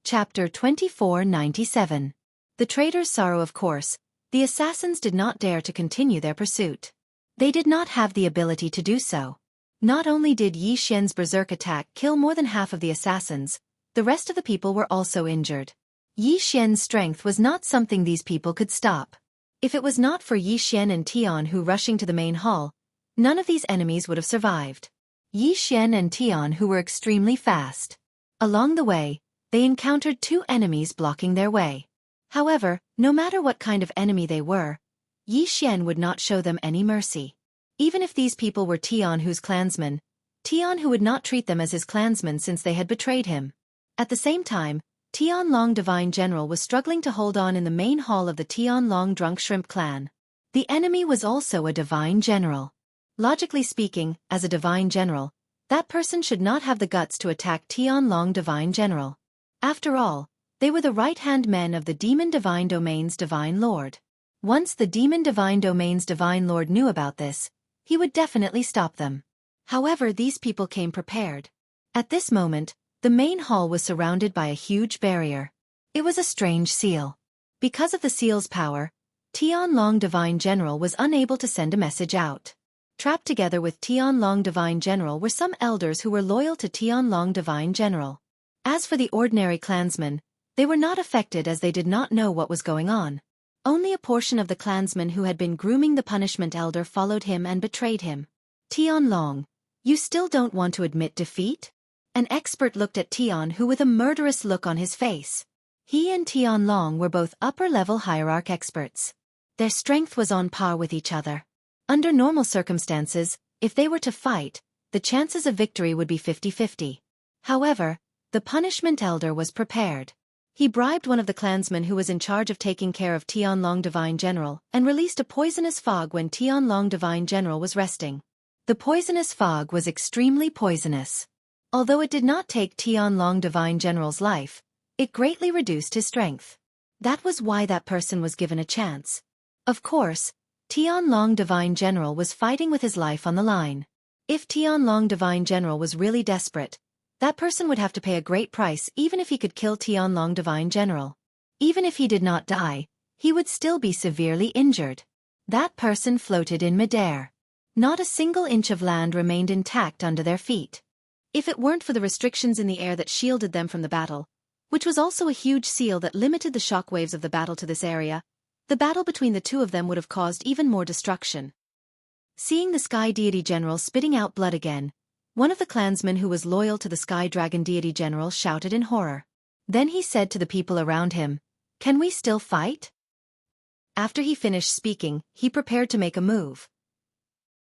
Chapter 2497. The traitor's sorrow. Of course, the assassins did not dare to continue their pursuit. They did not have the ability to do so. Not only did Yi Xian's berserk attack kill more than half of the assassins, the rest of the people were also injured. Yi Xian's strength was not something these people could stop. If it was not for Yi Xian and Tianhu rushing to the main hall, none of these enemies would have survived. Yi Xian and Tianhu were extremely fast. Along the way, they encountered two enemies blocking their way. However, no matter what kind of enemy they were, Yi Xian would not show them any mercy. Even if these people were Tianhu's clansmen, Tianhu would not treat them as his clansmen since they had betrayed him. At the same time, Tianlong Divine General was struggling to hold on in the main hall of the Tianlong Drunk Shrimp clan. The enemy was also a Divine General. Logically speaking, as a Divine General, that person should not have the guts to attack Tianlong Divine General. After all, they were the right-hand men of the Demon Divine Domain's Divine Lord. Once the Demon Divine Domain's Divine Lord knew about this, he would definitely stop them. However, these people came prepared. At this moment, the main hall was surrounded by a huge barrier. It was a strange seal. Because of the seal's power, Tianlong Divine General was unable to send a message out. Trapped together with Tianlong Divine General were some elders who were loyal to Tianlong Divine General. As for the ordinary clansmen, they were not affected as they did not know what was going on. Only a portion of the clansmen who had been grooming the punishment elder followed him and betrayed him. Tianlong, you still don't want to admit defeat? An expert looked at Tianhu with a murderous look on his face. He and Tianlong were both upper-level hierarch experts. Their strength was on par with each other. Under normal circumstances, if they were to fight, the chances of victory would be 50-50. However, the punishment elder was prepared. He bribed one of the clansmen who was in charge of taking care of Tianlong Divine General and released a poisonous fog when Tianlong Divine General was resting. The poisonous fog was extremely poisonous. Although it did not take Tianlong Divine General's life, it greatly reduced his strength. That was why that person was given a chance. Of course, Tianlong Divine General was fighting with his life on the line. If Tianlong Divine General was really desperate, that person would have to pay a great price even if he could kill Tianlong Divine General. Even if he did not die, he would still be severely injured. That person floated in midair. Not a single inch of land remained intact under their feet. If it weren't for the restrictions in the air that shielded them from the battle, which was also a huge seal that limited the shockwaves of the battle to this area, the battle between the two of them would have caused even more destruction. Seeing the Sky Deity General spitting out blood again, one of the clansmen who was loyal to the Sky Dragon Deity General shouted in horror. Then he said to the people around him, "Can we still fight?" After he finished speaking, he prepared to make a move.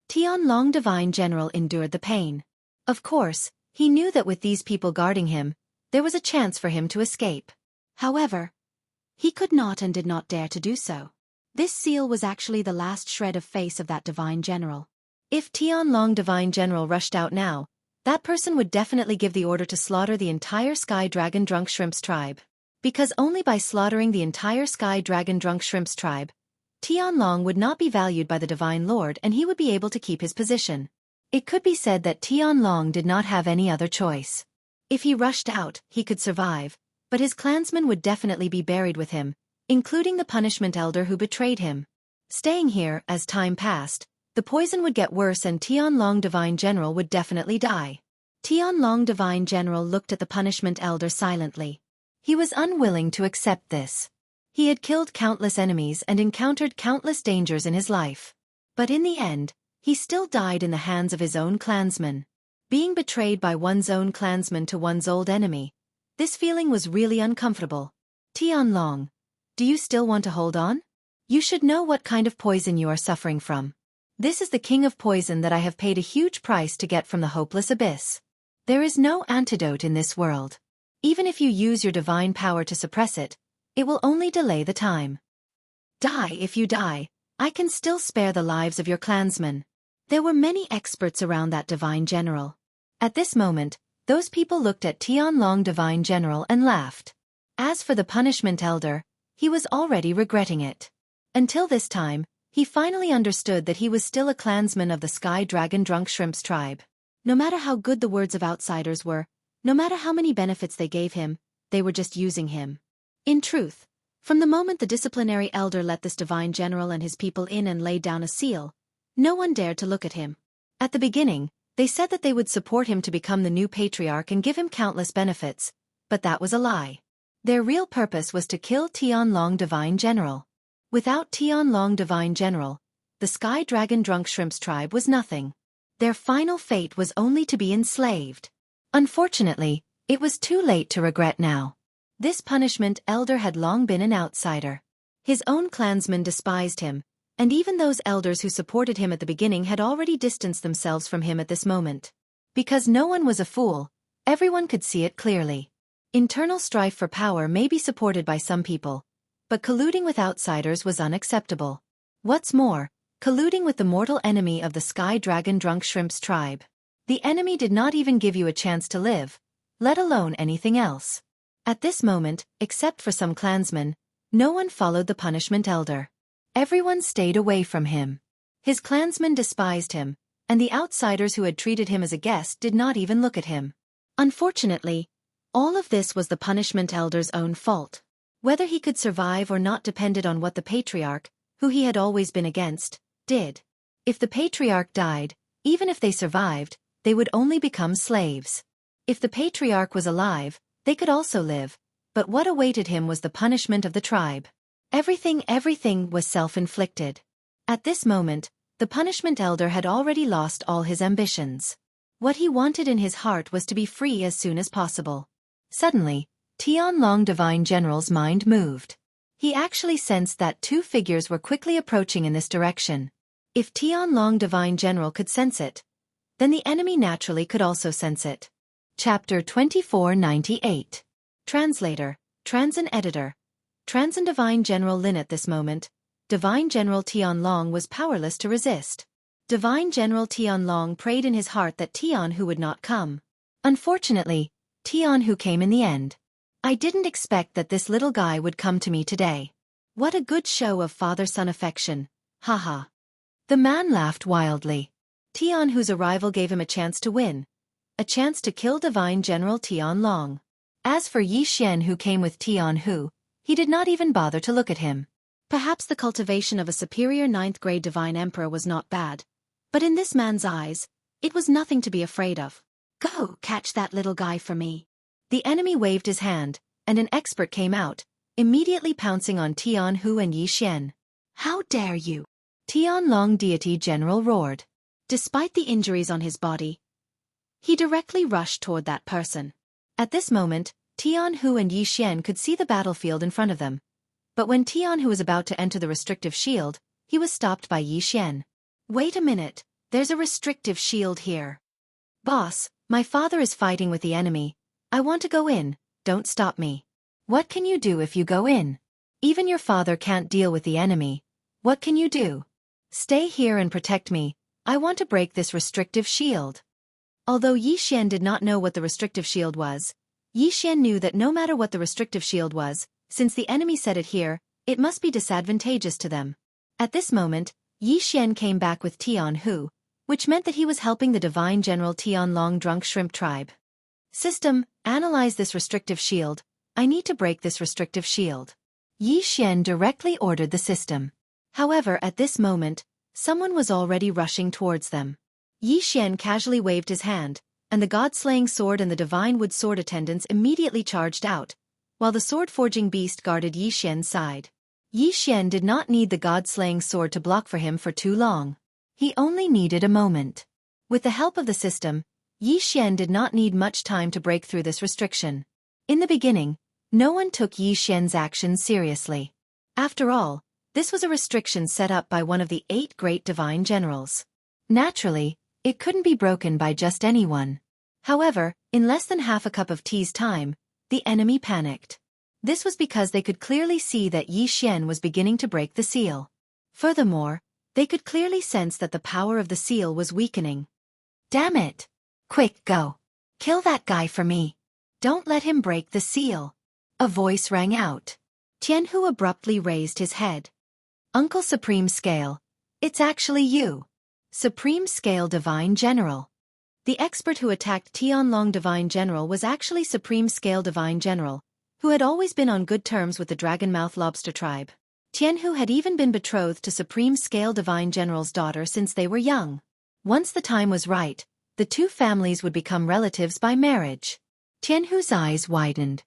Tianlong Divine General endured the pain. Of course, he knew that with these people guarding him, there was a chance for him to escape. However, he could not and did not dare to do so. This seal was actually the last shred of face of that Divine General. If Tianlong Divine General rushed out now, that person would definitely give the order to slaughter the entire Sky Dragon Drunk Shrimps tribe. Because only by slaughtering the entire Sky Dragon Drunk Shrimps tribe, Tianlong would not be valued by the Divine Lord and he would be able to keep his position. It could be said that Tianlong did not have any other choice. If he rushed out, he could survive, but his clansmen would definitely be buried with him, including the punishment elder who betrayed him. Staying here, as time passed, the poison would get worse and Tianlong Divine General would definitely die. Tianlong Divine General looked at the punishment elder silently. He was unwilling to accept this. He had killed countless enemies and encountered countless dangers in his life. But in the end, he still died in the hands of his own clansmen. Being betrayed by one's own clansman to one's old enemy, this feeling was really uncomfortable. Tianlong, do you still want to hold on? You should know what kind of poison you are suffering from. This is the king of poison that I have paid a huge price to get from the hopeless abyss. There is no antidote in this world. Even if you use your divine power to suppress it, it will only delay the time. Die if you die, I can still spare the lives of your clansmen. There were many experts around that Divine General. At this moment, those people looked at Tianlong Divine General and laughed. As for the punishment elder, he was already regretting it. Until this time, he finally understood that he was still a clansman of the Sky Dragon Drunk Shrimps tribe. No matter how good the words of outsiders were, no matter how many benefits they gave him, they were just using him. In truth, from the moment the disciplinary elder let this divine general and his people in and laid down a seal, no one dared to look at him. At the beginning, they said that they would support him to become the new patriarch and give him countless benefits, but that was a lie. Their real purpose was to kill Tianlong Divine General. Without Tianlong Divine General, the Sky Dragon Drunk Shrimps tribe was nothing. Their final fate was only to be enslaved. Unfortunately, it was too late to regret now. This punishment elder had long been an outsider. His own clansmen despised him, and even those elders who supported him at the beginning had already distanced themselves from him at this moment. Because no one was a fool, everyone could see it clearly. Internal strife for power may be supported by some people, but colluding with outsiders was unacceptable. What's more, colluding with the mortal enemy of the Sky Dragon Drunk Shrimps tribe. The enemy did not even give you a chance to live, let alone anything else. At this moment, except for some clansmen, no one followed the punishment elder. Everyone stayed away from him. His clansmen despised him, and the outsiders who had treated him as a guest did not even look at him. Unfortunately, all of this was the punishment elder's own fault. Whether he could survive or not depended on what the patriarch, who he had always been against, did. If the patriarch died, even if they survived, they would only become slaves. If the patriarch was alive, they could also live, but what awaited him was the punishment of the tribe. Everything was self-inflicted. At this moment, the punishment elder had already lost all his ambitions. What he wanted in his heart was to be free as soon as possible. Suddenly, Tianlong Divine General's mind moved. He actually sensed that two figures were quickly approaching in this direction. If Tianlong Divine General could sense it, then the enemy naturally could also sense it. Chapter 2498. Translator, Transin Editor. Transin Divine General Lin. At this moment, Divine General Tianlong was powerless to resist. Divine General Tianlong prayed in his heart that Tianhu would not come. Unfortunately, Tianhu came in the end. I didn't expect that this little guy would come to me today. What a good show of father-son affection, haha. The man laughed wildly. Tianhu's arrival gave him a chance to win. A chance to kill Divine General Tianlong. As for Xianxia who came with Tianhu, he did not even bother to look at him. Perhaps the cultivation of a superior 9th-grade Divine Emperor was not bad, but in this man's eyes, it was nothing to be afraid of. Go, catch that little guy for me. The enemy waved his hand, and an expert came out, immediately pouncing on Tianhu and Xianxia. How dare you? Tianlong Deity General roared. Despite the injuries on his body, he directly rushed toward that person. At this moment, Tianhu and Xianxia could see the battlefield in front of them. But when Tianhu was about to enter the restrictive shield, he was stopped by Xianxia. Wait a minute, there's a restrictive shield here. Boss, my father is fighting with the enemy. I want to go in, don't stop me. What can you do if you go in? Even your father can't deal with the enemy. What can you do? Stay here and protect me. I want to break this restrictive shield. Although Xianxia did not know what the restrictive shield was, Xianxia knew that no matter what the restrictive shield was, since the enemy set it here, it must be disadvantageous to them. At this moment, Xianxia came back with Tianhu, which meant that he was helping the Divine General Tianlong Drunk Shrimp tribe. System, analyze this restrictive shield. I need to break this restrictive shield. Xianxia directly ordered the system. However, at this moment, someone was already rushing towards them. Xianxia casually waved his hand, and the god-slaying sword and the divine wood sword attendants immediately charged out, while the sword-forging beast guarded Xianxia's side. Xianxia did not need the god-slaying sword to block for him for too long. He only needed a moment. With the help of the system, Xianxia did not need much time to break through this restriction. In the beginning, no one took Xianxia's actions seriously. After all, this was a restriction set up by one of the 8 great divine generals. Naturally, it couldn't be broken by just anyone. However, in less than half a cup of tea's time, the enemy panicked. This was because they could clearly see that Xianxia was beginning to break the seal. Furthermore, they could clearly sense that the power of the seal was weakening. Damn it! Quick, go! Kill that guy for me! Don't let him break the seal! A voice rang out. Tianhu abruptly raised his head. Uncle Supreme Scale, it's actually you. Supreme Scale Divine General. The expert who attacked Tianlong Divine General was actually Supreme Scale Divine General, who had always been on good terms with the dragon-mouth lobster tribe. Jianghu had even been betrothed to Supreme-Scale Divine General's daughter since they were young. Once the time was right, the two families would become relatives by marriage. Jianghu's eyes widened.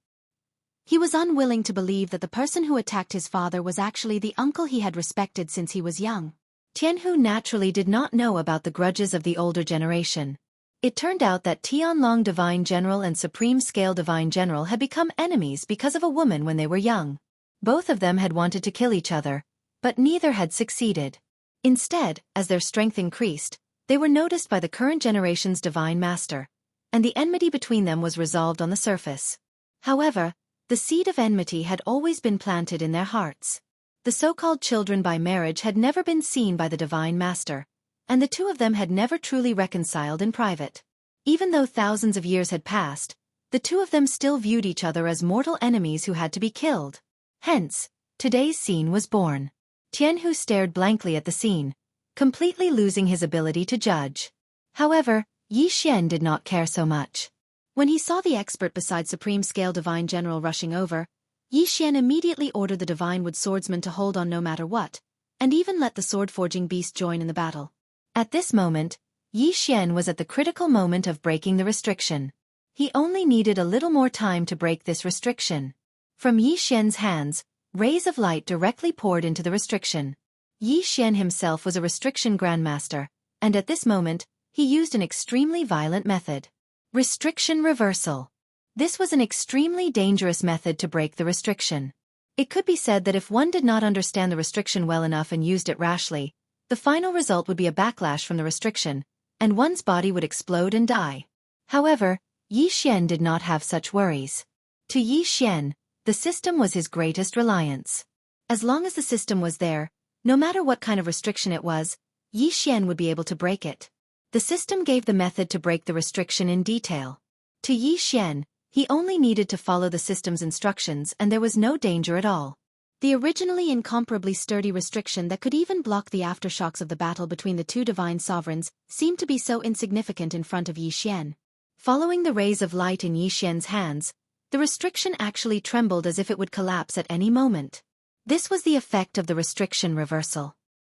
He was unwilling to believe that the person who attacked his father was actually the uncle he had respected since he was young. Jianghu naturally did not know about the grudges of the older generation. It turned out that Tianlong Divine General and Supreme Scale Divine General had become enemies because of a woman when they were young. Both of them had wanted to kill each other, but neither had succeeded. Instead, as their strength increased, they were noticed by the current generation's Divine Master, and the enmity between them was resolved on the surface. However, the seed of enmity had always been planted in their hearts. The so-called children by marriage had never been seen by the Divine Master, and the two of them had never truly reconciled in private. Even though thousands of years had passed, the two of them still viewed each other as mortal enemies who had to be killed. Hence, today's scene was born. Jianghu stared blankly at the scene, completely losing his ability to judge. However, Xianxia did not care so much. When he saw the expert beside Supreme Scale Divine General rushing over, Xianxia immediately ordered the Divine Wood Swordsman to hold on no matter what, and even let the sword-forging beast join in the battle. At this moment, Xianxia was at the critical moment of breaking the restriction. He only needed a little more time to break this restriction. From Xianxia's hands, rays of light directly poured into the restriction. Xianxia himself was a restriction grandmaster, and at this moment, he used an extremely violent method. Restriction reversal. This was an extremely dangerous method to break the restriction. It could be said that if one did not understand the restriction well enough and used it rashly, the final result would be a backlash from the restriction, and one's body would explode and die. However, Xianxia did not have such worries. To Xianxia, the system was his greatest reliance. As long as the system was there, no matter what kind of restriction it was, Xianxia would be able to break it. The system gave the method to break the restriction in detail. To Xianxia, he only needed to follow the system's instructions and there was no danger at all. The originally incomparably sturdy restriction that could even block the aftershocks of the battle between the two divine sovereigns seemed to be so insignificant in front of Xianxia. Following the rays of light in Xianxia's hands, the restriction actually trembled as if it would collapse at any moment. This was the effect of the restriction reversal.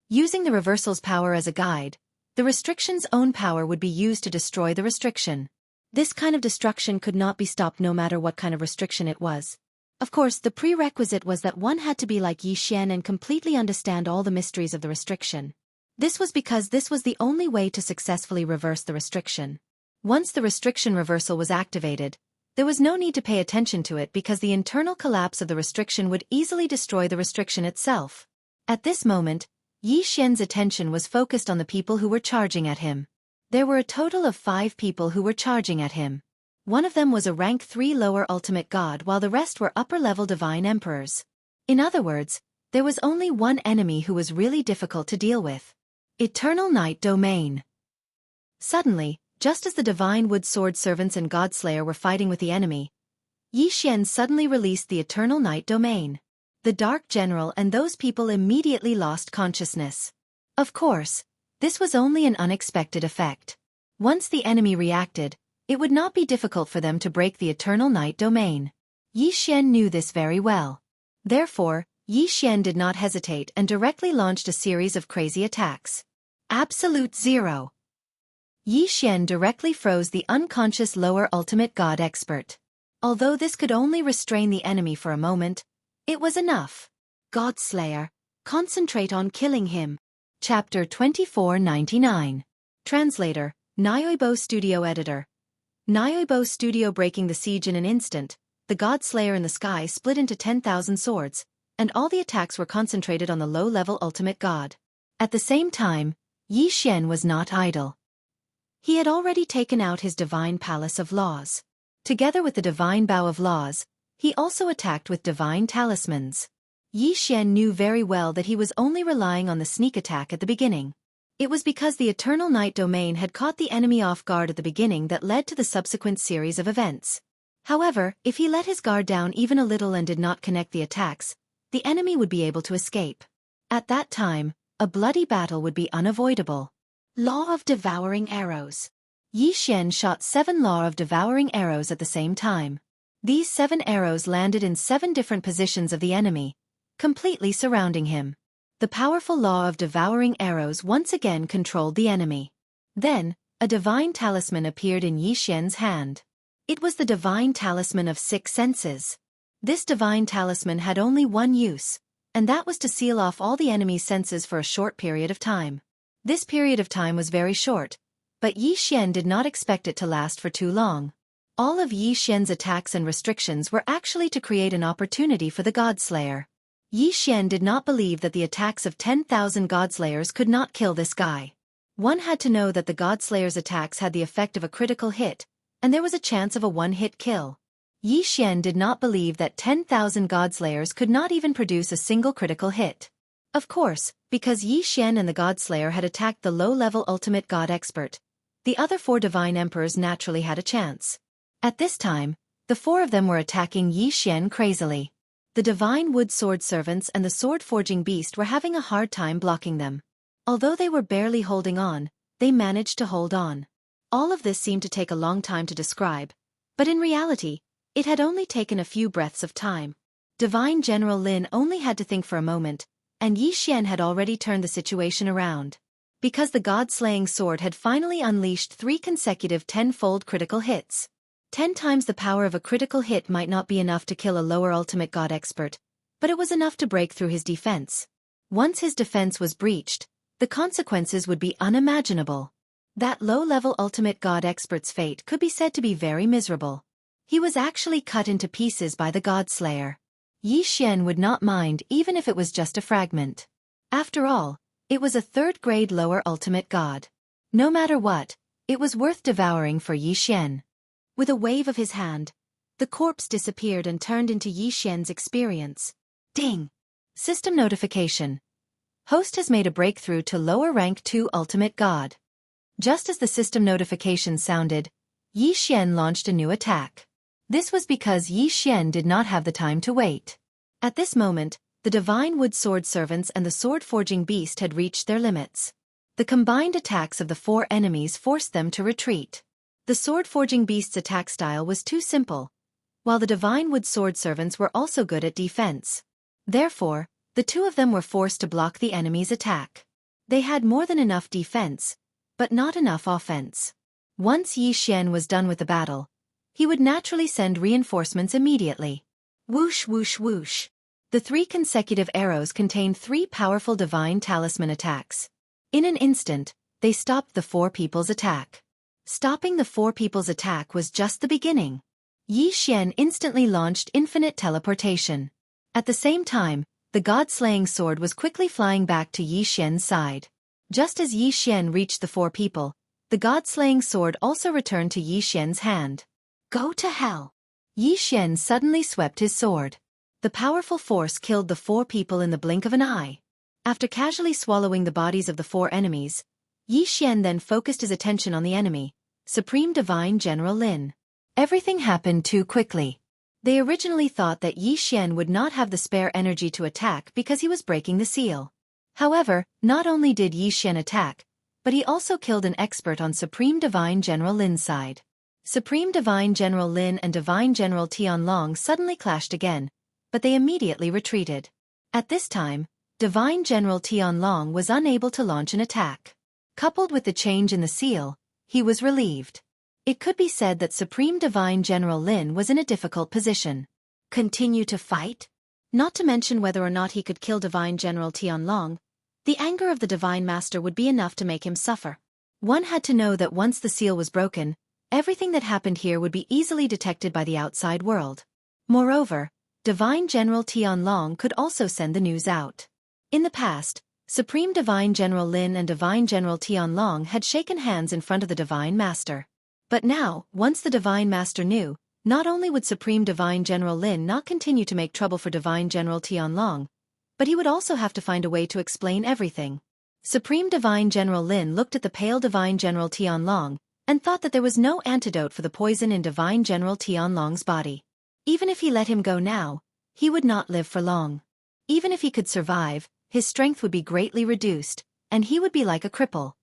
Using the reversal's power as a guide, the restriction's own power would be used to destroy the restriction. This kind of destruction could not be stopped no matter what kind of restriction it was. Of course, the prerequisite was that one had to be like Xianxia and completely understand all the mysteries of the restriction. This was because this was the only way to successfully reverse the restriction. Once the restriction reversal was activated, there was no need to pay attention to it because the internal collapse of the restriction would easily destroy the restriction itself. At this moment, Xianxia's attention was focused on the people who were charging at him. There were a total of 5 people who were charging at him. One of them was a rank 3 lower ultimate god while the rest were upper-level divine emperors. In other words, there was only one enemy who was really difficult to deal with. Eternal Night Domain. Suddenly, just as the Divine Wood Sword Servants and Godslayer were fighting with the enemy, Xianxia suddenly released the Eternal Night Domain. The Dark General and those people immediately lost consciousness. Of course, this was only an unexpected effect. Once the enemy reacted, it would not be difficult for them to break the Eternal Night Domain. Xianxia knew this very well. Therefore, Xianxia did not hesitate and directly launched a series of crazy attacks. Absolute Zero. Xianxia directly froze the unconscious lower ultimate god expert. Although this could only restrain the enemy for a moment, it was enough. Godslayer, concentrate on killing him. Chapter 2499. Translator, Nyoibo Studio Editor. Nyoibo Studio. Breaking the siege in an instant, the Godslayer in the sky split into 10,000 swords, and all the attacks were concentrated on the low-level ultimate god. At the same time, Xianxia was not idle. He had already taken out his divine palace of laws. Together with the divine bow of laws, he also attacked with divine talismans. Xianxia knew very well that he was only relying on the sneak attack at the beginning. It was because the Eternal Night Domain had caught the enemy off guard at the beginning that led to the subsequent series of events. However, if he let his guard down even a little and did not connect the attacks, the enemy would be able to escape. At that time, a bloody battle would be unavoidable. Law of Devouring Arrows. Xianxia shot 7 Law of Devouring Arrows at the same time. These 7 arrows landed in 7 different positions of the enemy, completely surrounding him. The powerful law of devouring arrows once again controlled the enemy. Then, a divine talisman appeared in Xianxia's hand. It was the divine talisman of 6 senses. This divine talisman had only one use, and that was to seal off all the enemy's senses for a short period of time. This period of time was very short, but Xian did not expect it to last for too long. All of Xian's attacks and restrictions were actually to create an opportunity for the Godslayer. Xian did not believe that the attacks of 10,000 Godslayers could not kill this guy. One had to know that the Godslayer's attacks had the effect of a critical hit, and there was a chance of a one-hit kill. Xian did not believe that 10,000 Godslayers could not even produce a single critical hit. Of course, because Xian and the Godslayer had attacked the low-level ultimate God expert, the other 4 divine emperors naturally had a chance. At this time, the 4 of them were attacking Xian crazily. The divine wood sword servants and the sword-forging beast were having a hard time blocking them. Although they were barely holding on, they managed to hold on. All of this seemed to take a long time to describe, but in reality, it had only taken a few breaths of time. Divine General Lin only had to think for a moment, and Xian had already turned the situation around. Because the god-slaying sword had finally unleashed 3 consecutive 10-fold critical hits. 10 times the power of a critical hit might not be enough to kill a lower ultimate god expert, but it was enough to break through his defense. Once his defense was breached, the consequences would be unimaginable. That low-level ultimate god expert's fate could be said to be very miserable. He was actually cut into pieces by the Godslayer. Xian would not mind even if it was just a fragment. After all, it was a 3rd-grade lower ultimate god. No matter what, it was worth devouring for Xian. With a wave of his hand, the corpse disappeared and turned into Xian's experience. Ding! System notification. Host has made a breakthrough to lower rank 2 ultimate god. Just as the system notification sounded, Xian launched a new attack. This was because Xian did not have the time to wait. At this moment, the divine wood sword servants and the sword-forging beast had reached their limits. The combined attacks of the 4 enemies forced them to retreat. The sword-forging beast's attack style was too simple, while the divine wood sword servants were also good at defense. Therefore, the 2 of them were forced to block the enemy's attack. They had more than enough defense, but not enough offense. Once Xian was done with the battle, he would naturally send reinforcements immediately. Whoosh whoosh whoosh. The 3 consecutive arrows contained 3 powerful divine talisman attacks. In an instant, they stopped the 4 people's attack. Stopping the 4 people's attack was just the beginning. Xian instantly launched infinite teleportation. At the same time, the god-slaying sword was quickly flying back to Xian's side. Just as Xian reached the 4 people, the god-slaying sword also returned to Xian's hand. Go to hell! Xian suddenly swept his sword. The powerful force killed the 4 people in the blink of an eye. After casually swallowing the bodies of the 4 enemies, Xian then focused his attention on the enemy, Supreme Divine General Lin. Everything happened too quickly. They originally thought that Xian would not have the spare energy to attack because he was breaking the seal. However, not only did Xian attack, but he also killed an expert on Supreme Divine General Lin's side. Supreme Divine General Lin and Divine General Tianlong suddenly clashed again, but they immediately retreated. At this time, Divine General Tianlong was unable to launch an attack. Coupled with the change in the seal, he was relieved. It could be said that Supreme Divine General Lin was in a difficult position. Continue to fight? Not to mention whether or not he could kill Divine General Tianlong, the anger of the Divine Master would be enough to make him suffer. One had to know that once the seal was broken, everything that happened here would be easily detected by the outside world. Moreover, Divine General Tianlong could also send the news out. In the past, Supreme Divine General Lin and Divine General Tianlong had shaken hands in front of the Divine Master. But now, once the Divine Master knew, not only would Supreme Divine General Lin not continue to make trouble for Divine General Tianlong, but he would also have to find a way to explain everything. Supreme Divine General Lin looked at the pale Divine General Tianlong, and thought that there was no antidote for the poison in Divine General Tianlong's body. Even if he let him go now, he would not live for long. Even if he could survive, his strength would be greatly reduced, and he would be like a cripple.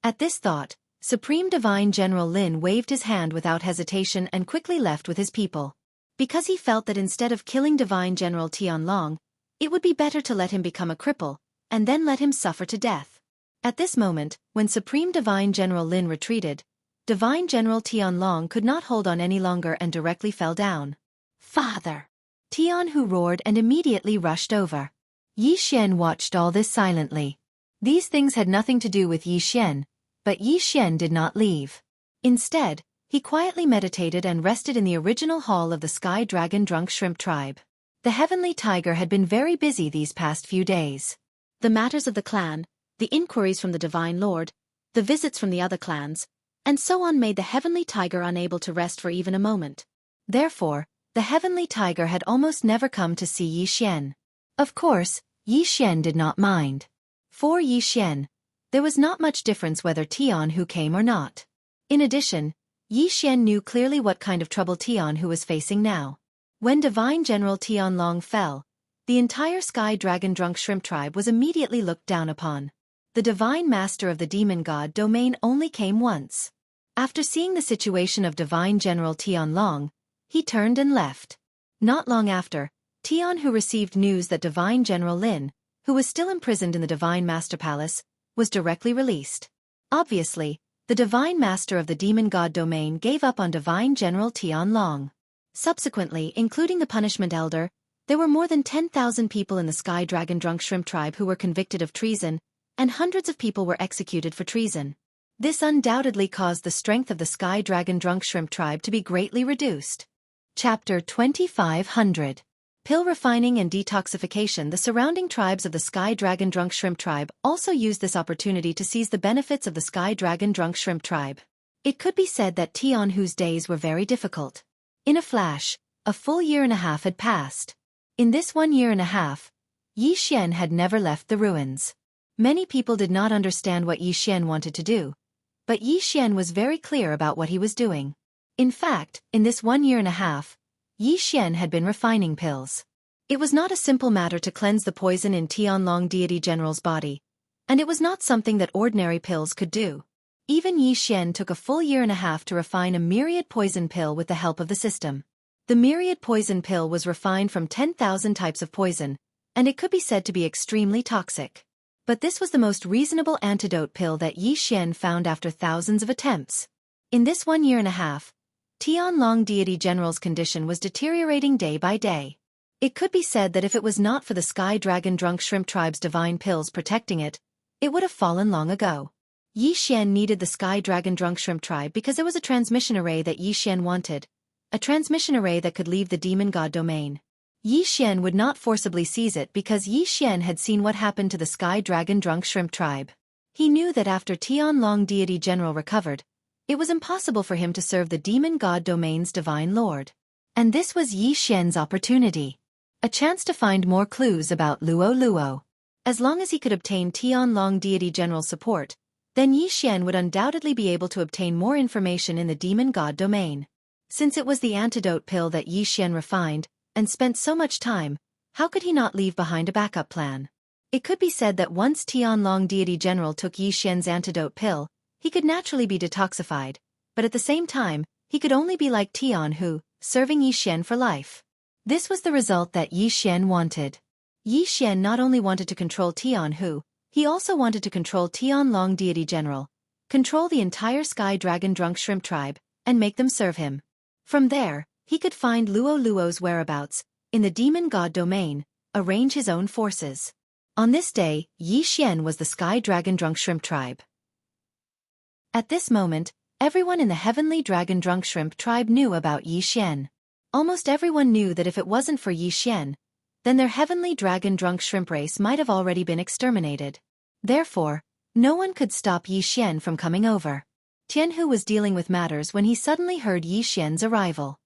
At this thought, Supreme Divine General Lin waved his hand without hesitation and quickly left with his people. because he felt that instead of killing Divine General Tianlong, it would be better to let him become a cripple, and then let him suffer to death. At this moment, when Supreme Divine General Lin retreated, Divine General Tianlong could not hold on any longer and directly fell down. "Father!" Tianhu roared and immediately rushed over. Yi Xian watched all this silently. These things had nothing to do with Yi Xian, but Yi Xian did not leave. Instead, he quietly meditated and rested in the original hall of the Sky Dragon Drunk Shrimp tribe. The Heavenly Tiger had been very busy these past few days. The matters of the clan, the inquiries from the Divine Lord, the visits from the other clans, and so on made the Heavenly Tiger unable to rest for even a moment. Therefore, the Heavenly Tiger had almost never come to see Yi Xian. Of course, Yi Xian did not mind. For Yi Xian, there was not much difference whether Tianhu came or not. In addition, Yi Xian knew clearly what kind of trouble Tianhu was facing now. When Divine General Tianlong fell, the entire Sky Dragon Drunk Shrimp tribe was immediately looked down upon. The Divine Master of the Demon God domain only came once. After seeing the situation of Divine General Tianlong, he turned and left. Not long after, Tianhu received news that Divine General Lin, who was still imprisoned in the Divine Master Palace, was directly released. Obviously, the Divine Master of the Demon God domain gave up on Divine General Tianlong. Subsequently, including the Punishment Elder, there were more than 10,000 people in the Sky Dragon Drunk Shrimp tribe who were convicted of treason, and hundreds of people were executed for treason. This undoubtedly caused the strength of the Sky Dragon Drunk Shrimp tribe to be greatly reduced. Chapter 2500. Pill refining and detoxification. The surrounding tribes of the Sky Dragon Drunk Shrimp tribe also used this opportunity to seize the benefits of the Sky Dragon Drunk Shrimp tribe. It could be said that Tianhu's days were very difficult. In a flash, a full year and a half had passed. In this 1 year and a half, Yi Xian had never left the ruins. Many people did not understand what Yi Xian wanted to do, but Yi Xian was very clear about what he was doing. In fact, in this 1 year and a half, Yi Xian had been refining pills. It was not a simple matter to cleanse the poison in Tianlong Deity General's body, and it was not something that ordinary pills could do. Even Yi Xian took a full year and a half to refine a myriad poison pill with the help of the system. The myriad poison pill was refined from 10,000 types of poison, and it could be said to be extremely toxic. But this was the most reasonable antidote pill that Yi Xian found after thousands of attempts. In this 1 year and a half, Tianlong Deity General's condition was deteriorating day by day. It could be said that if it was not for the Sky Dragon Drunk Shrimp tribe's divine pills protecting it, it would have fallen long ago. Yi Xian needed the Sky Dragon Drunk Shrimp tribe because there was a transmission array that Yi Xian wanted, a transmission array that could leave the Demon God domain. Yi Xian would not forcibly seize it because Yi Xian had seen what happened to the Sky Dragon Drunk Shrimp tribe. He knew that after Tianlong Deity General recovered, it was impossible for him to serve the Demon God domain's Divine Lord. And this was Yi Xian's opportunity. A chance to find more clues about Luo Luo. As long as he could obtain Tianlong Deity General's support, then Yi Xian would undoubtedly be able to obtain more information in the Demon God domain. Since it was the antidote pill that Yi Xian refined, and spent so much time, how could he not leave behind a backup plan? It could be said that once Tianlong Deity General took Yi Xian's antidote pill, he could naturally be detoxified, but at the same time, he could only be like Tianhu, serving Yi Xian for life. This was the result that Yi Xian wanted. Yi Xian not only wanted to control Tianhu, he also wanted to control Tianlong Deity General, control the entire Sky Dragon Drunk Shrimp tribe, and make them serve him. From there, he could find Luo Luo's whereabouts, in the Demon God domain, arrange his own forces. On this day, Yi Xian was the Sky Dragon Drunk Shrimp tribe. At this moment, everyone in the Heavenly Dragon Drunk Shrimp tribe knew about Yi Xian. Almost everyone knew that if it wasn't for Yi Xian, then their Heavenly Dragon Drunk Shrimp race might have already been exterminated. Therefore, no one could stop Yi Xian from coming over. Tianhu was dealing with matters when he suddenly heard Yi Xian's arrival.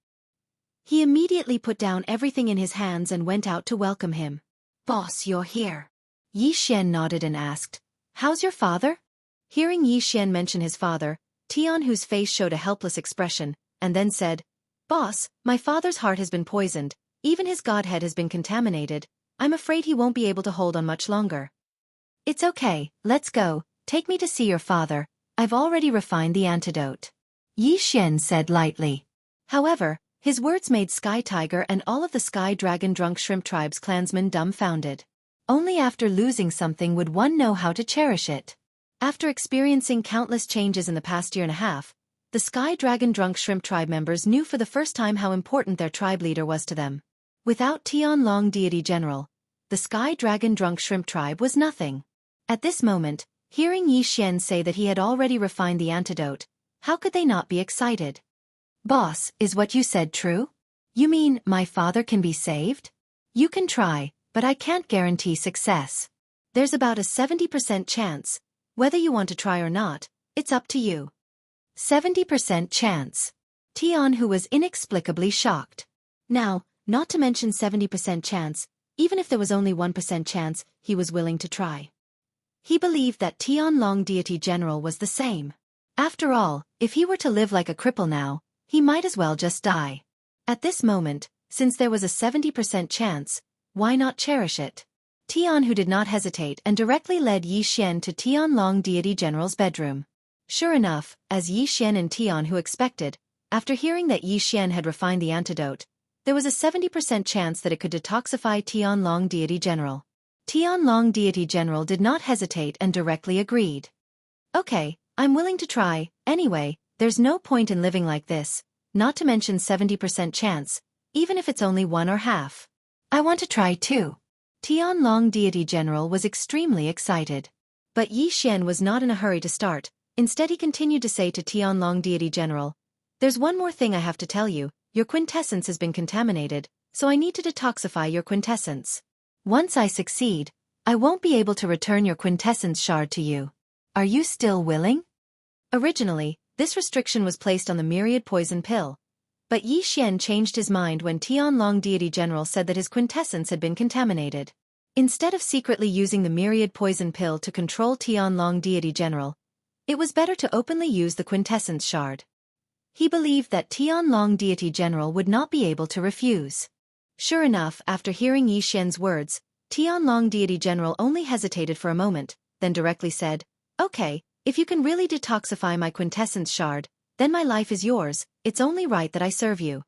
He immediately put down everything in his hands and went out to welcome him. "Boss, you're here." Yi Xian nodded and asked, "How's your father?" Hearing Yi Xian mention his father, Tianhu's face showed a helpless expression, and then said, "Boss, my father's heart has been poisoned, even his godhead has been contaminated. I'm afraid he won't be able to hold on much longer." "It's okay, let's go, take me to see your father, I've already refined the antidote," Yi Xian said lightly. However, His words made Sky Tiger and all of the Sky Dragon Drunk Shrimp Tribe's clansmen dumbfounded. Only after losing something would one know how to cherish it. After experiencing countless changes in the past year and a half, the Sky Dragon Drunk Shrimp Tribe members knew for the first time how important their tribe leader was to them. Without Tianlong Deity General, the Sky Dragon Drunk Shrimp Tribe was nothing. At this moment, hearing Yixian say that he had already refined the antidote, how could they not be excited? Boss, is what you said true? You mean my father can be saved? You can try, but I can't guarantee success. There's about a 70% chance. Whether you want to try or not, it's up to you. 70% chance. Tianhu was inexplicably shocked. Now, not to mention 70% chance, even if there was only 1% chance, he was willing to try. He believed that Tianlong Deity General was the same. After all, if he were to live like a cripple now, he might as well just die. At this moment, since there was a 70% chance, why not cherish it? Tianhu did not hesitate and directly led Yixian to Tianlong Deity General's bedroom. Sure enough, as Yixian and Tianhu expected, after hearing that Yixian had refined the antidote, there was a 70% chance that it could detoxify Tianlong Deity General. Tianlong Deity General did not hesitate and directly agreed. Okay, I'm willing to try. Anyway, there's no point in living like this, not to mention 70% chance, even if it's only one or half. I want to try too. Tianlong Deity General was extremely excited. But Yixian was not in a hurry to start. Instead he continued to say to Tianlong Deity General, "There's one more thing I have to tell you. Your quintessence has been contaminated, so I need to detoxify your quintessence. Once I succeed, I won't be able to return your quintessence shard to you. Are you still willing?" Originally, this restriction was placed on the myriad poison pill. But Yixian changed his mind when Tianlong Deity General said that his quintessence had been contaminated. Instead of secretly using the myriad poison pill to control Tianlong Deity General, it was better to openly use the quintessence shard. He believed that Tianlong Deity General would not be able to refuse. Sure enough, after hearing Yixian's words, Tianlong Deity General only hesitated for a moment, then directly said, "Okay, if you can really detoxify my quintessence shard, then my life is yours, it's only right that I serve you."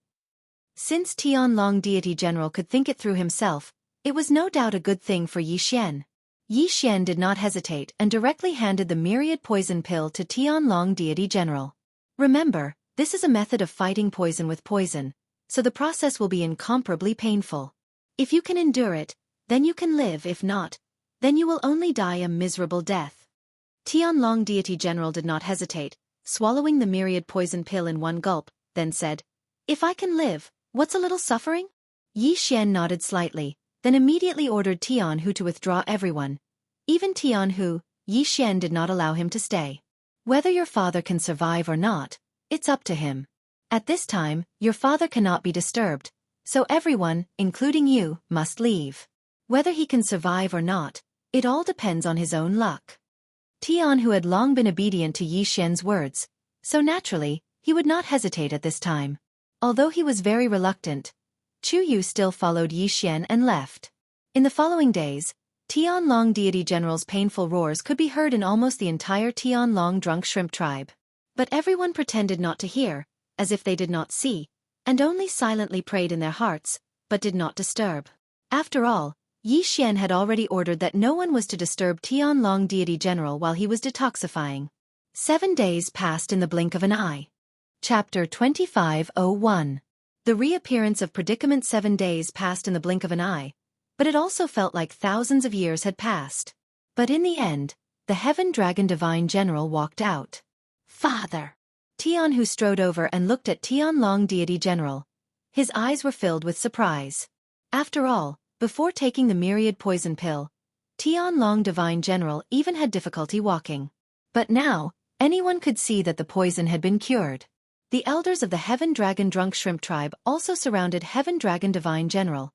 Since Tianlong Deity General could think it through himself, it was no doubt a good thing for Yixian. Yixian did not hesitate and directly handed the myriad poison pill to Tianlong Deity General. Remember, this is a method of fighting poison with poison, so the process will be incomparably painful. If you can endure it, then you can live. If not, then you will only die a miserable death. Tianlong Deity General did not hesitate, swallowing the myriad poison pill in one gulp, then said, "If I can live, what's a little suffering?" Yixian nodded slightly, then immediately ordered Tianhu to withdraw everyone. Even Tianhu, Yixian did not allow him to stay. Whether your father can survive or not, it's up to him. At this time, your father cannot be disturbed, so everyone, including you, must leave. Whether he can survive or not, it all depends on his own luck. Tianhu had long been obedient to Yixian's words, so naturally, he would not hesitate at this time. Although he was very reluctant, Chu Yu still followed Yixian and left. In the following days, Tianlong Deity General's painful roars could be heard in almost the entire Tianlong Drunk Shrimp Tribe. But everyone pretended not to hear, as if they did not see, and only silently prayed in their hearts, but did not disturb. After all, Yixian had already ordered that no one was to disturb Tianlong Deity General while he was detoxifying. 7 days passed in the blink of an eye. Chapter 25:01. The reappearance of predicament. 7 days passed in the blink of an eye, but it also felt like thousands of years had passed. But in the end, the Heaven Dragon Divine General walked out. "Father!" Tianhu strode over and looked at Tianlong Deity General. His eyes were filled with surprise. After all, before taking the myriad poison pill, Tianlong Divine General even had difficulty walking. But now, anyone could see that the poison had been cured. The elders of the Heaven Dragon Drunk Shrimp Tribe also surrounded Heaven Dragon Divine General,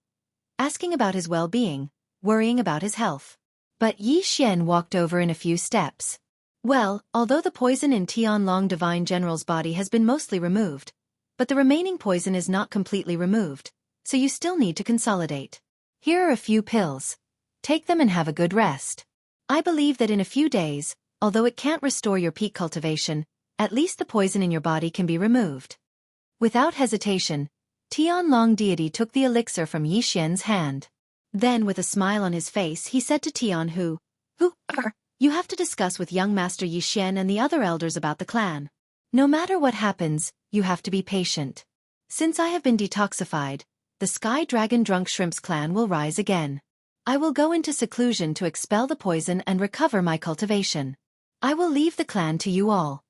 asking about his well-being, worrying about his health. But Yixian walked over in a few steps. "Well, although the poison in Tianlong Divine General's body has been mostly removed, but the remaining poison is not completely removed, so you still need to consolidate. Here are a few pills. Take them and have a good rest. I believe that in a few days, although it can't restore your peak cultivation, at least the poison in your body can be removed." Without hesitation, Tianlong deity took the elixir from Yi Xian's hand. Then with a smile on his face he said to Tianhu, you have to discuss with young Master Yi Xian and the other elders about the clan. No matter what happens, you have to be patient. Since I have been detoxified, the Sky Dragon Drunk Shrimps clan will rise again. I will go into seclusion to expel the poison and recover my cultivation. I will leave the clan to you all.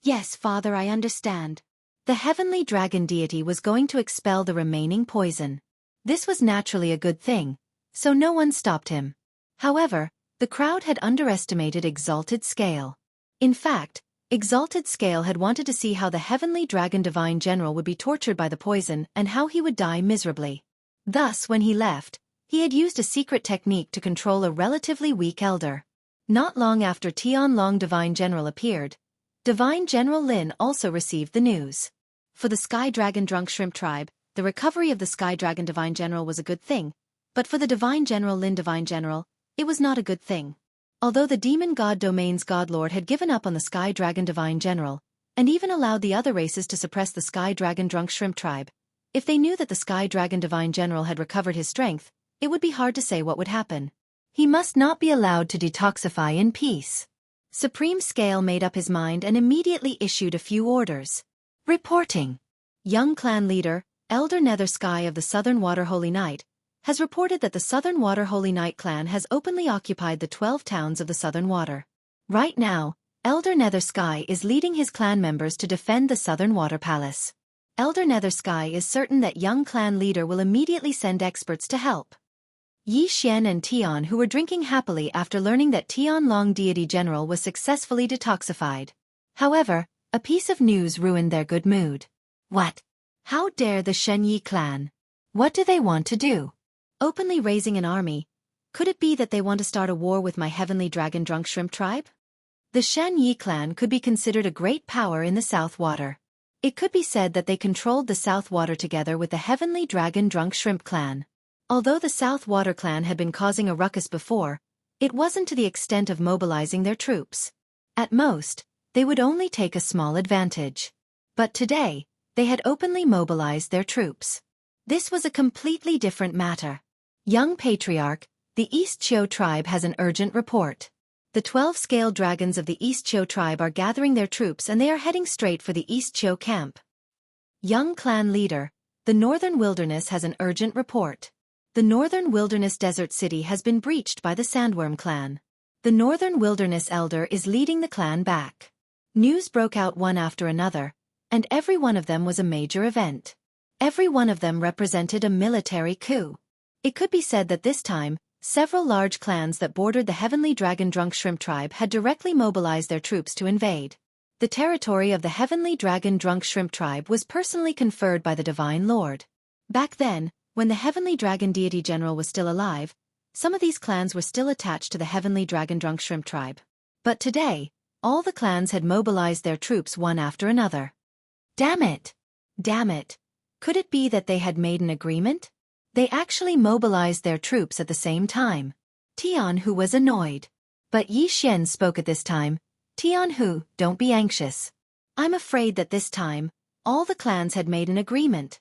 Yes, father, I understand. The heavenly dragon deity was going to expel the remaining poison. This was naturally a good thing, so no one stopped him. However, the crowd had underestimated Exalted Scale. In fact, Exalted Scale had wanted to see how the heavenly dragon divine general would be tortured by the poison and how he would die miserably. Thus, when he left, he had used a secret technique to control a relatively weak elder. Not long after Tianlong Divine General appeared, Divine General Lin also received the news. For the Sky Dragon Drunk Shrimp tribe, the recovery of the Sky Dragon Divine General was a good thing, but for the Divine General Lin Divine General, it was not a good thing. Although the Demon God Domain's God Lord had given up on the Sky Dragon Divine General, and even allowed the other races to suppress the Sky Dragon Drunk Shrimp tribe, if they knew that the Sky Dragon Divine General had recovered his strength, it would be hard to say what would happen. He must not be allowed to detoxify in peace. Supreme Scale made up his mind and immediately issued a few orders. Reporting. Young clan leader, Elder Nether Sky of the Southern Water Holy Knight, has reported that the Southern Water Holy Knight clan has openly occupied the 12 towns of the Southern Water. Right now, Elder Nether Sky is leading his clan members to defend the Southern Water Palace. Elder Nether Sky is certain that young clan leader will immediately send experts to help. Yi Xian and Tian, who were drinking happily after learning that Tianlong Deity General was successfully detoxified. However, a piece of news ruined their good mood. What? How dare the Shen Yi clan? What do they want to do? Openly raising an army? Could it be that they want to start a war with my heavenly dragon drunk shrimp tribe? The Shen Yi clan could be considered a great power in the South Water. It could be said that they controlled the South Water together with the heavenly dragon drunk shrimp clan. Although the South Water clan had been causing a ruckus before, it wasn't to the extent of mobilizing their troops. At most, they would only take a small advantage. But today, they had openly mobilized their troops. This was a completely different matter. Young Patriarch, the East Qiu tribe has an urgent report. The 12 scale dragons of the East Qiu tribe are gathering their troops and they are heading straight for the East Qiu camp. Young clan leader, the Northern Wilderness has an urgent report. The Northern Wilderness Desert City has been breached by the Sandworm clan. The Northern Wilderness Elder is leading the clan back. News broke out one after another, and every one of them was a major event. Every one of them represented a military coup. It could be said that this time, several large clans that bordered the Heavenly Dragon Drunk Shrimp tribe had directly mobilized their troops to invade. The territory of the Heavenly Dragon Drunk Shrimp tribe was personally conferred by the Divine Lord. Back then, when the Heavenly Dragon Deity General was still alive, some of these clans were still attached to the Heavenly Dragon Drunk Shrimp tribe. But today, all the clans had mobilized their troops one after another. Damn it! Damn it! Could it be that they had made an agreement? They actually mobilized their troops at the same time. Tianhu was annoyed. But Yi Xian spoke at this time. Tianhu, don't be anxious. I'm afraid that this time, all the clans had made an agreement.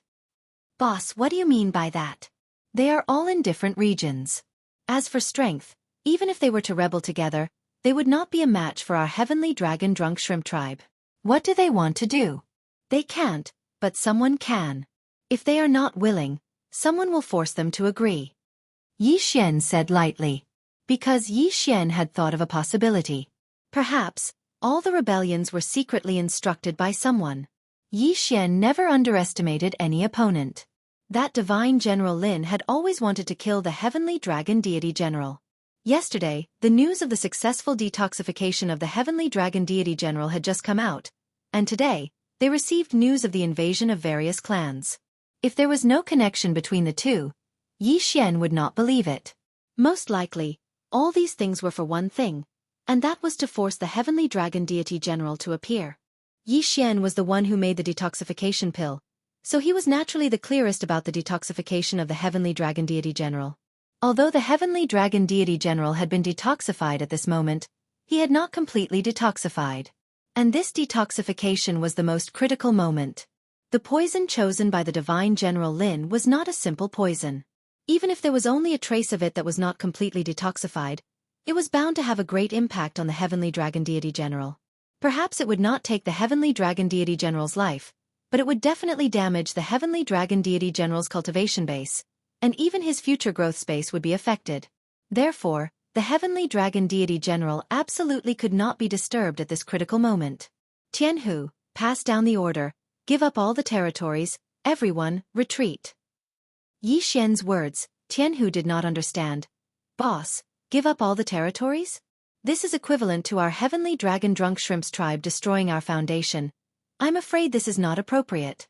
Boss, what do you mean by that? They are all in different regions. As for strength, even if they were to rebel together, they would not be a match for our Heavenly Dragon Drunk Shrimp tribe. What do they want to do? They can't, but someone can. If they are not willing, someone will force them to agree. Yi Xian said lightly. Because Yi Xian had thought of a possibility. Perhaps, all the rebellions were secretly instructed by someone. Yi Xian never underestimated any opponent. That Divine General Lin had always wanted to kill the Heavenly Dragon Deity General. Yesterday, the news of the successful detoxification of the Heavenly Dragon Deity General had just come out, and today, they received news of the invasion of various clans. If there was no connection between the two, Yi Xian would not believe it. Most likely, all these things were for one thing, and that was to force the Heavenly Dragon Deity General to appear. Yi Xian was the one who made the detoxification pill, so he was naturally the clearest about the detoxification of the Heavenly Dragon Deity General. Although the Heavenly Dragon Deity General had been detoxified at this moment, he had not completely detoxified. And this detoxification was the most critical moment. The poison chosen by the divine General Lin was not a simple poison. Even if there was only a trace of it that was not completely detoxified, it was bound to have a great impact on the Heavenly Dragon Deity General. Perhaps it would not take the Heavenly Dragon Deity General's life, but it would definitely damage the Heavenly Dragon Deity General's cultivation base, and even his future growth space would be affected. Therefore, the Heavenly Dragon Deity General absolutely could not be disturbed at this critical moment. Jianghu, pass down the order, give up all the territories, everyone, retreat. Yi Xian's words, Jianghu did not understand. Boss, give up all the territories? This is equivalent to our Heavenly Dragon Drunk Shrimps tribe destroying our foundation. I'm afraid this is not appropriate.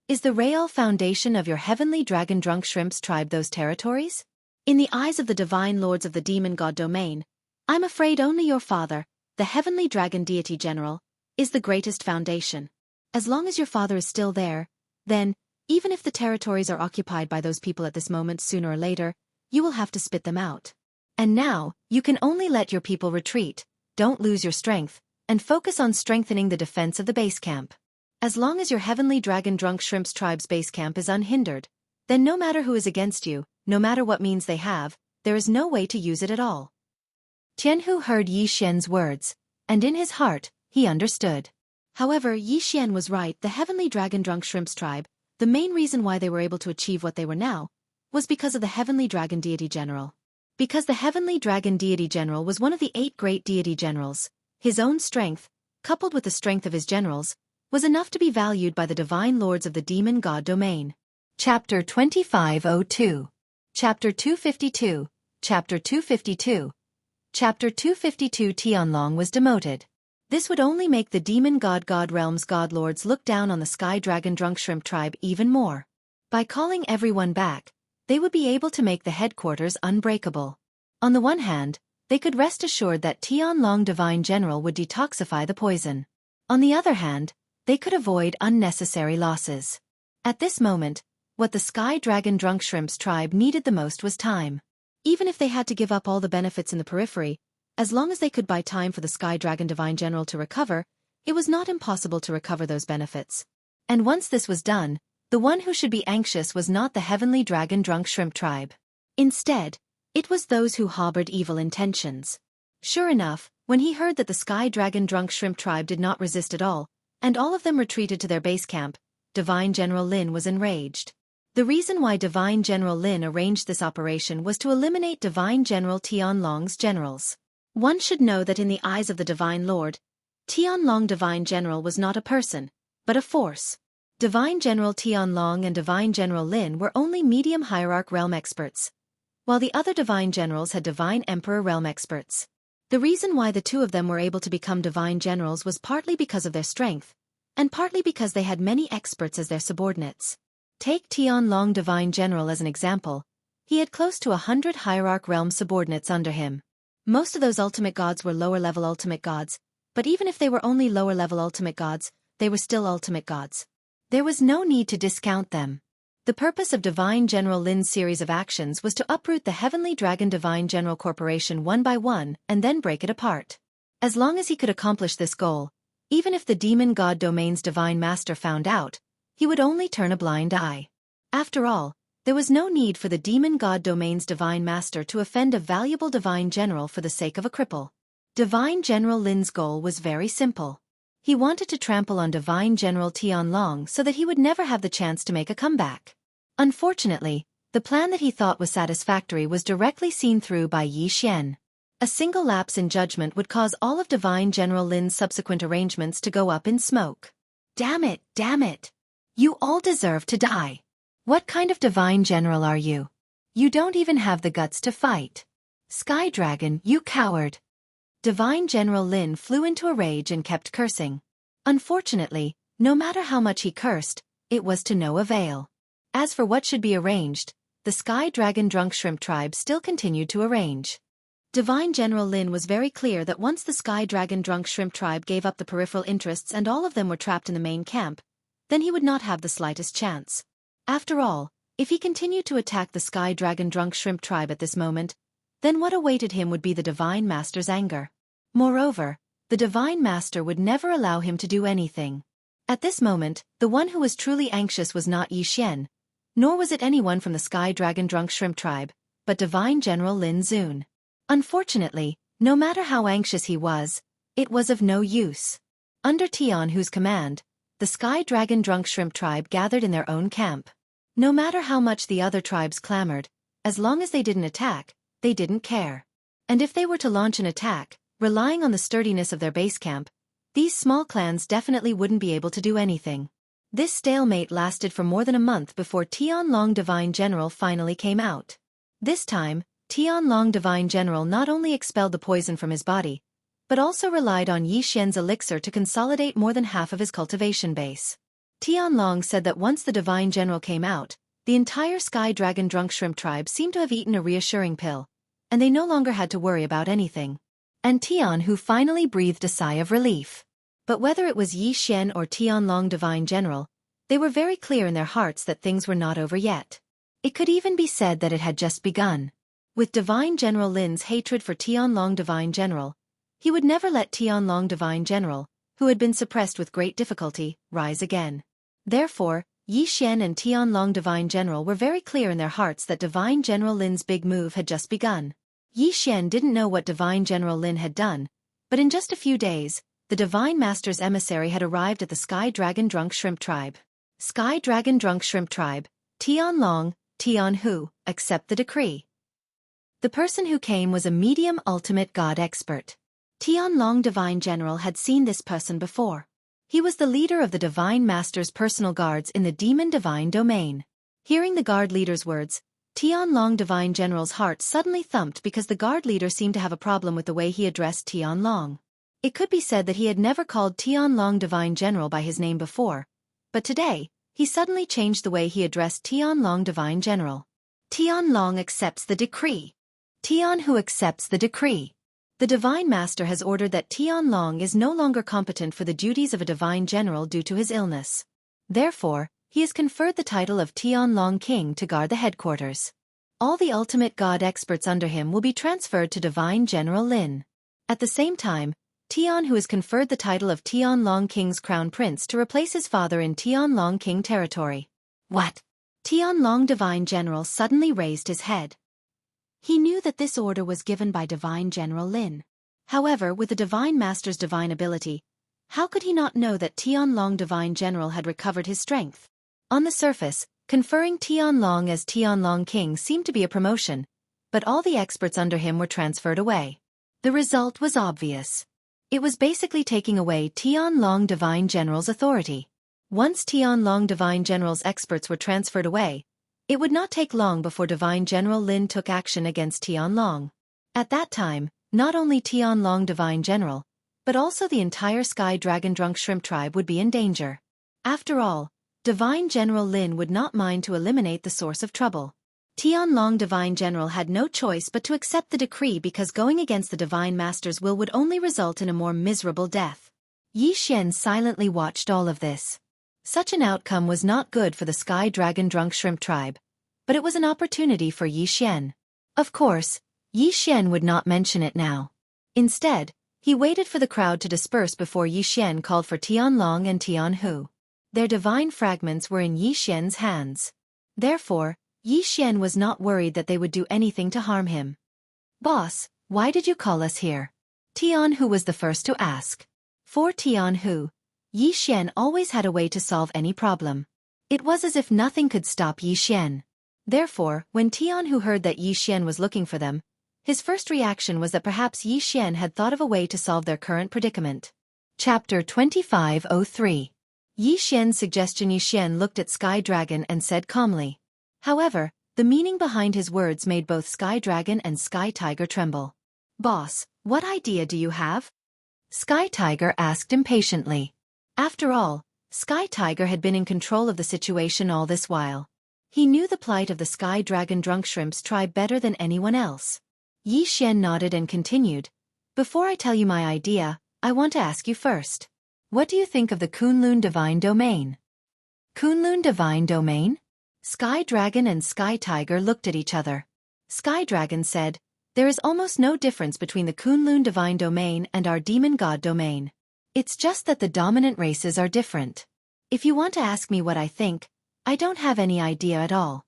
Is the real foundation of your Heavenly Dragon Drunk Shrimps tribe those territories? In the eyes of the divine lords of the demon god domain, I'm afraid only your father, the Heavenly Dragon Deity General, is the greatest foundation. As long as your father is still there, then, even if the territories are occupied by those people at this moment sooner or later, you will have to spit them out. And now, you can only let your people retreat, don't lose your strength, and focus on strengthening the defense of the base camp. As long as your Heavenly Dragon Drunk Shrimps tribe's base camp is unhindered, then no matter who is against you, no matter what means they have, there is no way to use it at all. Jianghu heard Yi Xian's words, and in his heart, he understood. However, Yi Xian was right. The Heavenly Dragon Drunk Shrimps tribe, the main reason why they were able to achieve what they were now, was because of the Heavenly Dragon Deity General. Because the Heavenly Dragon Deity General was one of the 8 great deity generals, his own strength, coupled with the strength of his generals, was enough to be valued by the divine lords of the demon god domain. Chapter 2502. Chapter 252. Chapter 252. Chapter 252. Tianlong was demoted. This would only make the demon god realm's god lords look down on the Sky Dragon Drunk Shrimp tribe even more. By calling everyone back, they would be able to make the headquarters unbreakable. On the one hand, they could rest assured that Tianlong Divine General would detoxify the poison. On the other hand, they could avoid unnecessary losses. At this moment, what the Sky Dragon Drunk Shrimps tribe needed the most was time. Even if they had to give up all the benefits in the periphery, as long as they could buy time for the Sky Dragon Divine General to recover, it was not impossible to recover those benefits. And once this was done, the one who should be anxious was not the Heavenly Dragon Drunk Shrimp tribe. Instead, it was those who harbored evil intentions. Sure enough, when he heard that the Sky Dragon Drunk Shrimp tribe did not resist at all, and all of them retreated to their base camp, Divine General Lin was enraged. The reason why Divine General Lin arranged this operation was to eliminate Divine General Tianlong's generals. One should know that in the eyes of the Divine Lord, Tianlong Divine General was not a person, but a force. Divine General Tianlong and Divine General Lin were only medium hierarch realm experts, while the other Divine Generals had Divine Emperor realm experts. The reason why the two of them were able to become Divine Generals was partly because of their strength, and partly because they had many experts as their subordinates. Take Tianlong Divine General as an example. He had close to 100 hierarch realm subordinates under him. Most of those ultimate gods were lower-level ultimate gods, but even if they were only lower-level ultimate gods, they were still ultimate gods. There was no need to discount them. The purpose of Divine General Lin's series of actions was to uproot the Heavenly Dragon Divine General Corporation one by one and then break it apart. As long as he could accomplish this goal, even if the Demon God Domain's Divine Master found out, he would only turn a blind eye. After all, there was no need for the Demon God Domain's Divine Master to offend a valuable Divine General for the sake of a cripple. Divine General Lin's goal was very simple. He wanted to trample on Divine General Tianlong so that he would never have the chance to make a comeback. Unfortunately, the plan that he thought was satisfactory was directly seen through by Yi Xian. A single lapse in judgment would cause all of Divine General Lin's subsequent arrangements to go up in smoke. Damn it, damn it. You all deserve to die. What kind of Divine General are you? You don't even have the guts to fight. Sky Dragon, you coward. Divine General Lin flew into a rage and kept cursing. Unfortunately, no matter how much he cursed, it was to no avail. As for what should be arranged, the Sky Dragon Drunk Shrimp tribe still continued to arrange. Divine General Lin was very clear that once the Sky Dragon Drunk Shrimp tribe gave up the peripheral interests and all of them were trapped in the main camp, then he would not have the slightest chance. After all, if he continued to attack the Sky Dragon Drunk Shrimp tribe at this moment, then what awaited him would be the Divine Master's anger. Moreover, the Divine Master would never allow him to do anything. At this moment, the one who was truly anxious was not Yixian, nor was it anyone from the Sky Dragon Drunk Shrimp tribe, but Divine General Lin Zun. Unfortunately, no matter how anxious he was, it was of no use. Under Tianhu's command, the Sky Dragon Drunk Shrimp tribe gathered in their own camp. No matter how much the other tribes clamored, as long as they didn't attack, they didn't care. And if they were to launch an attack, relying on the sturdiness of their base camp, these small clans definitely wouldn't be able to do anything. This stalemate lasted for more than a month before Tianlong Divine General finally came out. This time, Tianlong Divine General not only expelled the poison from his body, but also relied on Yixian's elixir to consolidate more than half of his cultivation base. Tianlong said that once the Divine General came out, the entire Sky Dragon Drunk Shrimp tribe seemed to have eaten a reassuring pill, and they no longer had to worry about anything. And Tianhu finally breathed a sigh of relief. But whether it was Yixian or Tianlong Divine General, they were very clear in their hearts that things were not over yet. It could even be said that it had just begun. With Divine General Lin's hatred for Tianlong Divine General, he would never let Tianlong Divine General, who had been suppressed with great difficulty, rise again. Therefore, Yixian and Tianlong Divine General were very clear in their hearts that Divine General Lin's big move had just begun. Yixian didn't know what Divine General Lin had done, but in just a few days, the Divine Master's emissary had arrived at the Sky Dragon Drunk Shrimp tribe. Sky Dragon Drunk Shrimp tribe, Tianlong, Tianhu, accept the decree. The person who came was a medium ultimate god expert. Tianlong Divine General had seen this person before. He was the leader of the Divine Master's personal guards in the Demon Divine domain. Hearing the guard leader's words, Tianlong Divine General's heart suddenly thumped because the guard leader seemed to have a problem with the way he addressed Tianlong. It could be said that he had never called Tianlong Divine General by his name before, but today, he suddenly changed the way he addressed Tianlong Divine General. Tianlong accepts the decree. Tianhu accepts the decree. The Divine Master has ordered that Tianlong is no longer competent for the duties of a Divine General due to his illness. Therefore, he has conferred the title of Tianlong King to guard the headquarters. All the ultimate god experts under him will be transferred to Divine General Lin. At the same time, Tianhu has conferred the title of Tianlong King's Crown Prince to replace his father in Tianlong King territory. What? Tianlong Divine General suddenly raised his head. He knew that this order was given by Divine General Lin. However, with the Divine Master's divine ability, how could he not know that Tianlong Divine General had recovered his strength? On the surface, conferring Tianlong as Tianlong King seemed to be a promotion, but all the experts under him were transferred away. The result was obvious. It was basically taking away Tianlong Divine General's authority. Once Tianlong Divine General's experts were transferred away, it would not take long before Divine General Lin took action against Tianlong. At that time, not only Tianlong Divine General, but also the entire Sky Dragon Drunk Shrimp tribe would be in danger. After all, Divine General Lin would not mind to eliminate the source of trouble. Tianlong Divine General had no choice but to accept the decree because going against the Divine Master's will would only result in a more miserable death. Yixian silently watched all of this. Such an outcome was not good for the Sky Dragon Drunk Shrimp tribe, but it was an opportunity for Yixian. Of course, Yixian would not mention it now. Instead, he waited for the crowd to disperse before Yixian called for Tianlong and Tianhu. Their divine fragments were in Yixian's hands. Therefore, Yixian was not worried that they would do anything to harm him. "Boss, why did you call us here?" Tianhu was the first to ask. For Tianhu, Yixian always had a way to solve any problem. It was as if nothing could stop Yixian. Therefore, when Tianhu heard that Yixian was looking for them, his first reaction was that perhaps Yixian had thought of a way to solve their current predicament. Chapter 2503. Yixian's suggestion. Yixian looked at Sky Dragon and said calmly. However, the meaning behind his words made both Sky Dragon and Sky Tiger tremble. "Boss, what idea do you have?" Sky Tiger asked impatiently. After all, Sky Tiger had been in control of the situation all this while. He knew the plight of the Sky Dragon Drunk Shrimp's tribe better than anyone else. Yixian nodded and continued. "Before I tell you my idea, I want to ask you first. What do you think of the Kunlun Divine Domain?" Kunlun Divine Domain? Sky Dragon and Sky Tiger looked at each other. Sky Dragon said, "There is almost no difference between the Kunlun Divine Domain and our Demon God Domain. It's just that the dominant races are different. If you want to ask me what I think, I don't have any idea at all.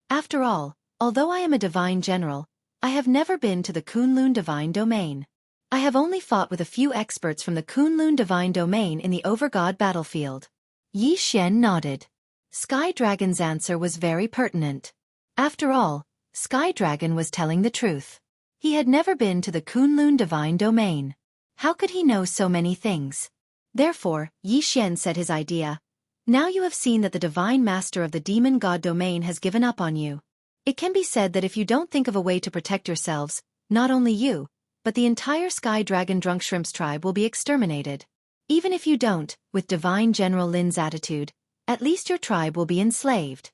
After all, although I am a divine general, I have never been to the Kunlun divine domain. I have only fought with a few experts from the Kunlun divine domain in the Overgod battlefield. Yi Xian nodded. Sky Dragon's answer was very pertinent. After all, Sky Dragon was telling the truth. He had never been to the Kunlun divine domain. How could he know so many things? Therefore, Yi Xian said his idea. Now you have seen that the divine master of the demon god domain has given up on you. It can be said that if you don't think of a way to protect yourselves, not only you, but the entire Sky Dragon Drunk Shrimps tribe will be exterminated. Even if you don't, with Divine General Lin's attitude, at least your tribe will be enslaved.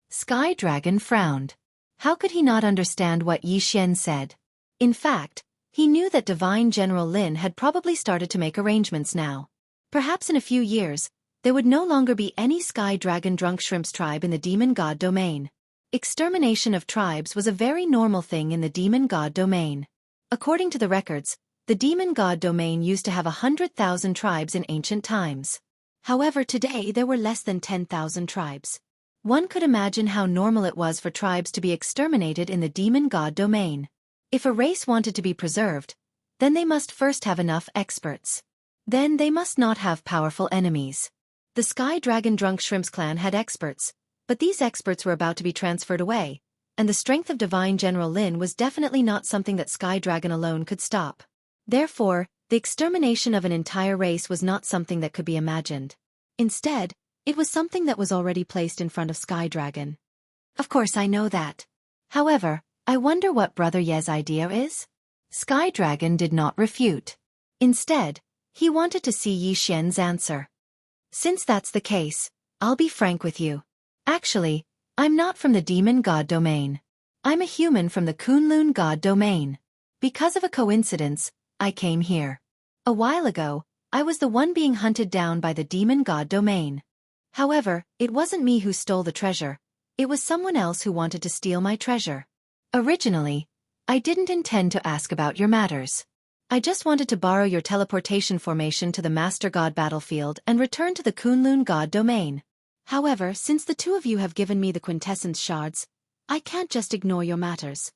Sky Dragon frowned. How could he not understand what Yi Xian said? In fact, he knew that Divine General Lin had probably started to make arrangements now. Perhaps in a few years, there would no longer be any Sky Dragon Drunk Shrimps tribe in the Demon God domain. Extermination of tribes was a very normal thing in the Demon God domain. According to the records, the Demon God domain used to have 100,000 tribes in ancient times. However, today there were less than 10,000 tribes. One could imagine how normal it was for tribes to be exterminated in the Demon God domain. If a race wanted to be preserved, then they must first have enough experts. Then they must not have powerful enemies. The Sky Dragon Drunk Shrimps clan had experts, but these experts were about to be transferred away, and the strength of Divine General Lin was definitely not something that Sky Dragon alone could stop. Therefore, the extermination of an entire race was not something that could be imagined. Instead, it was something that was already placed in front of Sky Dragon. Of course I know that. However, I wonder what Brother Ye's idea is? Sky Dragon did not refute. Instead, he wanted to see Yi Xian's answer. Since that's the case, I'll be frank with you. Actually, I'm not from the Demon God domain. I'm a human from the Kunlun God domain. Because of a coincidence, I came here. A while ago, I was the one being hunted down by the Demon God domain. However, it wasn't me who stole the treasure. It was someone else who wanted to steal my treasure. Originally, I didn't intend to ask about your matters. I just wanted to borrow your teleportation formation to the Master God battlefield and return to the Kunlun God domain. However, since the two of you have given me the quintessence shards, I can't just ignore your matters.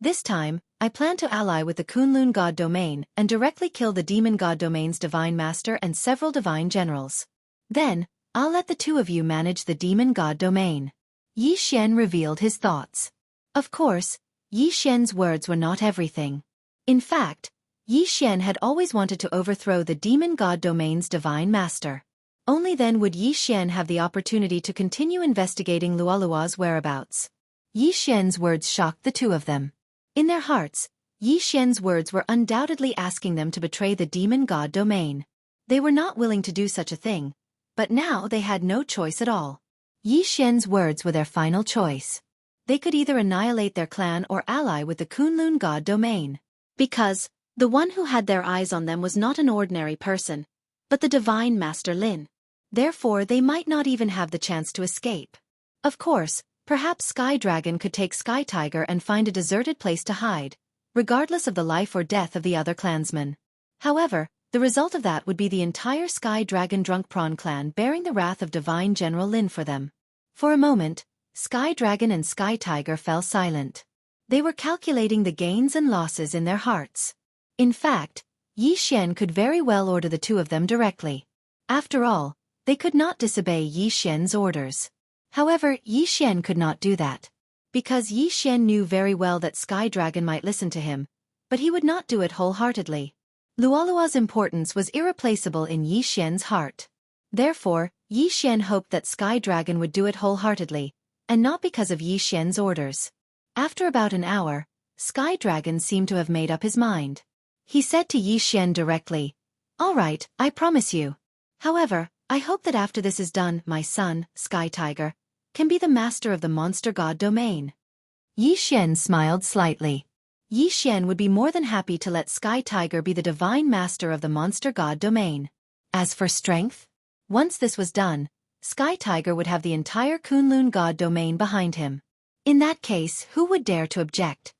This time, I plan to ally with the Kunlun God domain and directly kill the Demon God domain's divine master and several divine generals. Then, I'll let the two of you manage the Demon God domain. Yi Xian revealed his thoughts. Of course, Yi Xian's words were not everything. In fact, Yi Xian had always wanted to overthrow the Demon God domain's divine master. Only then would Yi Xian have the opportunity to continue investigating Luolua's whereabouts. Yi Xian's words shocked the two of them. In their hearts, Yi Xian's words were undoubtedly asking them to betray the Demon God domain. They were not willing to do such a thing, but now they had no choice at all. Yi Xian's words were their final choice. They could either annihilate their clan or ally with the Kunlun God domain. Because the one who had their eyes on them was not an ordinary person, but the divine Master Lin. Therefore they might not even have the chance to escape. Of course, perhaps Sky Dragon could take Sky Tiger and find a deserted place to hide, regardless of the life or death of the other clansmen. However, the result of that would be the entire Sky Dragon Drunk Prawn clan bearing the wrath of Divine General Lin for them. For a moment, Sky Dragon and Sky Tiger fell silent. They were calculating the gains and losses in their hearts. In fact, Yi Xian could very well order the two of them directly. After all, they could not disobey Yi Xian's orders. However, Yi Xian could not do that. Because Yi Xian knew very well that Sky Dragon might listen to him, but he would not do it wholeheartedly. Luolua's importance was irreplaceable in Yi Xian's heart. Therefore, Yi Xian hoped that Sky Dragon would do it wholeheartedly, and not because of Yi Xian's orders. After about an hour, Sky Dragon seemed to have made up his mind. He said to Yi Xian directly, "All right, I promise you. However, I hope that after this is done, my son, Sky Tiger, can be the master of the Monster God domain." Yi Xian smiled slightly. Yi Xian would be more than happy to let Sky Tiger be the divine master of the Monster God domain. As for strength, once this was done, Sky Tiger would have the entire Kunlun God domain behind him. In that case, who would dare to object?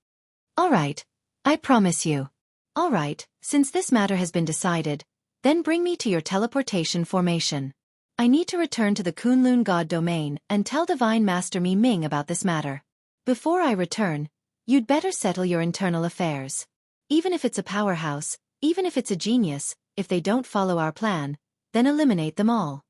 "All right, I promise you." "All right, since this matter has been decided, then bring me to your teleportation formation." I need to return to the Kunlun God domain and tell Divine Master Mi Ming about this matter. Before I return, you'd better settle your internal affairs. Even if it's a powerhouse, even if it's a genius, if they don't follow our plan, then eliminate them all.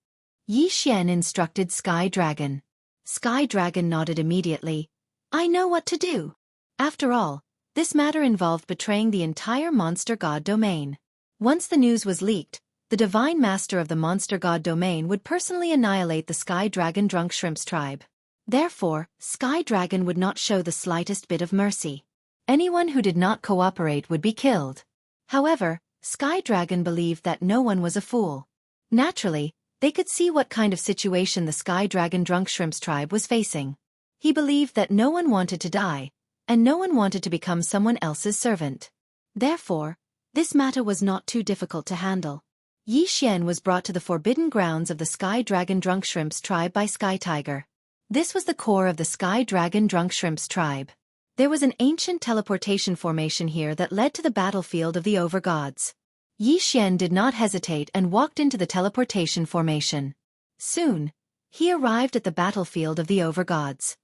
Yi Xian instructed Sky Dragon. Sky Dragon nodded immediately. I know what to do. After all, this matter involved betraying the entire Monster God domain. Once the news was leaked, the Divine Master of the Monster God domain would personally annihilate the Sky Dragon Drunk Shrimps tribe. Therefore, Sky Dragon would not show the slightest bit of mercy. Anyone who did not cooperate would be killed. However, Sky Dragon believed that no one was a fool. Naturally, they could see what kind of situation the Sky Dragon Drunk Shrimps tribe was facing. He believed that no one wanted to die, and no one wanted to become someone else's servant. Therefore, this matter was not too difficult to handle. Yi Xian was brought to the forbidden grounds of the Sky Dragon Drunk Shrimps tribe by Sky Tiger. This was the core of the Sky Dragon Drunk Shrimps tribe. There was an ancient teleportation formation here that led to the battlefield of the Overgods. Yi Xian did not hesitate and walked into the teleportation formation. Soon, he arrived at the battlefield of the Overgods.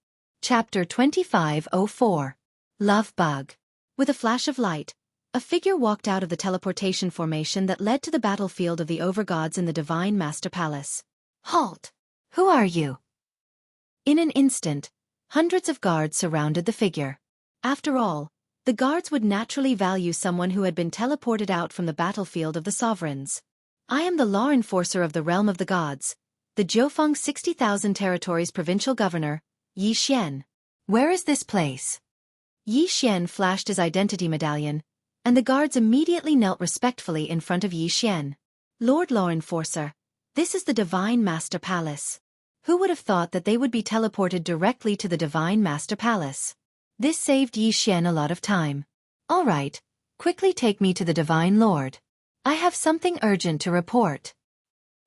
Chapter 2504. Love Bug. With a flash of light, a figure walked out of the teleportation formation that led to the battlefield of the Overgods in the Divine Master Palace. Halt! Who are you? In an instant, hundreds of guards surrounded the figure. After all, the guards would naturally value someone who had been teleported out from the battlefield of the sovereigns. I am the law enforcer of the realm of the gods, the Jianghu 60,000 territories provincial governor, Yi Xian. Where is this place? Yi Xian flashed his identity medallion, and the guards immediately knelt respectfully in front of Yi Xian. Lord Law Enforcer, this is the Divine Master Palace. Who would have thought that they would be teleported directly to the Divine Master Palace? This saved Yi Xian a lot of time. All right, quickly take me to the Divine Lord. I have something urgent to report.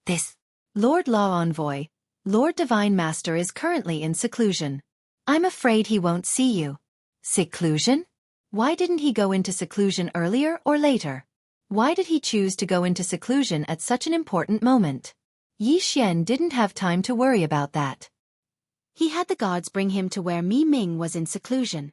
This Lord Law Envoy, Lord Divine Master is currently in seclusion. I'm afraid he won't see you. Seclusion? Why didn't he go into seclusion earlier or later? Why did he choose to go into seclusion at such an important moment? Yi Xian didn't have time to worry about that. He had the gods bring him to where Mi Ming was in seclusion.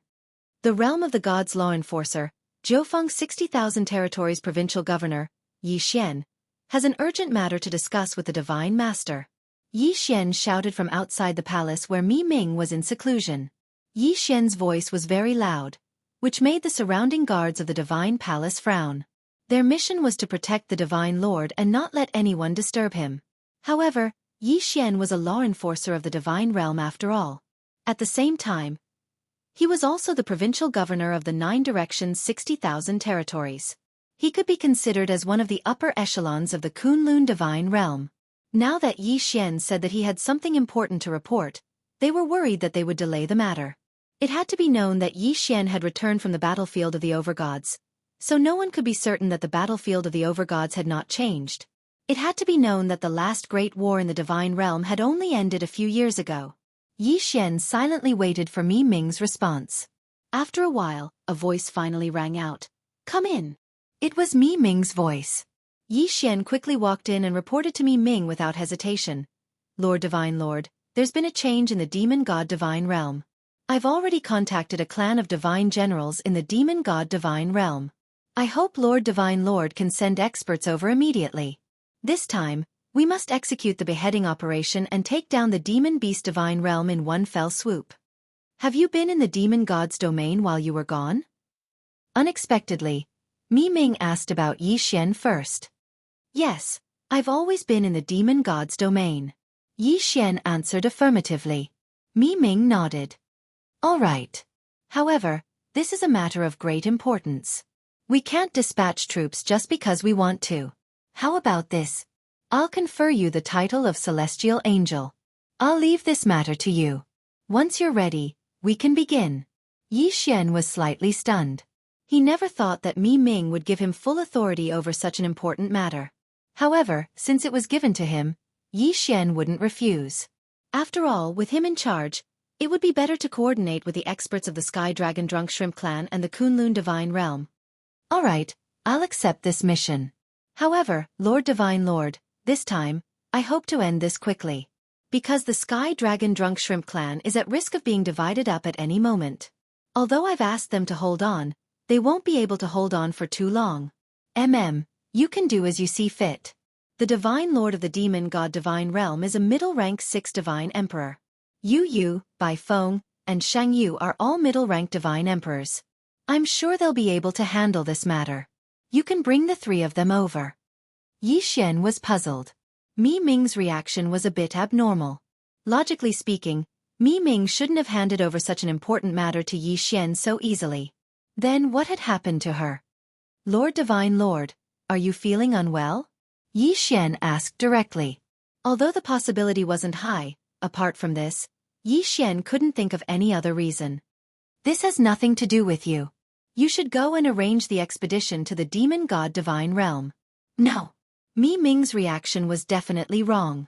The realm of the gods law enforcer, Jianghu 60,000 territories provincial governor, Yi Xian, has an urgent matter to discuss with the Divine Master. Yi Xian shouted from outside the palace where Mi Ming was in seclusion. Yi Xian's voice was very loud, which made the surrounding guards of the Divine Palace frown. Their mission was to protect the Divine Lord and not let anyone disturb him. However, Yi Xian was a law enforcer of the Divine Realm after all. At the same time, he was also the provincial governor of the 9 directions 60,000 territories. He could be considered as one of the upper echelons of the Kunlun Divine Realm. Now that Yi Xian said that he had something important to report, they were worried that they would delay the matter. It had to be known that Yi Xian had returned from the battlefield of the Overgods, so no one could be certain that the battlefield of the Overgods had not changed. It had to be known that the last great war in the Divine Realm had only ended a few years ago. Yi Xian silently waited for Mi Ming's response. After a while, a voice finally rang out. Come in. It was Mi Ming's voice. Yi Xian quickly walked in and reported to Mi Ming without hesitation. Lord Divine Lord, there's been a change in the Demon God Divine Realm. I've already contacted a clan of divine generals in the Demon God Divine Realm. I hope Lord Divine Lord can send experts over immediately. This time, we must execute the beheading operation and take down the Demon Beast Divine Realm in one fell swoop. Have you been in the Demon God's domain while you were gone? Unexpectedly, Mi Ming asked about Yi Xian first. Yes, I've always been in the Demon God's domain. Yi Xian answered affirmatively. Mi Ming nodded. All right. However, this is a matter of great importance. We can't dispatch troops just because we want to. How about this? I'll confer you the title of Celestial Angel. I'll leave this matter to you. Once you're ready, we can begin. Yi Xian was slightly stunned. He never thought that Mi Ming would give him full authority over such an important matter. However, since it was given to him, Yi Xian wouldn't refuse. After all, with him in charge, it would be better to coordinate with the experts of the Sky Dragon Drunk Shrimp Clan and the Kunlun Divine Realm. All right, I'll accept this mission. However, Lord Divine Lord, this time, I hope to end this quickly. Because the Sky Dragon Drunk Shrimp clan is at risk of being divided up at any moment. Although I've asked them to hold on, they won't be able to hold on for too long. You can do as you see fit. The Divine Lord of the Demon God Divine Realm is a middle-rank 6 Divine Emperor. Yu, Bai Feng, and Xianxia are all middle-rank Divine Emperors. I'm sure they'll be able to handle this matter. You can bring the 3 of them over. Yi Xian was puzzled. Mi Ming's reaction was a bit abnormal. Logically speaking, Mi Ming shouldn't have handed over such an important matter to Yi Xian so easily. Then what had happened to her? Lord Divine Lord, are you feeling unwell? Yi Xian asked directly. Although the possibility wasn't high, apart from this, Yi Xian couldn't think of any other reason. This has nothing to do with you. You should go and arrange the expedition to the Demon God Divine Realm. No. Mi Ming's reaction was definitely wrong.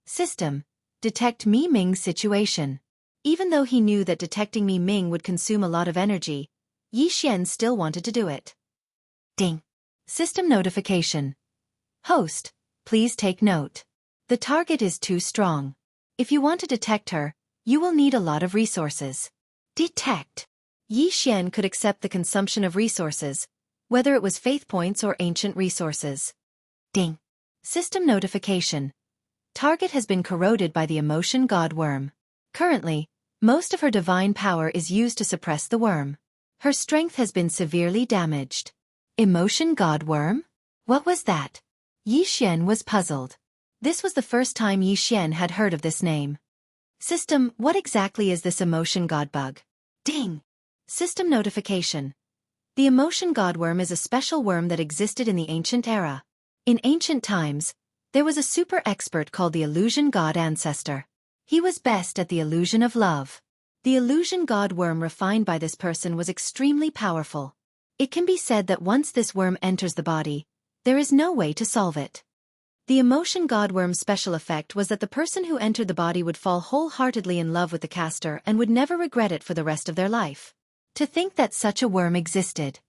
System. Detect Mi Ming's situation. Even though he knew that detecting Mi Ming would consume a lot of energy, Yi Xian still wanted to do it. Ding. System notification. Host, please take note. The target is too strong. If you want to detect her, you will need a lot of resources. Detect. Yi Xian could accept the consumption of resources, whether it was faith points or ancient resources. Ding. System notification. Target has been corroded by the emotion god worm. Currently, most of her divine power is used to suppress the worm. Her strength has been severely damaged. Emotion god worm? What was that? Yi Xian was puzzled. This was the first time Yi Xian had heard of this name. System, what exactly is this emotion god bug? Ding. System notification. The emotion god worm is a special worm that existed in the ancient era. In ancient times, there was a super expert called the illusion god ancestor. He was best at the illusion of love. The illusion god worm refined by this person was extremely powerful. It can be said that once this worm enters the body, there is no way to solve it. The emotion god worm's special effect was that the person who entered the body would fall wholeheartedly in love with the caster and would never regret it for the rest of their life. To think that such a worm existed.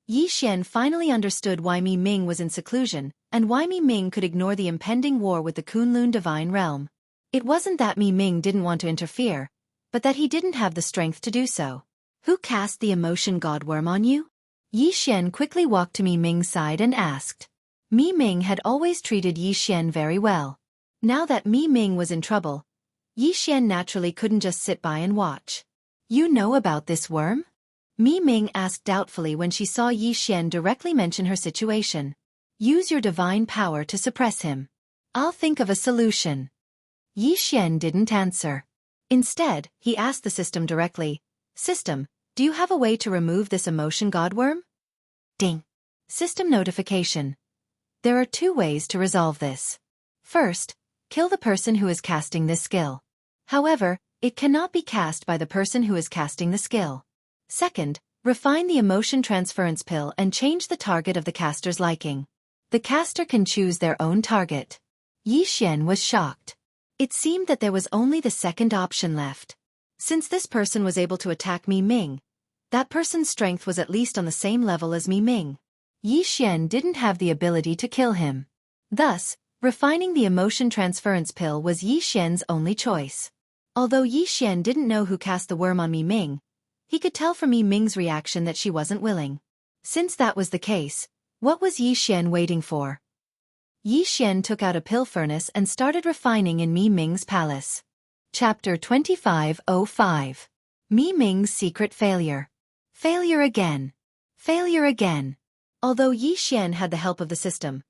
Yi Xian finally understood why Mi Ming was in seclusion, and why Mi Ming could ignore the impending war with the Kunlun Divine Realm. It wasn't that Mi Ming didn't want to interfere, but that he didn't have the strength to do so. Who cast the emotion god worm on you? Yi Xian quickly walked to Mi Ming's side and asked. Mi Ming had always treated Yi Xian very well. Now that Mi Ming was in trouble, Yi Xian naturally couldn't just sit by and watch. You know about this worm? Mi Ming asked doubtfully when she saw Yi Xian directly mention her situation. Use your divine power to suppress him. I'll think of a solution. Yi Xian didn't answer. Instead, he asked the system directly, System, do you have a way to remove this emotion god worm? Ding. System notification. There are 2 ways to resolve this. First, kill the person who is casting this skill. However, it cannot be cast by the person who is casting the skill. Second, refine the emotion transference pill and change the target of the caster's liking. The caster can choose their own target. Yi Xian was shocked. It seemed that there was only the second option left. Since this person was able to attack Mi Ming, that person's strength was at least on the same level as Mi Ming. Yi Xian didn't have the ability to kill him. Thus, refining the emotion transference pill was Yi Xian's only choice. Although Yi Xian didn't know who cast the worm on Mi Ming, he could tell from Mi Ming's reaction that she wasn't willing. Since that was the case, what was Yi Xian waiting for? Yi Xian took out a pill furnace and started refining in Mi Ming's palace. Chapter 2505. Mi Ming's secret failure. Failure again. Failure again. Although Yi Xian had the help of the system,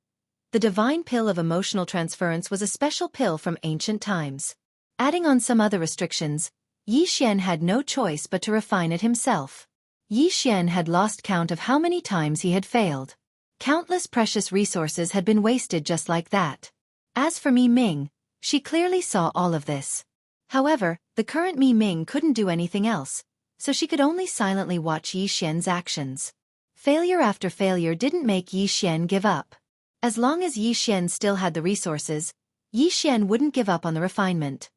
the divine pill of emotional transference was a special pill from ancient times. Adding on some other restrictions, Yi Xian had no choice but to refine it himself. Yi Xian had lost count of how many times he had failed. Countless precious resources had been wasted just like that. As for Mi Ming, she clearly saw all of this. However, the current Mi Ming couldn't do anything else, so she could only silently watch Yi Xian's actions. Failure after failure didn't make Yi Xian give up. As long as Yi Xian still had the resources, Yi Xian wouldn't give up on the refinement.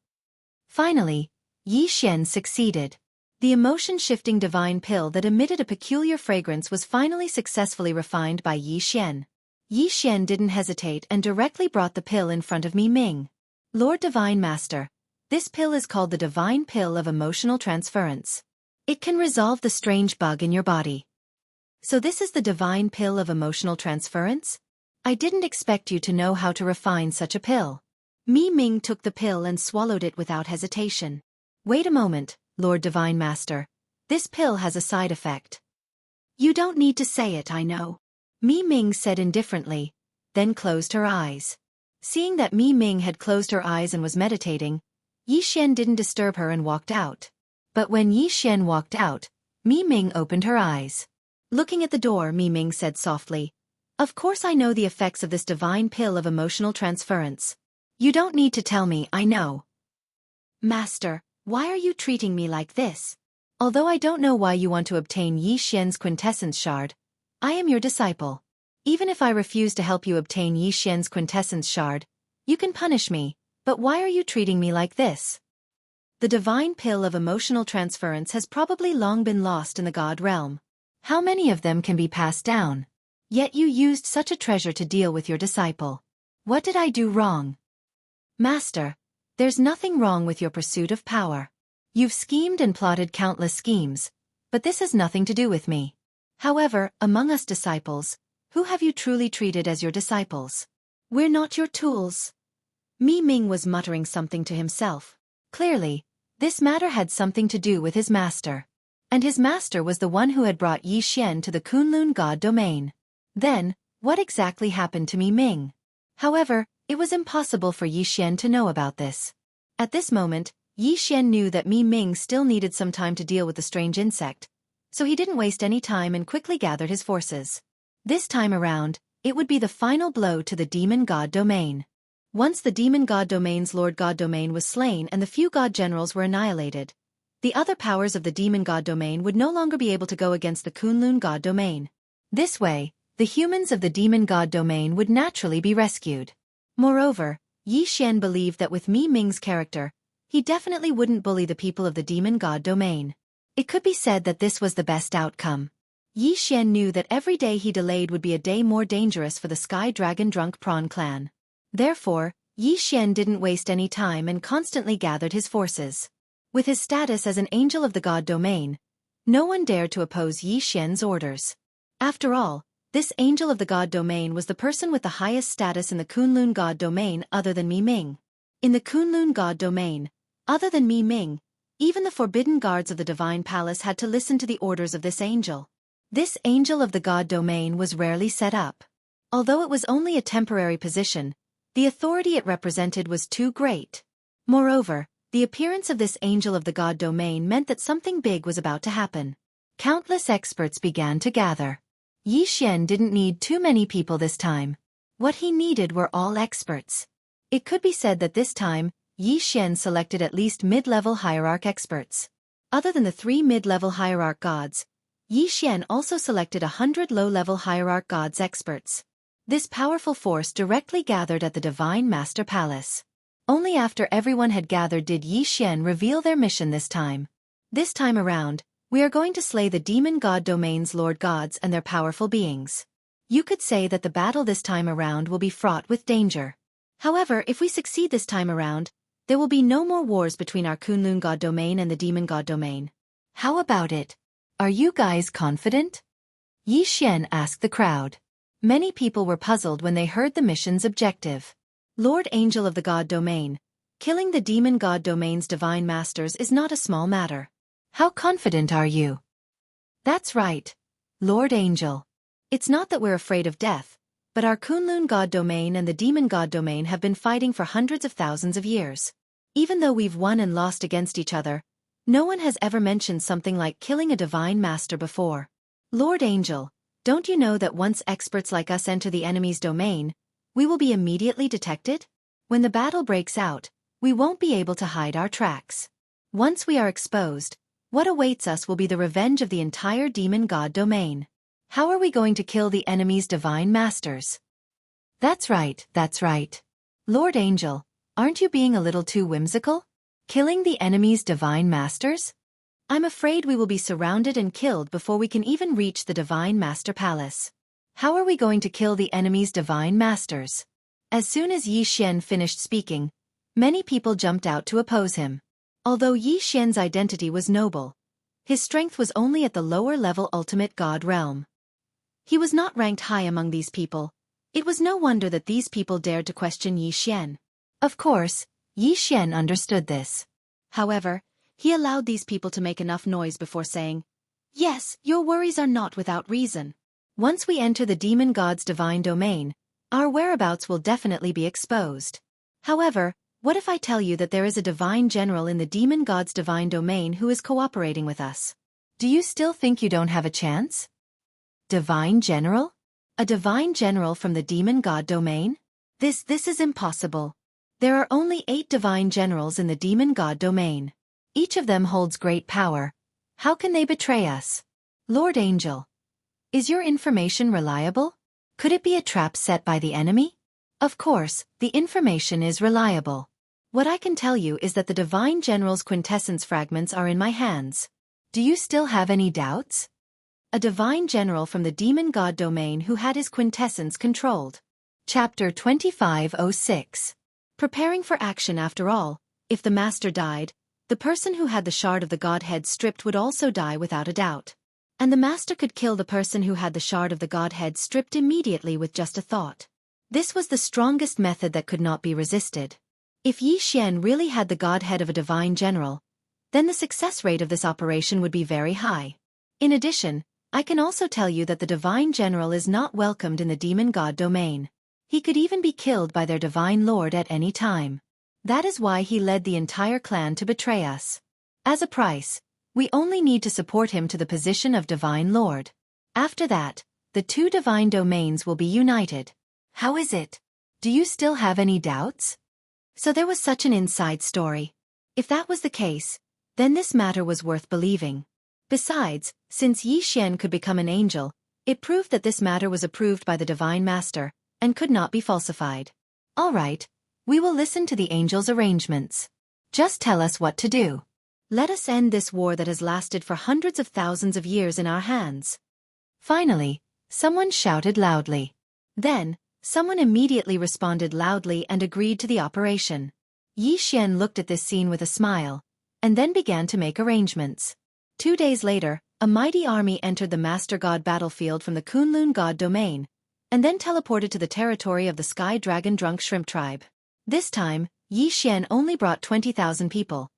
Finally, Yi Xian succeeded. The emotion-shifting divine pill that emitted a peculiar fragrance was finally successfully refined by Yi Xian. Yi Xian didn't hesitate and directly brought the pill in front of Mi Ming. Lord Divine Master, this pill is called the Divine Pill of Emotional Transference. It can resolve the strange bug in your body. So this is the Divine Pill of Emotional Transference? I didn't expect you to know how to refine such a pill. Mi Ming took the pill and swallowed it without hesitation. Wait a moment, Lord Divine Master. This pill has a side effect. You don't need to say it, I know. Mi Ming said indifferently, then closed her eyes. Seeing that Mi Ming had closed her eyes and was meditating, Yi Xian didn't disturb her and walked out. But when Yi Xian walked out, Mi Ming opened her eyes. Looking at the door, Mi Ming said softly, "Of course I know the effects of this divine pill of emotional transference. You don't need to tell me, I know." Master, why are you treating me like this? Although I don't know why you want to obtain Yi Xian's quintessence shard, I am your disciple. Even if I refuse to help you obtain Yi Xian's quintessence shard, you can punish me, but why are you treating me like this? The divine pill of emotional transference has probably long been lost in the god realm. How many of them can be passed down? Yet you used such a treasure to deal with your disciple. What did I do wrong? Master, there's nothing wrong with your pursuit of power. You've schemed and plotted countless schemes, but this has nothing to do with me. However, among us disciples, who have you truly treated as your disciples? We're not your tools. Mi Ming was muttering something to himself. Clearly, this matter had something to do with his master. And his master was the one who had brought Yi Xian to the Kunlun God domain. Then, what exactly happened to Mi Ming? However, it was impossible for Yi Xian to know about this. At this moment, Yi Xian knew that Mi Ming still needed some time to deal with the strange insect, so he didn't waste any time and quickly gathered his forces. This time around, it would be the final blow to the demon god domain. Once the demon god domain's lord god domain was slain and the few god generals were annihilated, the other powers of the demon god domain would no longer be able to go against the Kunlun god domain. This way, the humans of the demon god domain would naturally be rescued. Moreover, Yi Xian believed that with Mi Ming's character, he definitely wouldn't bully the people of the demon god domain. It could be said that this was the best outcome. Yi Xian knew that every day he delayed would be a day more dangerous for the Sky Dragon Drunk Prawn clan. Therefore, Yi Xian didn't waste any time and constantly gathered his forces. With his status as an angel of the god domain, no one dared to oppose Yi Xian's orders. After all, this angel of the god domain was the person with the highest status in the Kunlun god domain other than Mi Ming. In the Kunlun god domain, other than Mi Ming, even the forbidden guards of the divine palace had to listen to the orders of this angel. This angel of the god domain was rarely set up. Although it was only a temporary position, the authority it represented was too great. Moreover, the appearance of this angel of the god domain meant that something big was about to happen. Countless experts began to gather. Yi Xian didn't need too many people this time. What he needed were all experts. It could be said that this time, Yi Xian selected at least mid-level hierarch experts. Other than the 3 mid-level hierarch gods, Yi Xian also selected 100 low-level hierarch gods experts. This powerful force directly gathered at the Divine Master Palace. Only after everyone had gathered did Yi Xian reveal their mission this time. This time around, we are going to slay the demon god domain's lord gods and their powerful beings. You could say that the battle this time around will be fraught with danger. However, if we succeed this time around, there will be no more wars between our Kunlun god domain and the demon god domain. How about it? Are you guys confident? Yi Xian asked the crowd. Many people were puzzled when they heard the mission's objective. Lord Angel of the God Domain, killing the demon god domain's divine masters is not a small matter. How confident are you? That's right, Lord Angel. It's not that we're afraid of death, but our Kunlun god domain and the demon god domain have been fighting for hundreds of thousands of years. Even though we've won and lost against each other, no one has ever mentioned something like killing a divine master before. Lord Angel, don't you know that once experts like us enter the enemy's domain, we will be immediately detected? When the battle breaks out, we won't be able to hide our tracks. Once we are exposed, what awaits us will be the revenge of the entire demon god domain. How are we going to kill the enemy's divine masters? That's right. Lord Angel, aren't you being a little too whimsical? Killing the enemy's divine masters? I'm afraid we will be surrounded and killed before we can even reach the Divine Master Palace. How are we going to kill the enemy's divine masters? As soon as Yi Xian finished speaking, many people jumped out to oppose him. Although Yi Xian's identity was noble, his strength was only at the lower-level ultimate god realm. He was not ranked high among these people. It was no wonder that these people dared to question Yi Xian. Of course, Yi Xian understood this. However, he allowed these people to make enough noise before saying, "Yes, your worries are not without reason. Once we enter the demon god's divine domain, our whereabouts will definitely be exposed. However, what if I tell you that there is a divine general in the demon god's divine domain who is cooperating with us? Do you still think you don't have a chance?" Divine general? A divine general from the demon god domain? This is impossible. There are only 8 divine generals in the demon god domain. Each of them holds great power. How can they betray us? Lord Angel, is your information reliable? Could it be a trap set by the enemy? Of course, the information is reliable. What I can tell you is that the divine general's quintessence fragments are in my hands. Do you still have any doubts? A divine general from the demon god domain who had his quintessence controlled. Chapter 2506. Preparing for action. After all, if the master died, the person who had the shard of the godhead stripped would also die without a doubt. And the master could kill the person who had the shard of the godhead stripped immediately with just a thought. This was the strongest method that could not be resisted. If Yi Xian really had the godhead of a divine general, then the success rate of this operation would be very high. In addition, I can also tell you that the divine general is not welcomed in the demon god domain. He could even be killed by their divine lord at any time. That is why he led the entire clan to betray us. As a price, we only need to support him to the position of divine lord. After that, the 2 divine domains will be united. How is it? Do you still have any doubts? So there was such an inside story. If that was the case, then this matter was worth believing. Besides, since Yi Xian could become an angel, it proved that this matter was approved by the divine master, and could not be falsified. All right, we will listen to the angel's arrangements. Just tell us what to do. Let us end this war that has lasted for hundreds of thousands of years in our hands. Finally, someone shouted loudly. Then, someone immediately responded loudly and agreed to the operation. Yi Xian looked at this scene with a smile, and then began to make arrangements. 2 days later, a mighty army entered the Master God battlefield from the Kunlun God domain, and then teleported to the territory of the Sky Dragon Drunk Shrimp tribe. This time, Yi Xian only brought 20,000 people.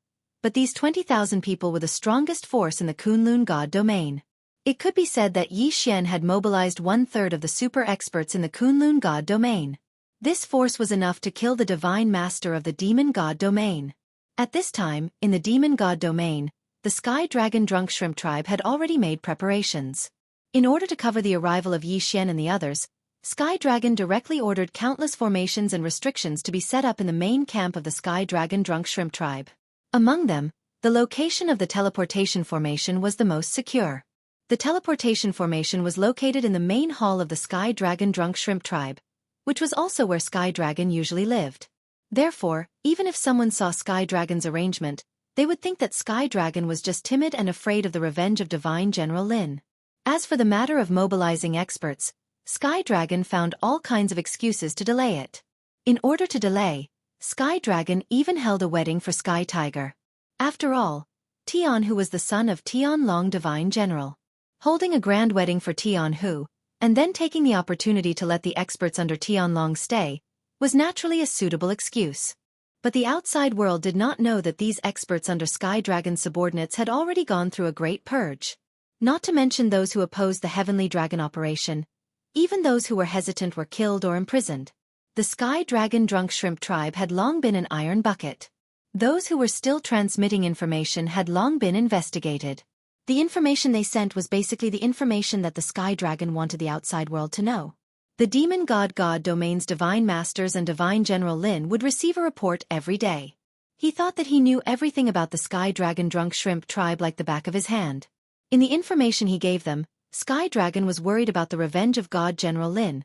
But these 20,000 people were the strongest force in the Kunlun God domain. It could be said that Yi Xian had mobilized 1/3 of the super experts in the Kunlun God domain. This force was enough to kill the divine master of the demon god domain. At this time, in the demon god domain, the Sky Dragon Drunk Shrimp tribe had already made preparations. In order to cover the arrival of Yi Xian and the others, Sky Dragon directly ordered countless formations and restrictions to be set up in the main camp of the Sky Dragon Drunk Shrimp tribe. Among them, the location of the teleportation formation was the most secure. The teleportation formation was located in the main hall of the Sky Dragon Drunk Shrimp tribe, which was also where Sky Dragon usually lived. Therefore, even if someone saw Sky Dragon's arrangement, they would think that Sky Dragon was just timid and afraid of the revenge of Divine General Lin. As for the matter of mobilizing experts, Sky Dragon found all kinds of excuses to delay it. In order to delay, Sky Dragon even held a wedding for Sky Tiger. After all, Tianhu was the son of Tianlong Divine General. Holding a grand wedding for Tianhu, and then taking the opportunity to let the experts under Tianlong stay, was naturally a suitable excuse. But the outside world did not know that these experts under Sky Dragon's subordinates had already gone through a great purge. Not to mention those who opposed the Heavenly Dragon operation. Even those who were hesitant were killed or imprisoned. The Sky Dragon Drunk Shrimp tribe had long been an iron bucket. Those who were still transmitting information had long been investigated. The information they sent was basically the information that the Sky Dragon wanted the outside world to know. The Demon God domain's divine masters and Divine General Lin would receive a report every day. He thought that he knew everything about the Sky Dragon Drunk Shrimp tribe like the back of his hand. In the information he gave them, Sky Dragon was worried about the revenge of God General Lin,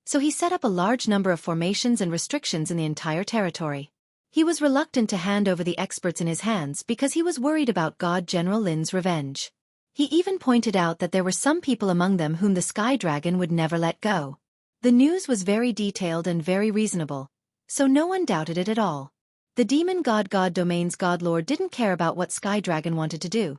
so he set up a large number of formations and restrictions in the entire territory. He was reluctant to hand over the experts in his hands because he was worried about God General Lin's revenge. He even pointed out that there were some people among them whom the Sky Dragon would never let go. The news was very detailed and very reasonable, so no one doubted it at all. The demon god Domain's god lord didn't care about what Sky Dragon wanted to do,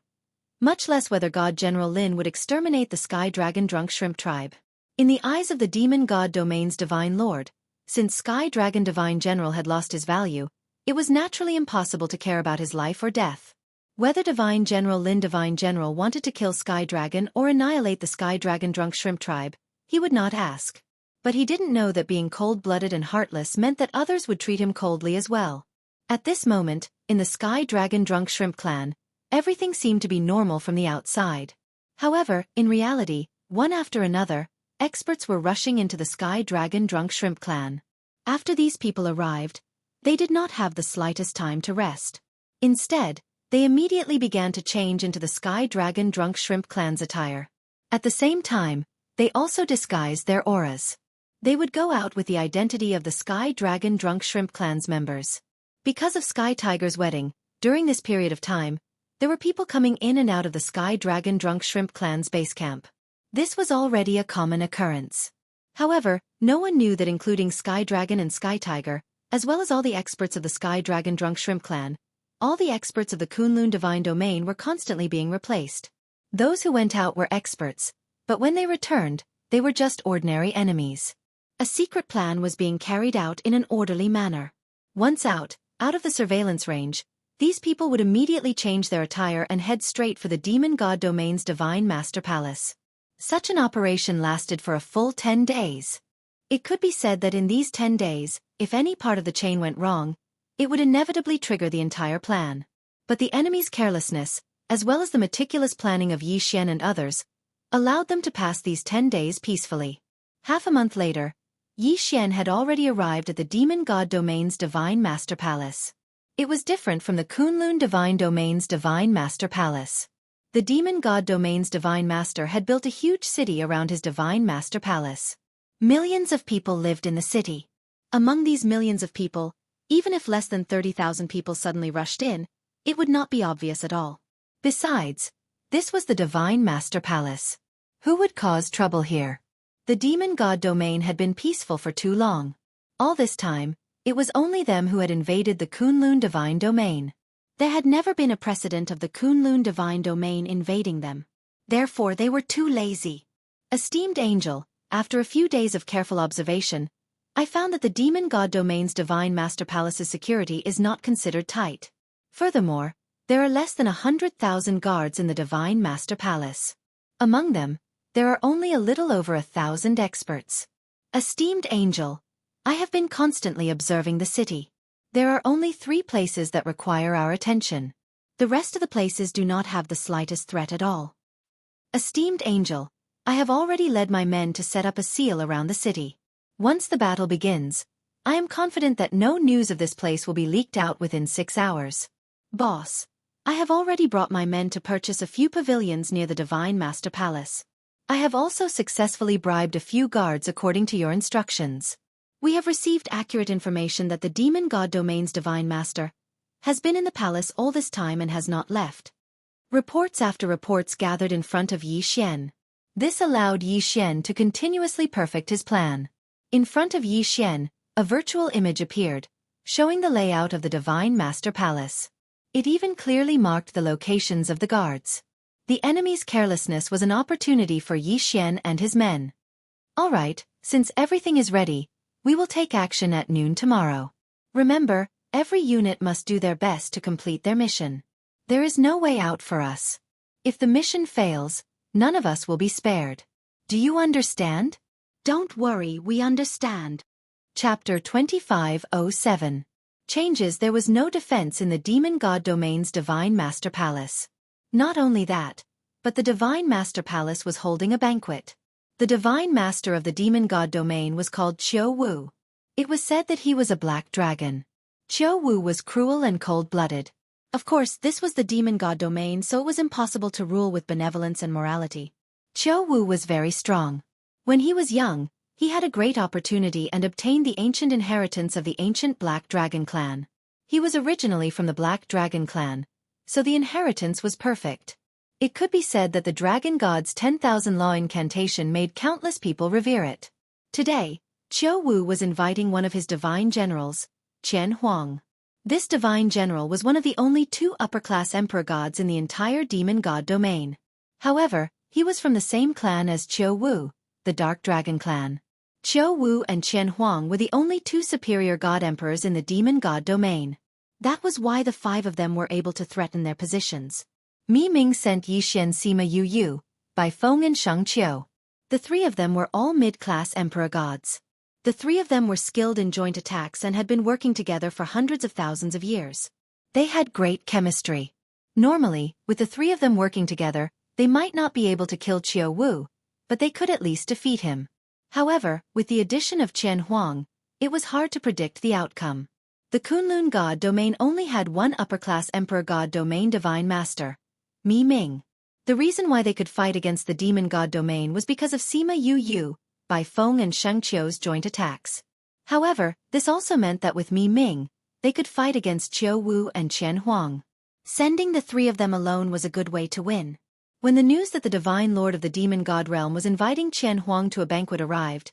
much less whether God General Lin would exterminate the Sky Dragon drunk shrimp tribe. In the eyes of the demon god Domain's divine lord, since Sky Dragon Divine General had lost his value, it was naturally impossible to care about his life or death. Whether Divine General Lin Divine General wanted to kill Sky Dragon or annihilate the Sky Dragon drunk shrimp tribe, he would not ask. But he didn't know that being cold-blooded and heartless meant that others would treat him coldly as well. At this moment, in the Sky Dragon drunk shrimp clan, everything seemed to be normal from the outside. However, in reality, one after another, experts were rushing into the Sky Dragon drunk shrimp clan. After these people arrived, they did not have the slightest time to rest. Instead, they immediately began to change into the Sky Dragon drunk shrimp clan's attire. At the same time, they also disguised their auras. They would go out with the identity of the Sky Dragon drunk shrimp clan's members. Because of Sky Tiger's wedding, during this period of time, there were people coming in and out of the Sky Dragon drunk shrimp clan's base camp. This was already a common occurrence. However, no one knew that including Sky Dragon and Sky Tiger, as well as all the experts of the Sky Dragon drunk shrimp clan, all the experts of the Kunlun Divine Domain were constantly being replaced. Those who went out were experts, but when they returned, they were just ordinary enemies. A secret plan was being carried out in an orderly manner. Once out of the surveillance range, these people would immediately change their attire and head straight for the Demon God Domain's Divine Master Palace. Such an operation lasted for a full 10 days. It could be said that in these 10 days, if any part of the chain went wrong, it would inevitably trigger the entire plan. But the enemy's carelessness, as well as the meticulous planning of Xianxia and others, allowed them to pass these 10 days peacefully. Half a month later, Xianxia had already arrived at the Demon God Domain's Divine Master Palace. It was different from the Kunlun Divine Domain's Divine Master Palace. The Demon God Domain's Divine Master had built a huge city around his Divine Master Palace. Millions of people lived in the city. Among these millions of people, even if less than 30,000 people suddenly rushed in, it would not be obvious at all. Besides, this was the Divine Master Palace. Who would cause trouble here? The Demon God Domain had been peaceful for too long. All this time, it was only them who had invaded the Kunlun Divine Domain. There had never been a precedent of the Kunlun Divine Domain invading them. Therefore they were too lazy. Esteemed Angel, after a few days of careful observation, I found that the Demon God Domain's Divine Master Palace's security is not considered tight. Furthermore, there are less than 100,000 guards in the Divine Master Palace. Among them, there are only a little over 1,000 experts. Esteemed Angel, I have been constantly observing the city. There are only 3 places that require our attention. The rest of the places do not have the slightest threat at all. Esteemed Angel, I have already led my men to set up a seal around the city. Once the battle begins, I am confident that no news of this place will be leaked out within 6 hours. Boss, I have already brought my men to purchase a few pavilions near the Divine Master Palace. I have also successfully bribed a few guards according to your instructions. We have received accurate information that the Demon God Domain's Divine Master has been in the palace all this time and has not left. Reports after reports gathered in front of Xianxia. This allowed Xianxia to continuously perfect his plan. In front of Xianxia, a virtual image appeared, showing the layout of the Divine Master Palace. It even clearly marked the locations of the guards. The enemy's carelessness was an opportunity for Xianxia and his men. All right, since everything is ready, we will take action at noon tomorrow. Remember, every unit must do their best to complete their mission. There is no way out for us. If the mission fails, none of us will be spared. Do you understand? Don't worry, we understand. Chapter 2507. Changes. There was no defense in the Demon God Domain's Divine Master Palace. Not only that, but the Divine Master Palace was holding a banquet. The Divine Master of the Demon God Domain was called Wu. It was said that he was a black dragon. Wu was cruel and cold-blooded. Of course, this was the Demon God Domain, so it was impossible to rule with benevolence and morality. Wu was very strong. When he was young, he had a great opportunity and obtained the ancient inheritance of the ancient Black Dragon clan. He was originally from the Black Dragon clan, so the inheritance was perfect. It could be said that the dragon god's 10,000 law incantation made countless people revere it. Today, Qiu Wu was inviting one of his divine generals, Qian Huang. This divine general was one of the only two upper-class emperor gods in the entire demon god domain. However, he was from the same clan as Qiu Wu, the Dark Dragon clan. Qiu Wu and Qian Huang were the only two superior god emperors in the demon god domain. That was why the five of them were able to threaten their positions. Mi Ming sent Yixian Sima Yu Yu, Bai Feng and Shang Qiu. The three of them were all mid-class emperor gods. The three of them were skilled in joint attacks and had been working together for hundreds of thousands of years. They had great chemistry. Normally, with the three of them working together, they might not be able to kill Qiu Wu, but they could at least defeat him. However, with the addition of Qian Huang, it was hard to predict the outcome. The Kunlun god domain only had one upper-class emperor god domain divine master, Mi Ming. The reason why they could fight against the demon god domain was because of Sima Yu Yu, Bai Feng and Shang Qiu's joint attacks. However, this also meant that with Mi Ming, they could fight against Qiu Wu and Qian Huang. Sending the three of them alone was a good way to win. When the news that the divine lord of the demon god realm was inviting Qian Huang to a banquet arrived,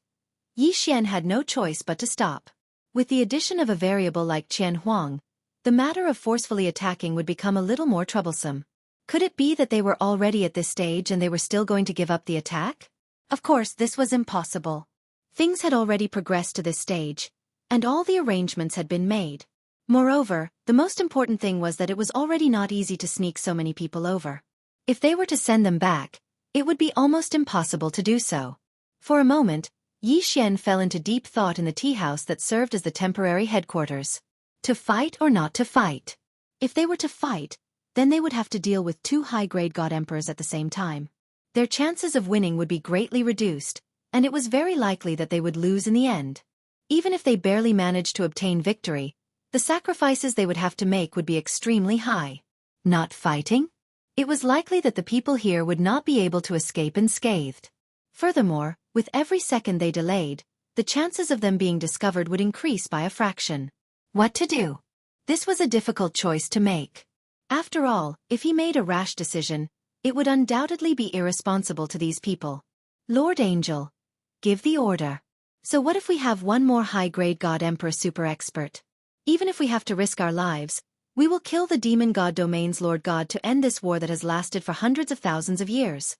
Yixian had no choice but to stop. With the addition of a variable like Qian Huang, the matter of forcefully attacking would become a little more troublesome. Could it be that they were already at this stage and they were still going to give up the attack? Of course, this was impossible. Things had already progressed to this stage, and all the arrangements had been made. Moreover, the most important thing was that it was already not easy to sneak so many people over. If they were to send them back, it would be almost impossible to do so. For a moment, Yixian fell into deep thought in the tea house that served as the temporary headquarters. To fight or not to fight? If they were to fight, then they would have to deal with two high-grade god emperors at the same time. Their chances of winning would be greatly reduced, and it was very likely that they would lose in the end. Even if they barely managed to obtain victory, the sacrifices they would have to make would be extremely high. Not fighting? It was likely that the people here would not be able to escape unscathed. Furthermore, with every second they delayed, the chances of them being discovered would increase by a fraction. What to do? This was a difficult choice to make. After all, if he made a rash decision, it would undoubtedly be irresponsible to these people. Lord Angel, give the order. So what if we have one more high-grade god emperor super expert? Even if we have to risk our lives, we will kill the demon god domain's lord god to end this war that has lasted for hundreds of thousands of years.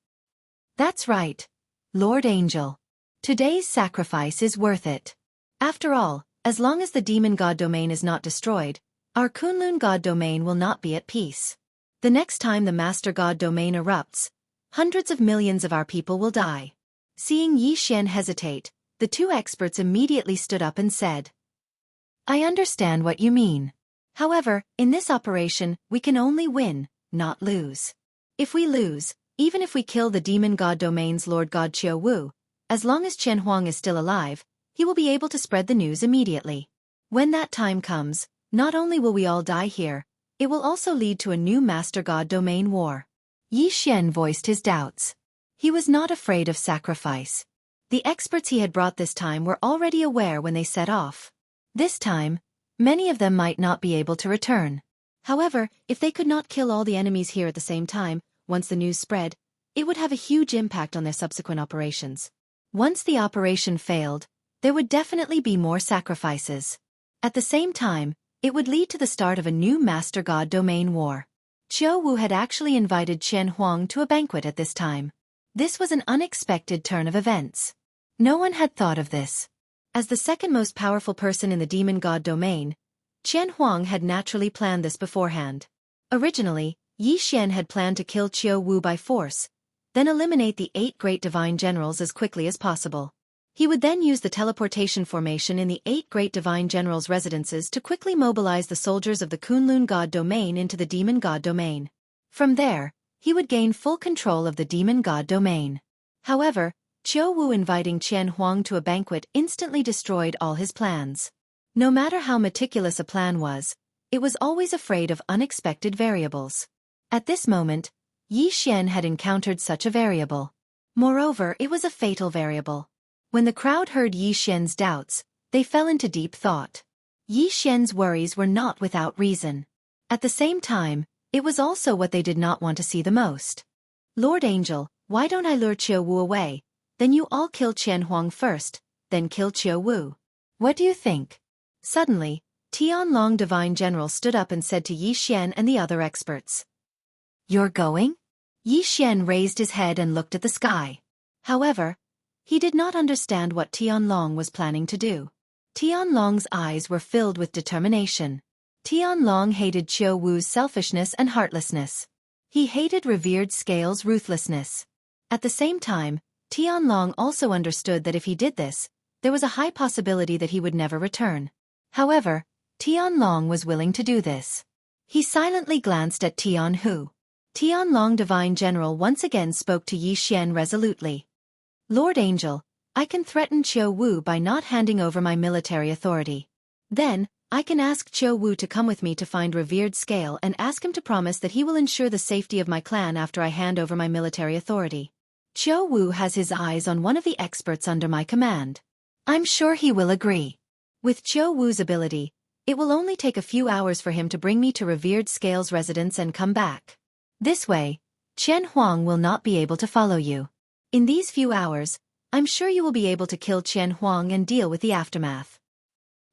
That's right, Lord Angel. Today's sacrifice is worth it. After all, as long as the demon god domain is not destroyed, our Kunlun god domain will not be at peace. The next time the master god domain erupts, hundreds of millions of our people will die. Seeing Yixian hesitate, the two experts immediately stood up and said, I understand what you mean. However, in this operation, we can only win, not lose. If we lose, even if we kill the demon god domain's lord god Qiu Wu, as long as Qian Huang is still alive, he will be able to spread the news immediately. When that time comes, not only will we all die here, it will also lead to a new master god domain war. Yixian voiced his doubts. He was not afraid of sacrifice. The experts he had brought this time were already aware when they set off. This time, many of them might not be able to return. However, if they could not kill all the enemies here at the same time, once the news spread, it would have a huge impact on their subsequent operations. Once the operation failed, there would definitely be more sacrifices. At the same time, it would lead to the start of a new Master God domain war. Qiu Wu had actually invited Qian Huang to a banquet at this time. This was an unexpected turn of events. No one had thought of this. As the second most powerful person in the demon god domain, Qian Huang had naturally planned this beforehand. Originally, Yixian had planned to kill Qiu Wu by force, then eliminate the 8 great divine generals as quickly as possible. He would then use the teleportation formation in the 8 great divine generals' residences to quickly mobilize the soldiers of the Kunlun god domain into the demon god domain. From there, he would gain full control of the demon god domain. However, Qiu Wu inviting Qian Huang to a banquet instantly destroyed all his plans. No matter how meticulous a plan was, it was always afraid of unexpected variables. At this moment, Yixian had encountered such a variable. Moreover, it was a fatal variable. When the crowd heard Yixian's doubts, they fell into deep thought. Yixian's worries were not without reason. At the same time, it was also what they did not want to see the most. Lord Angel, why don't I lure Qiu Wu away? Then you all kill Qian Huang first, then kill Qiu Wu. What do you think? Suddenly, Tianlong Divine General stood up and said to Yi Xian and the other experts. You're going? Yi Xian raised his head and looked at the sky. However, he did not understand what Tianlong was planning to do. Tianlong's eyes were filled with determination. Tianlong hated Qiu Wu's selfishness and heartlessness. He hated revered Scale's ruthlessness. At the same time, Tianlong also understood that if he did this, there was a high possibility that he would never return. However, Tianlong was willing to do this. He silently glanced at Tianhu. Tianlong Divine General once again spoke to Yi Xian resolutely. Lord Angel, I can threaten Qiu Wu by not handing over my military authority. Then, I can ask Qiu Wu to come with me to find revered Scale and ask him to promise that he will ensure the safety of my clan after I hand over my military authority. Qiu Wu has his eyes on one of the experts under my command. I'm sure he will agree. With Qiu Wu's ability, it will only take a few hours for him to bring me to revered Scale's residence and come back. This way, Qian Huang will not be able to follow you. In these few hours, I'm sure you will be able to kill Qian Huang and deal with the aftermath.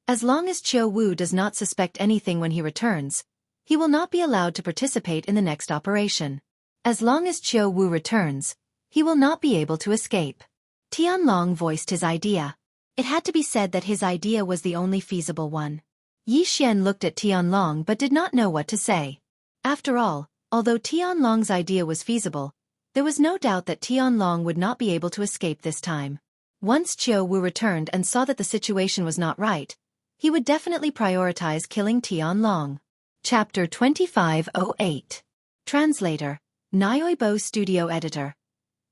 As long as Qiu Wu does not suspect anything when he returns, he will not be allowed to participate in the next operation. As long as Qiu Wu returns, he will not be able to escape. Tianlong voiced his idea. It had to be said that his idea was the only feasible one. Yi Xian looked at Tianlong but did not know what to say. After all, although Tianlong's idea was feasible, there was no doubt that Tianlong would not be able to escape this time. Once Qiu Wu returned and saw that the situation was not right, he would definitely prioritize killing Tianlong. Chapter 2508. Translator, Nyoibo Studio Editor.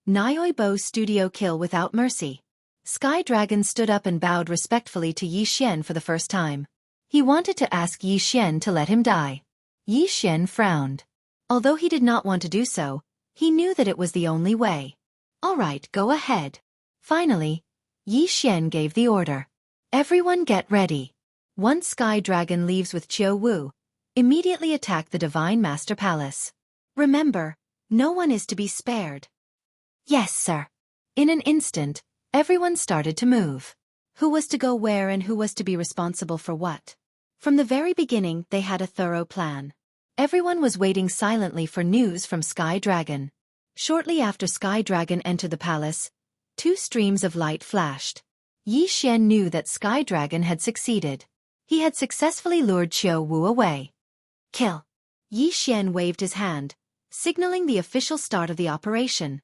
Nyoibo Studio Kill Without Mercy. Sky Dragon stood up and bowed respectfully to Yi Xian for the first time. He wanted to ask Yi Xian to let him die. Yi Xian frowned. Although he did not want to do so, he knew that it was the only way. All right, go ahead. Finally, Yi Xian gave the order. Everyone get ready. Once Sky Dragon leaves with Qiu Wu, immediately attack the Divine Master Palace. Remember, no one is to be spared. Yes, sir. In an instant, everyone started to move. Who was to go where and who was to be responsible for what? From the very beginning, they had a thorough plan. Everyone was waiting silently for news from Sky Dragon. Shortly after Sky Dragon entered the palace, 2 streams of light flashed. Yi Xian knew that Sky Dragon had succeeded. He had successfully lured Qiu Wu away. Kill. Yi Xian waved his hand, signaling the official start of the operation.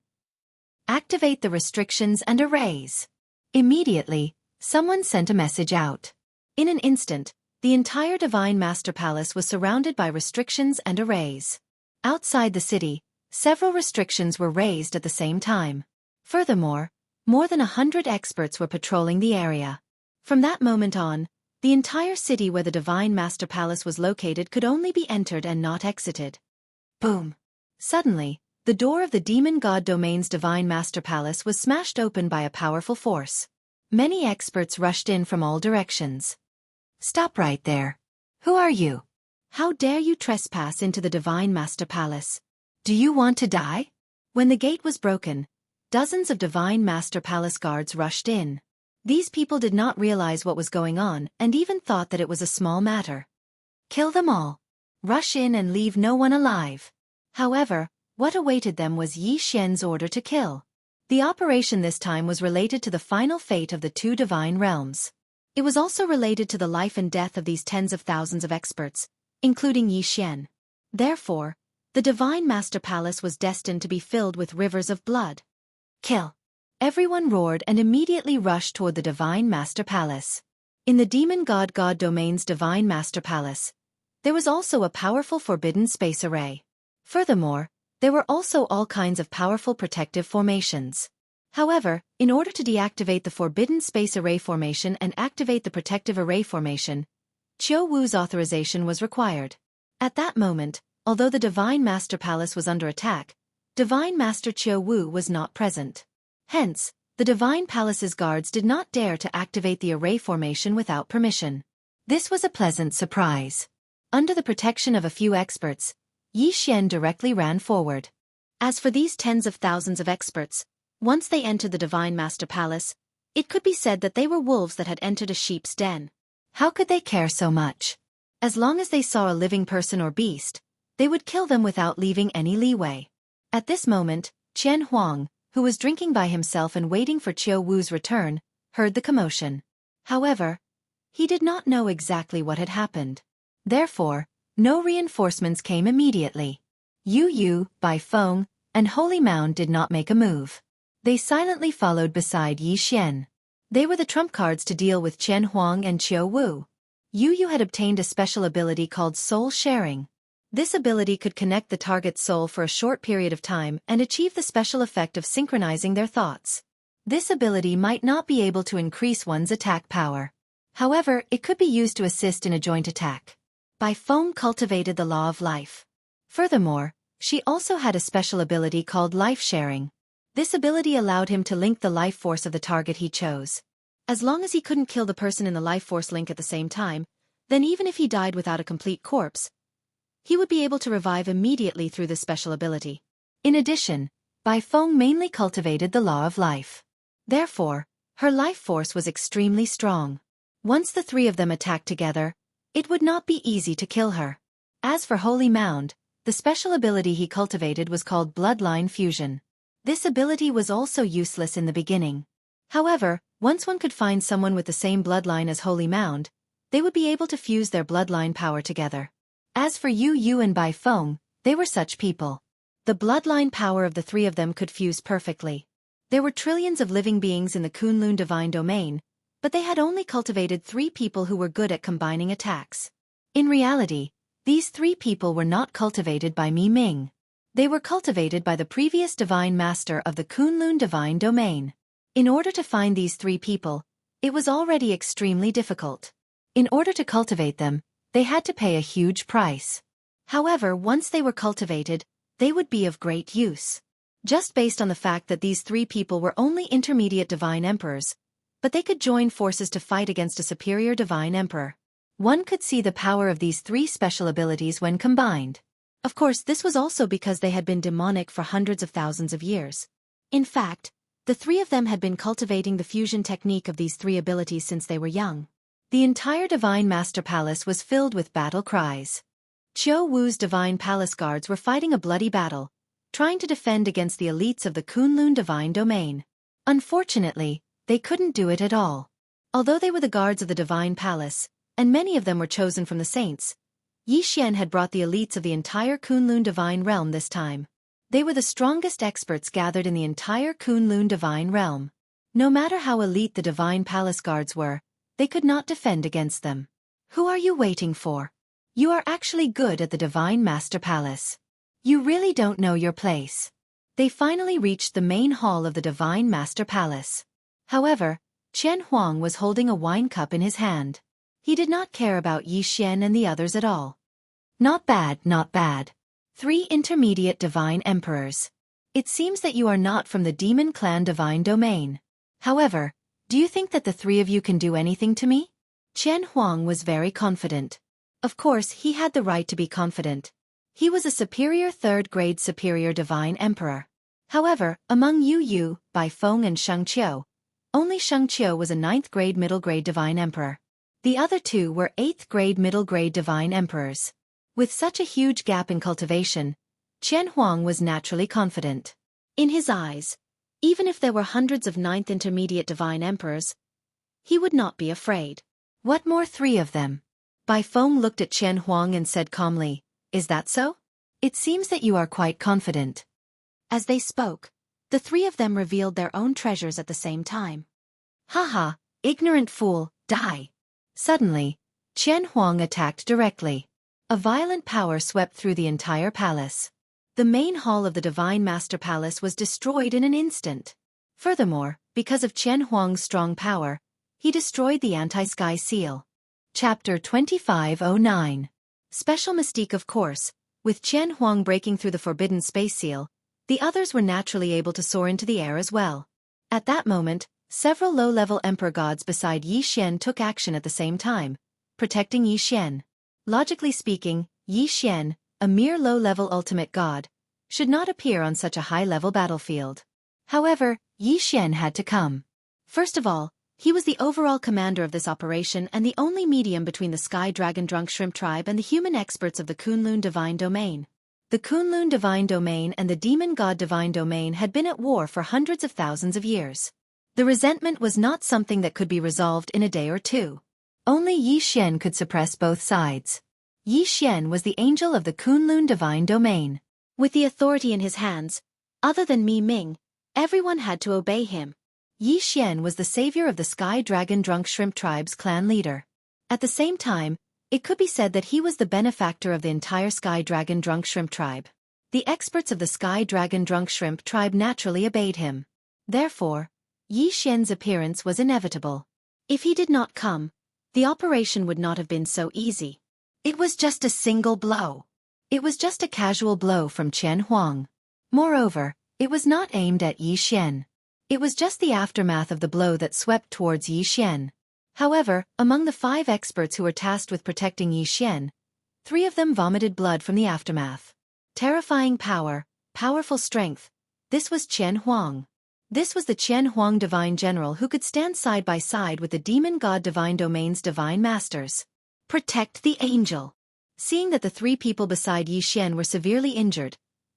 Activate the restrictions and arrays. Immediately, someone sent a message out. In an instant, the entire Divine Master Palace was surrounded by restrictions and arrays. Outside the city, several restrictions were raised at the same time. Furthermore, more than 100 experts were patrolling the area. From that moment on, the entire city where the Divine Master Palace was located could only be entered and not exited. Boom! Suddenly, the door of the Demon God Domain's Divine Master Palace was smashed open by a powerful force. Many experts rushed in from all directions. Stop right there. Who are you? How dare you trespass into the Divine Master Palace? Do you want to die? When the gate was broken, dozens of Divine Master Palace guards rushed in. These people did not realize what was going on and even thought that it was a small matter. Kill them all. Rush in and leave no one alive. However, what awaited them was Yi Xian's order to kill. The operation this time was related to the final fate of the 2 divine realms. It was also related to the life and death of these tens of thousands of experts, including Yi Xian. Therefore, the Divine Master Palace was destined to be filled with rivers of blood. Kill! Everyone roared and immediately rushed toward the Divine Master Palace. In the Demon God Domain's Divine Master Palace, there was also a powerful forbidden space array. Furthermore, there were also all kinds of powerful protective formations. However, in order to deactivate the Forbidden Space Array formation and activate the Protective Array formation, Qiu Wu's authorization was required. At that moment, although the Divine Master Palace was under attack, Divine Master Qiu Wu was not present. Hence, the Divine Palace's guards did not dare to activate the array formation without permission. This was a pleasant surprise. Under the protection of a few experts, Yi Xian directly ran forward. As for these tens of thousands of experts, once they entered the Divine Master Palace, it could be said that they were wolves that had entered a sheep's den. How could they care so much? As long as they saw a living person or beast, they would kill them without leaving any leeway. At this moment, Qian Huang, who was drinking by himself and waiting for Qiu Wu's return, heard the commotion. However, he did not know exactly what had happened. Therefore, no reinforcements came immediately. Yu Yu, Bai Feng, and Holy Mound did not make a move. They silently followed beside Yi Xian. They were the trump cards to deal with Qian Huang and Qiu Wu. Yu Yu had obtained a special ability called soul sharing. This ability could connect the target's soul for a short period of time and achieve the special effect of synchronizing their thoughts. This ability might not be able to increase one's attack power. However, it could be used to assist in a joint attack. Bai Feng cultivated the law of life. Furthermore, she also had a special ability called life sharing. This ability allowed him to link the life force of the target he chose. As long as he couldn't kill the person in the life force link at the same time, then even if he died without a complete corpse, he would be able to revive immediately through this special ability. In addition, Bai Feng mainly cultivated the law of life. Therefore, her life force was extremely strong. Once the three of them attacked together, it would not be easy to kill her. As for Holy Mound, the special ability he cultivated was called Bloodline Fusion. This ability was also useless in the beginning. However, once one could find someone with the same bloodline as Holy Mound, they would be able to fuse their bloodline power together. As for Yu Yu and Bai Feng, they were such people. The bloodline power of the three of them could fuse perfectly. There were trillions of living beings in the Kunlun divine domain, but they had only cultivated 3 people who were good at combining attacks. In reality, these 3 people were not cultivated by Mi Ming. They were cultivated by the previous divine master of the Kunlun divine domain. In order to find these 3 people, it was already extremely difficult. In order to cultivate them, they had to pay a huge price. However, once they were cultivated, they would be of great use. Just based on the fact that these 3 people were only intermediate divine emperors, but they could join forces to fight against a superior divine emperor. One could see the power of these 3 special abilities when combined. Of course, this was also because they had been demonic for hundreds of thousands of years. In fact, the 3 of them had been cultivating the fusion technique of these 3 abilities since they were young. The entire Divine Master Palace was filled with battle cries. Qiu Wu's Divine Palace guards were fighting a bloody battle, trying to defend against the elites of the Kunlun Divine Domain. Unfortunately, they couldn't do it at all. Although they were the guards of the Divine Palace, and many of them were chosen from the saints, Yi Xian had brought the elites of the entire Kunlun Divine Realm this time. They were the strongest experts gathered in the entire Kunlun Divine Realm. No matter how elite the Divine Palace guards were, they could not defend against them. Who are you waiting for? You are actually good at the Divine Master Palace. You really don't know your place. They finally reached the main hall of the Divine Master Palace. However, Qian Huang was holding a wine cup in his hand. He did not care about Yi Xian and the others at all. Not bad, not bad. 3 intermediate divine emperors. It seems that you are not from the Demon Clan divine domain. However, do you think that the 3 of you can do anything to me? Qian Huang was very confident. Of course, he had the right to be confident. He was a superior 3rd-grade superior divine emperor. However, among Yu Yu, Bai Feng and Xianxia, only Xianxia was a 9th-grade middle-grade divine emperor. The other 2 were 8th-grade middle-grade divine emperors. With such a huge gap in cultivation, Qian Huang was naturally confident. In his eyes, even if there were hundreds of 9th intermediate divine emperors, he would not be afraid. What more 3 of them? Bai Feng looked at Qian Huang and said calmly, "Is that so? It seems that you are quite confident." As they spoke, the 3 of them revealed their own treasures at the same time. "Haha, ignorant fool, die!" Suddenly, Qian Huang attacked directly. A violent power swept through the entire palace. The main hall of the Divine Master Palace was destroyed in an instant. Furthermore, because of Qian Huang's strong power, he destroyed the anti-sky seal. Chapter 2509. Special mystique. Of course, with Qian Huang breaking through the forbidden space seal, the others were naturally able to soar into the air as well. At that moment, several low-level emperor gods beside Yi Xian took action at the same time, protecting Yi Xian. Logically speaking, Yi Xian, a mere low-level ultimate god, should not appear on such a high-level battlefield. However, Yi Xian had to come. First of all, he was the overall commander of this operation and the only medium between the Sky Dragon Drunk Shrimp Tribe and the human experts of the Kunlun Divine Domain. The Kunlun Divine Domain and the Demon God Divine Domain had been at war for hundreds of thousands of years. The resentment was not something that could be resolved in a day or two. Only Yi Xian could suppress both sides. Yi Xian was the angel of the Kunlun Divine Domain. With the authority in his hands, other than Mi Ming, everyone had to obey him. Yi Xian was the savior of the Sky Dragon Drunk Shrimp Tribe's clan leader. At the same time, it could be said that he was the benefactor of the entire Sky Dragon Drunk Shrimp Tribe. The experts of the Sky Dragon Drunk Shrimp Tribe naturally obeyed him. Therefore, Yi Xian's appearance was inevitable. If he did not come, the operation would not have been so easy. It was just a single blow. It was just a casual blow from Qian Huang. Moreover, it was not aimed at Yi Xian. It was just the aftermath of the blow that swept towards Yi Xian. However, among the 5 experts who were tasked with protecting Yi Xian, 3 of them vomited blood from the aftermath. Terrifying power, powerful strength. This was Qian Huang. This was the Qian Huang Divine General who could stand side by side with the Demon God Divine Domain's Divine Masters. Protect the angel. Seeing that the 3 people beside Yi Xian were severely injured,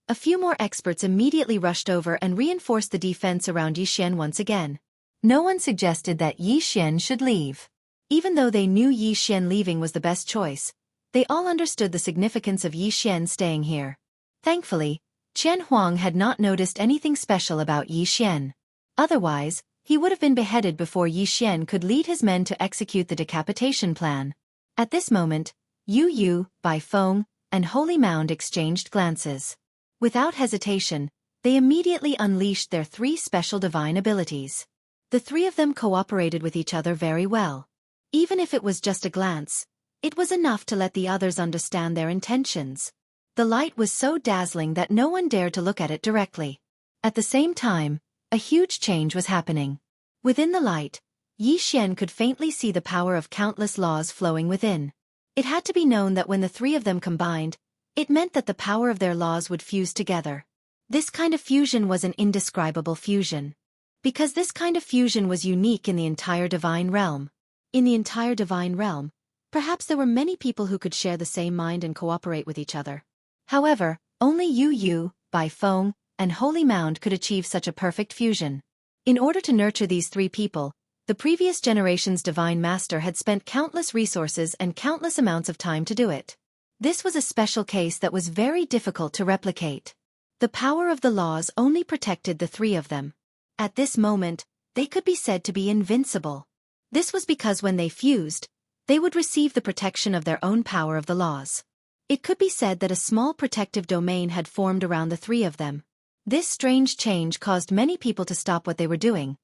a few more experts immediately rushed over and reinforced the defense around Yi Xian once again. No one suggested that Yi Xian should leave. Even though they knew Yi Xian leaving was the best choice, they all understood the significance of Yi Xian staying here. Thankfully, Qian Huang had not noticed anything special about Yi Xian. Otherwise, he would have been beheaded before Yi Xian could lead his men to execute the decapitation plan. At this moment, Yu Yu, Bai Feng, and Holy Mound exchanged glances. Without hesitation, they immediately unleashed their 3 special divine abilities. The 3 of them cooperated with each other very well. Even if it was just a glance, it was enough to let the others understand their intentions. The light was so dazzling that no one dared to look at it directly. At the same time, a huge change was happening. Within the light, Yi Xian could faintly see the power of countless laws flowing within. It had to be known that when the 3 of them combined, it meant that the power of their laws would fuse together. This kind of fusion was an indescribable fusion. Because this kind of fusion was unique in the entire divine realm. In the entire divine realm, perhaps there were many people who could share the same mind and cooperate with each other. However, only Yu Yu, Bai Feng, and Holy Mound could achieve such a perfect fusion. In order to nurture these 3 people, the previous generation's divine master had spent countless resources and countless amounts of time to do it. This was a special case that was very difficult to replicate. The power of the laws only protected the 3 of them. At this moment, they could be said to be invincible. This was because when they fused, they would receive the protection of their own power of the laws. It could be said that a small protective domain had formed around the 3 of them. This strange change caused many people to stop what they were doing,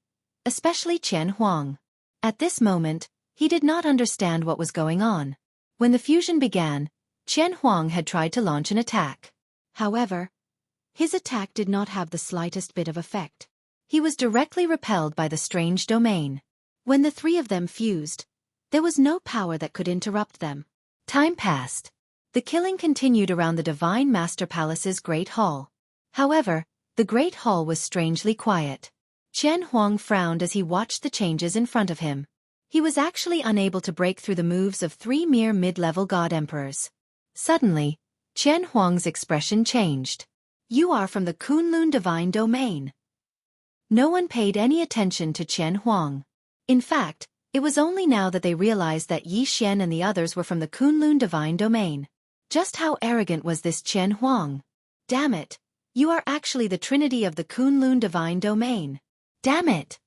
especially Qian Huang. At this moment, he did not understand what was going on. When the fusion began, Qian Huang had tried to launch an attack. However, his attack did not have the slightest bit of effect. He was directly repelled by the strange domain. When the 3 of them fused, there was no power that could interrupt them. Time passed. The killing continued around the Divine Master Palace's Great Hall. However, the Great Hall was strangely quiet. Qian Huang frowned as he watched the changes in front of him. He was actually unable to break through the moves of 3 mere mid-level god emperors. Suddenly, Qian Huang's expression changed. "You are from the Kunlun Divine Domain." No one paid any attention to Qian Huang. In fact, it was only now that they realized that Yi Xian and the others were from the Kunlun Divine Domain. Just how arrogant was this Qian Huang? Damn it! You are actually the trinity of the Kunlun Divine Domain. Damn it!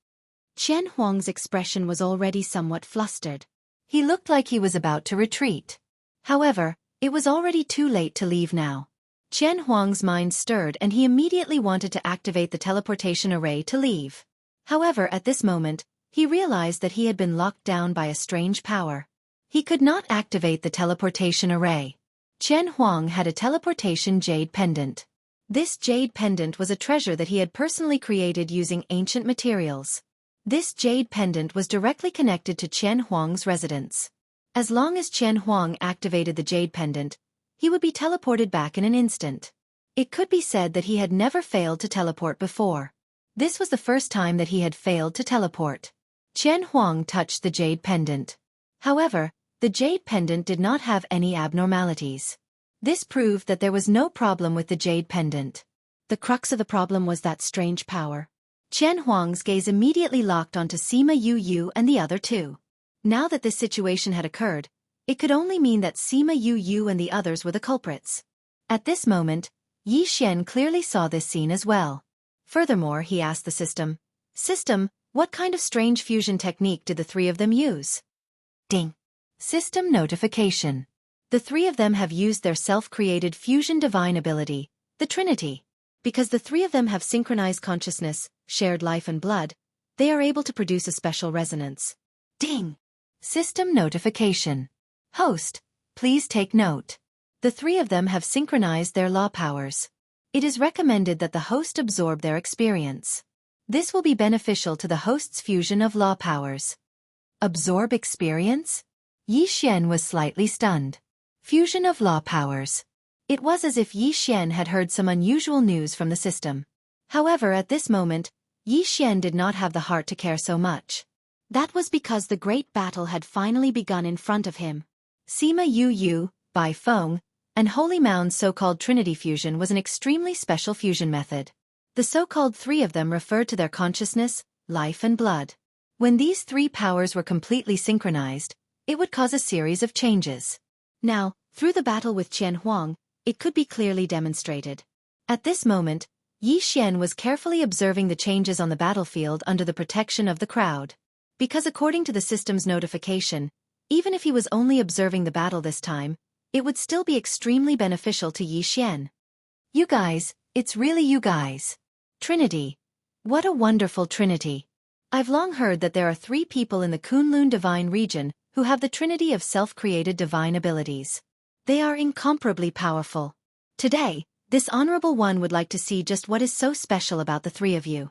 Qian Huang's expression was already somewhat flustered. He looked like he was about to retreat. However, it was already too late to leave now. Qian Huang's mind stirred and he immediately wanted to activate the teleportation array to leave. However, at this moment, he realized that he had been locked down by a strange power. He could not activate the teleportation array. Qian Huang had a teleportation jade pendant. This jade pendant was a treasure that he had personally created using ancient materials. This jade pendant was directly connected to Qian Huang's residence. As long as Qian Huang activated the jade pendant, he would be teleported back in an instant. It could be said that he had never failed to teleport before. This was the first time that he had failed to teleport. Qian Huang touched the jade pendant. However, the jade pendant did not have any abnormalities. This proved that there was no problem with the jade pendant. The crux of the problem was that strange power. Qian Huang's gaze immediately locked onto Sima Yu and the other two. Now that this situation had occurred, it could only mean that Sima Yu and the others were the culprits. At this moment, Yi Xian clearly saw this scene as well. Furthermore, he asked the system, "System, what kind of strange fusion technique did the three of them use?" Ding. System notification. The three of them have used their self-created fusion divine ability, the Trinity. Because the three of them have synchronized consciousness, shared life and blood, they are able to produce a special resonance. Ding. System notification. Host, please take note. The three of them have synchronized their law powers. It is recommended that the host absorb their experience. This will be beneficial to the host's fusion of law powers. Absorb experience? Yi Xian was slightly stunned. Fusion of law powers. It was as if Yi Xian had heard some unusual news from the system. However, at this moment, Yi Xian did not have the heart to care so much. That was because the great battle had finally begun in front of him. Sima Yu, Bai Feng, and Holy Mound's so-called Trinity fusion was an extremely special fusion method. The so-called three of them referred to their consciousness, life and blood. When these three powers were completely synchronized, it would cause a series of changes. Now, through the battle with Qian Huang, it could be clearly demonstrated. At this moment, Yi Xian was carefully observing the changes on the battlefield under the protection of the crowd. Because according to the system's notification, even if he was only observing the battle this time, it would still be extremely beneficial to Yi Xian. You guys, it's really you guys. Trinity. What a wonderful Trinity. I've long heard that there are 3 people in the Kunlun divine region who have the Trinity of self-created divine abilities. They are incomparably powerful. Today, this honorable one would like to see just what is so special about the 3 of you.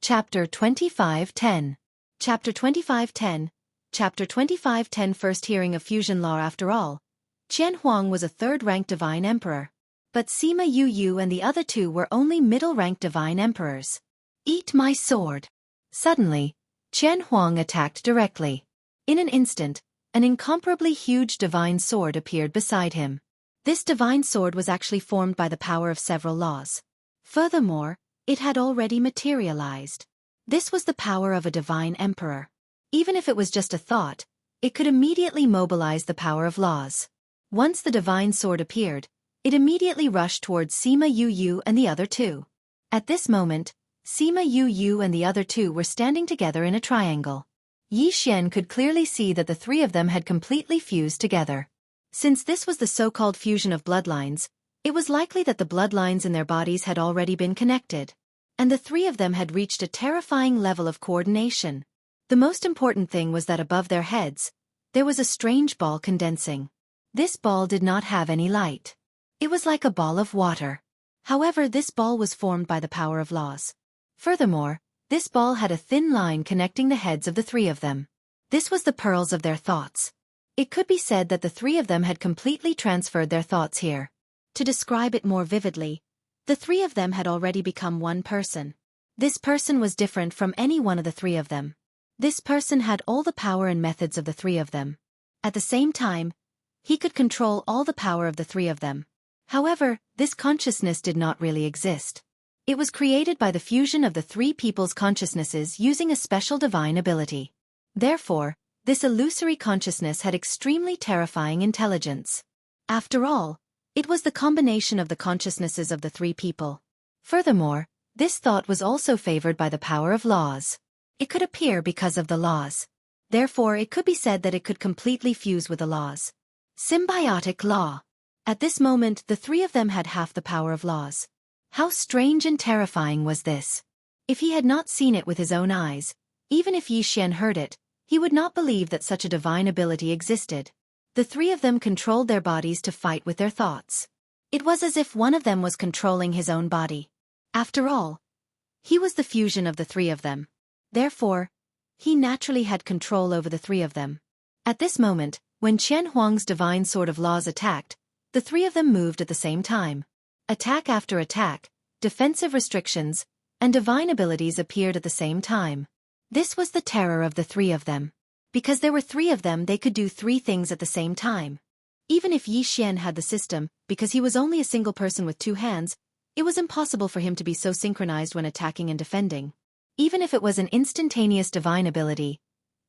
Chapter 25:10. Chapter 25:10. Chapter 25:10. First hearing of fusion law. After all, Qian Huang was a 3rd-ranked divine emperor. But Sima Yu and the other 2 were only middle-ranked divine emperors. Eat my sword. Suddenly, Qian Huang attacked directly. In an instant, an incomparably huge divine sword appeared beside him. This divine sword was actually formed by the power of several laws. Furthermore, it had already materialized. This was the power of a divine emperor. Even if it was just a thought, it could immediately mobilize the power of laws. Once the divine sword appeared, it immediately rushed towards Sima Yu and the other 2. At this moment, Sima Yu and the other 2 were standing together in a triangle. Yi Xian could clearly see that the 3 of them had completely fused together. Since this was the so-called fusion of bloodlines, it was likely that the bloodlines in their bodies had already been connected. And the 3 of them had reached a terrifying level of coordination. The most important thing was that above their heads, there was a strange ball condensing. This ball did not have any light. It was like a ball of water. However, this ball was formed by the power of laws. Furthermore, this ball had a thin line connecting the heads of the 3 of them. This was the pearls of their thoughts. It could be said that the 3 of them had completely transferred their thoughts here. To describe it more vividly, the 3 of them had already become one person. This person was different from any one of the 3 of them. This person had all the power and methods of the 3 of them. At the same time, he could control all the power of the 3 of them. However, this consciousness did not really exist. It was created by the fusion of the 3 people's consciousnesses using a special divine ability. Therefore, this illusory consciousness had extremely terrifying intelligence. After all, it was the combination of the consciousnesses of the 3 people. Furthermore, this thought was also favored by the power of laws. It could appear because of the laws. Therefore, it could be said that it could completely fuse with the laws. Symbiotic law. At this moment, the 3 of them had half the power of laws. How strange and terrifying was this? If he had not seen it with his own eyes, even if Yi Xian heard it, he would not believe that such a divine ability existed. The 3 of them controlled their bodies to fight with their thoughts. It was as if one of them was controlling his own body. After all, he was the fusion of the 3 of them. Therefore, he naturally had control over the 3 of them. At this moment, when Qian Huang's divine sword of laws attacked, the 3 of them moved at the same time. Attack after attack, defensive restrictions, and divine abilities appeared at the same time. This was the terror of the three of them. Because there were three of them, they could do three things at the same time. Even if Yi Xian had the system, because he was only a single person with two hands, it was impossible for him to be so synchronized when attacking and defending. Even if it was an instantaneous divine ability,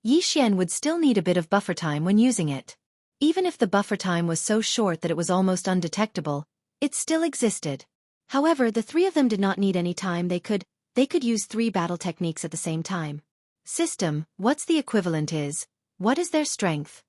Yi Xian would still need a bit of buffer time when using it. Even if the buffer time was so short that it was almost undetectable, it still existed. However, the three of them did not need any time. They could use three battle techniques at the same time. System, what's the equivalent is? What is their strength?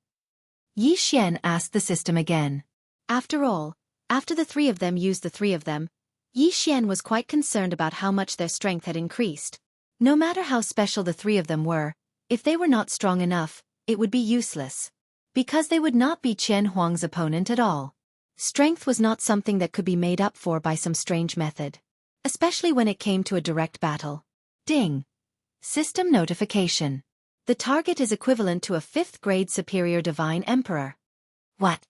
Yi Xian asked the system again. After all, after the three of them used the three of them, Yi Xian was quite concerned about how much their strength had increased. No matter how special the three of them were, if they were not strong enough, it would be useless. Because they would not be Qian Huang's opponent at all. Strength was not something that could be made up for by some strange method. Especially when it came to a direct battle. Ding. System notification. The target is equivalent to a 5th grade superior divine emperor. What?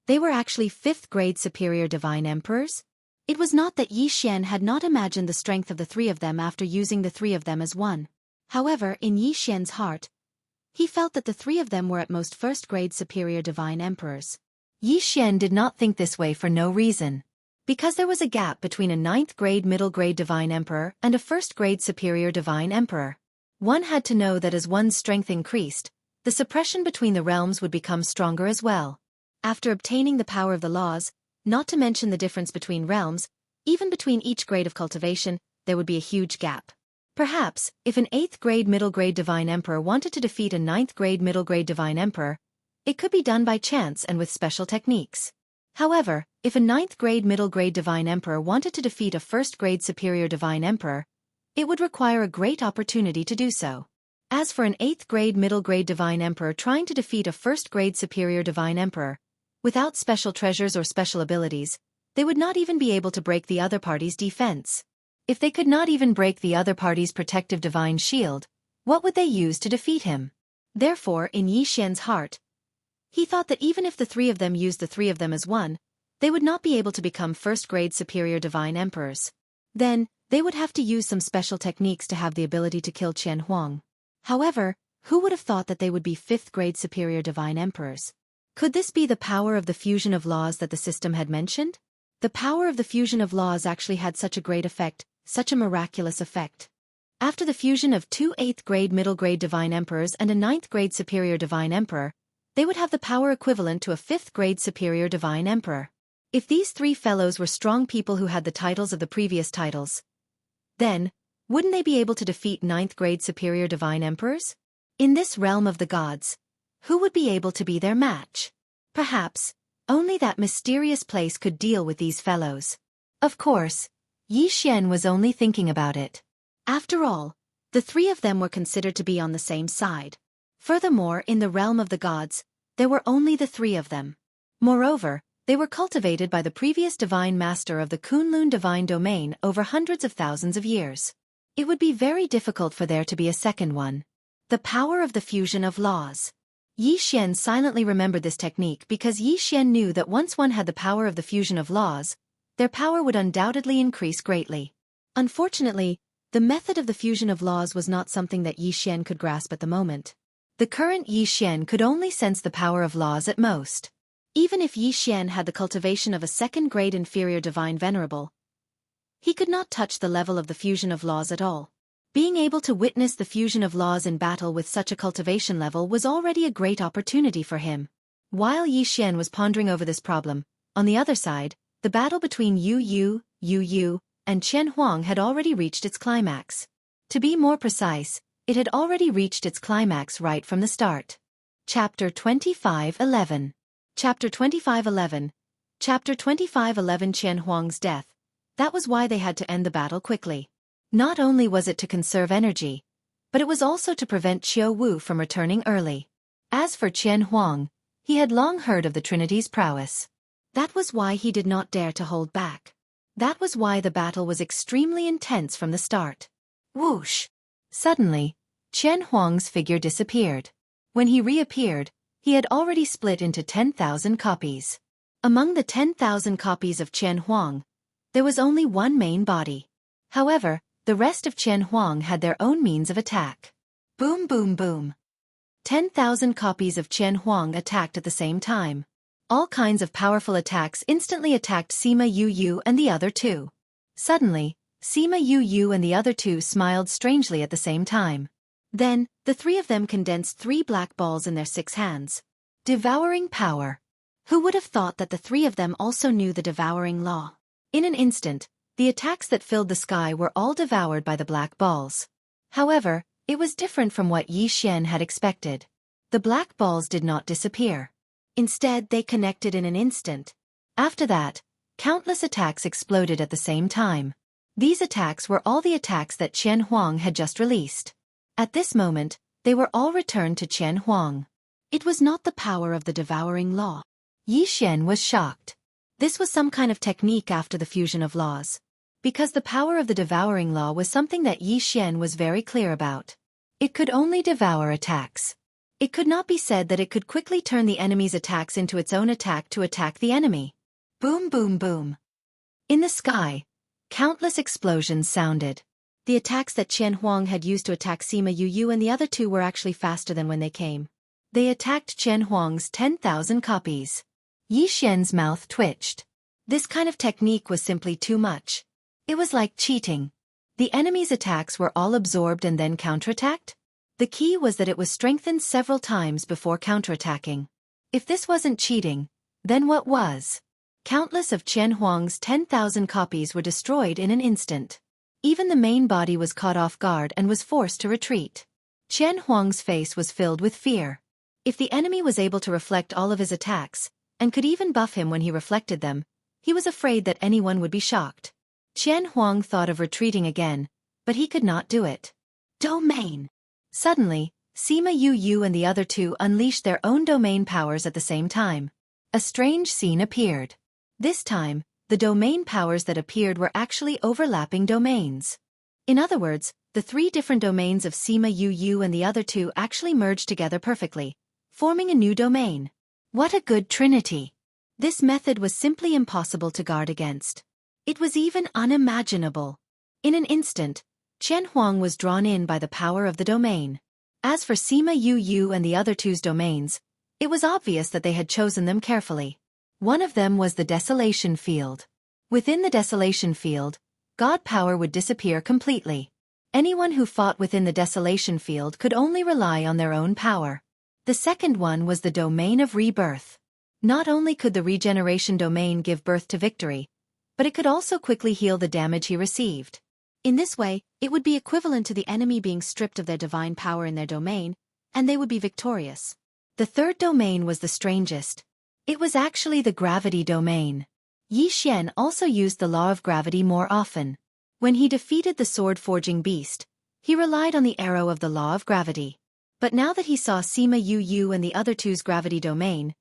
They were actually 5th grade superior divine emperors? It was not that Yi Xian had not imagined the strength of the three of them after using the three of them as one. However, in Yi Xian's heart, he felt that the three of them were at most 1st grade superior divine emperors. Yi Xian did not think this way for no reason. Because there was a gap between a 9th grade middle grade divine emperor and a 1st grade superior divine emperor. One had to know that as one's strength increased, the suppression between the realms would become stronger as well. After obtaining the power of the laws, not to mention the difference between realms, even between each grade of cultivation, there would be a huge gap. Perhaps, if an 8th grade middle grade divine emperor wanted to defeat a 9th grade middle grade divine emperor, it could be done by chance and with special techniques. However, if a 9th grade middle grade divine emperor wanted to defeat a 1st grade superior divine emperor, it would require a great opportunity to do so. As for an 8th grade middle grade divine emperor trying to defeat a 1st grade superior divine emperor, without special treasures or special abilities, they would not even be able to break the other party's defense. If they could not even break the other party's protective divine shield, what would they use to defeat him? Therefore, in Yi Xian's heart, he thought that even if the three of them used the three of them as one, they would not be able to become 1st grade superior divine emperors. Then, they would have to use some special techniques to have the ability to kill Qian Huang. However, who would have thought that they would be 5th grade superior divine emperors? Could this be the power of the fusion of laws that the system had mentioned? The power of the fusion of laws actually had such a great effect, such a miraculous effect. After the fusion of two 8th grade middle grade divine emperors and a 9th grade superior divine emperor, they would have the power equivalent to a 5th grade superior divine emperor. If these three fellows were strong people who had the titles of the previous titles, then, wouldn't they be able to defeat 9th grade superior divine emperors? In this realm of the gods, who would be able to be their match? Perhaps, only that mysterious place could deal with these fellows. Of course, Yi Xian was only thinking about it. After all, the three of them were considered to be on the same side. Furthermore, in the realm of the gods, there were only the three of them. Moreover, they were cultivated by the previous divine master of the Kunlun divine domain over hundreds of thousands of years. It would be very difficult for there to be a second one. The power of the fusion of laws. Yi Xian silently remembered this technique because Yi Xian knew that once one had the power of the fusion of laws, their power would undoubtedly increase greatly. Unfortunately, the method of the fusion of laws was not something that Yi Xian could grasp at the moment. The current Yi Xian could only sense the power of laws at most. Even if Yi Xian had the cultivation of a 2nd grade inferior divine venerable, he could not touch the level of the fusion of laws at all. Being able to witness the fusion of laws in battle with such a cultivation level was already a great opportunity for him. While Yi Xian was pondering over this problem, on the other side, the battle between Yu Yu, and Qian Huang had already reached its climax. To be more precise, it had already reached its climax right from the start. Chapter 25:11. Chapter 25:11. Chapter 25:11 Qian Huang's death. That was why they had to end the battle quickly. Not only was it to conserve energy, but it was also to prevent Qiu Wu from returning early. As for Qian Huang, he had long heard of the Trinity's prowess. That was why he did not dare to hold back. That was why the battle was extremely intense from the start. Whoosh! Suddenly, Qian Huang's figure disappeared. When he reappeared, he had already split into 10,000 copies. Among the 10,000 copies of Qian Huang, There was only one main body. However, the rest of Qian Huang had their own means of attack. Boom boom boom. 10,000 copies of Qian Huang attacked at the same time. All kinds of powerful attacks instantly attacked Sima Yu and the other two. Suddenly, Sima Yu and the other two smiled strangely at the same time. Then, the three of them condensed 3 black balls in their 6 hands. Devouring power. Who would have thought that the 3 of them also knew the devouring law? In an instant, the attacks that filled the sky were all devoured by the black balls. However, it was different from what Yi Xian had expected. The black balls did not disappear. Instead, they connected in an instant. After that, countless attacks exploded at the same time. These attacks were all the attacks that Qian Huang had just released. At this moment, they were all returned to Qian Huang. It was not the power of the devouring law. Yi Xian was shocked. This was some kind of technique after the fusion of laws. Because the power of the devouring law was something that Yi Xian was very clear about. It could only devour attacks. It could not be said that it could quickly turn the enemy's attacks into its own attack to attack the enemy. Boom boom boom. In the sky, countless explosions sounded. The attacks that Qian Huang had used to attack Sima Yu and the other two were actually faster than when they came. They attacked Qian Huang's 10,000 copies. Yi Xian's mouth twitched. This kind of technique was simply too much. It was like cheating. The enemy's attacks were all absorbed and then counterattacked? The key was that it was strengthened several times before counterattacking. If this wasn't cheating, then what was? Countless of Qian Huang's 10,000 copies were destroyed in an instant. Even the main body was caught off guard and was forced to retreat. Qian Huang's face was filled with fear. If the enemy was able to reflect all of his attacks, and could even buff him when he reflected them, he was afraid that anyone would be shocked. Qian Huang thought of retreating again, but he could not do it. Domain. Suddenly, Sima Yu and the other two unleashed their own domain powers at the same time. A strange scene appeared. This time, the domain powers that appeared were actually overlapping domains. In other words, the 3 different domains of Sima Yu and the other two actually merged together perfectly, forming a new domain. What a good trinity! This method was simply impossible to guard against. It was even unimaginable. In an instant, Qian Huang was drawn in by the power of the domain. As for Sima Yu and the other two's domains, it was obvious that they had chosen them carefully. One of them was the Desolation Field. Within the Desolation Field, God power would disappear completely. Anyone who fought within the Desolation Field could only rely on their own power. The second one was the Domain of Rebirth. Not only could the Regeneration Domain give birth to victory, but it could also quickly heal the damage he received. In this way, it would be equivalent to the enemy being stripped of their divine power in their domain, and they would be victorious. The third domain was the strangest. It was actually the Gravity Domain. Yi Xian also used the law of gravity more often. When he defeated the sword-forging beast, he relied on the arrow of the law of gravity. But now that he saw Sima Yu and the other two's gravity domain,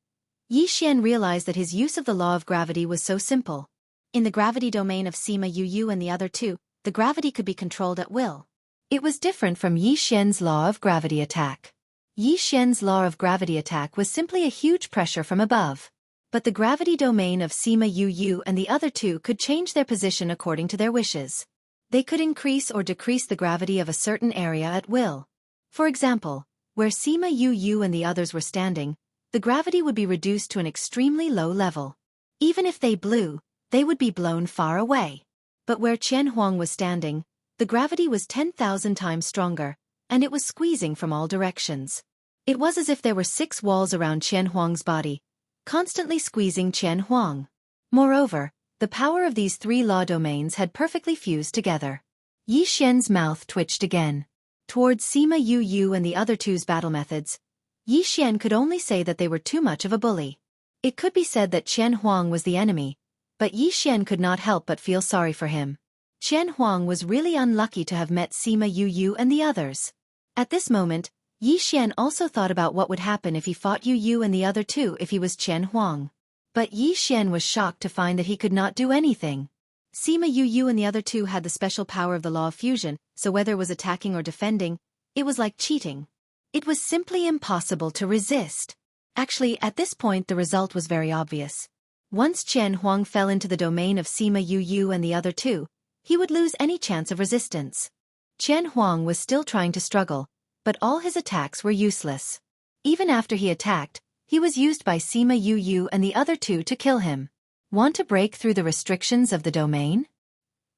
Yi Xian realized that his use of the law of gravity was so simple. In the gravity domain of Sima Yu and the other two, the gravity could be controlled at will. It was different from Yi Xian's law of gravity attack. Yi Xian's law of gravity attack was simply a huge pressure from above. But the gravity domain of Sima Yu and the other two could change their position according to their wishes. They could increase or decrease the gravity of a certain area at will. For example, where Sima Yu and the others were standing, the gravity would be reduced to an extremely low level. Even if they blew, they would be blown far away. But where Qian Huang was standing, the gravity was 10,000 times stronger, and it was squeezing from all directions. It was as if there were 6 walls around Qian Huang's body, constantly squeezing Qian Huang. Moreover, the power of these 3 law domains had perfectly fused together. Yi Xian's mouth twitched again. Towards Sima Yu and the other two's battle methods, Yi Xian could only say that they were too much of a bully. It could be said that Qian Huang was the enemy, but Yi Xian could not help but feel sorry for him. Qian Huang was really unlucky to have met Sima Yu and the others. At this moment, Yi Xian also thought about what would happen if he fought Yu and the other two if he was Qian Huang. But Yi Xian was shocked to find that he could not do anything. Sima Yu and the other two had the special power of the law of fusion, so whether it was attacking or defending, it was like cheating. It was simply impossible to resist. Actually, at this point the result was very obvious. Once Qian Huang fell into the domain of Sima Yu and the other two, he would lose any chance of resistance. Qian Huang was still trying to struggle, but all his attacks were useless. Even after he attacked, he was used by Sima Yu and the other two to kill him. Want to break through the restrictions of the domain?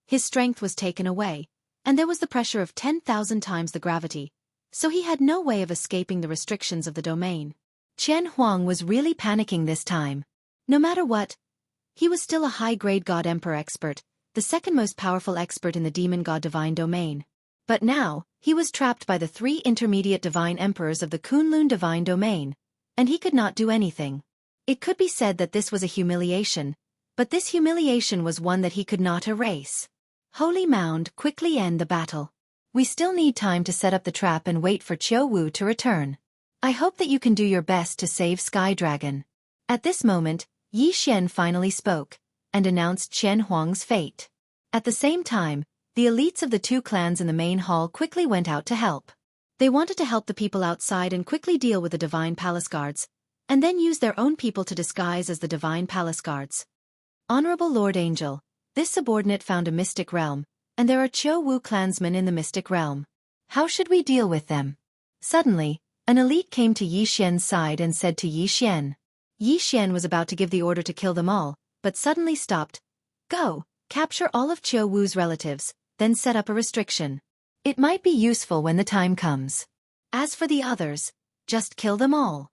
His strength was taken away, and there was the pressure of 10,000 times the gravity, so he had no way of escaping the restrictions of the domain. Qian Huang was really panicking this time. No matter what, he was still a high-grade God Emperor expert, the second most powerful expert in the Demon God Divine domain. But now, he was trapped by the three intermediate Divine Emperors of the Kunlun Divine domain, and he could not do anything. It could be said that this was a humiliation, but this humiliation was one that he could not erase. Holy Mound, quickly end the battle. We still need time to set up the trap and wait for Qiu Wu to return. I hope that you can do your best to save Sky Dragon. At this moment, Yi Xian finally spoke, and announced Qian Huang's fate. At the same time, the elites of the two clans in the main hall quickly went out to help. They wanted to help the people outside and quickly deal with the Divine Palace Guards, and then use their own people to disguise as the Divine Palace Guards. Honorable Lord Angel, this subordinate found a mystic realm, and there are Qiu Wu clansmen in the mystic realm. How should we deal with them? Suddenly, an elite came to Yi Xian's side and said to Yi Xian. Yi Xian was about to give the order to kill them all, but suddenly stopped. Go, capture all of Qiu Wu's relatives, then set up a restriction. It might be useful when the time comes. As for the others, just kill them all.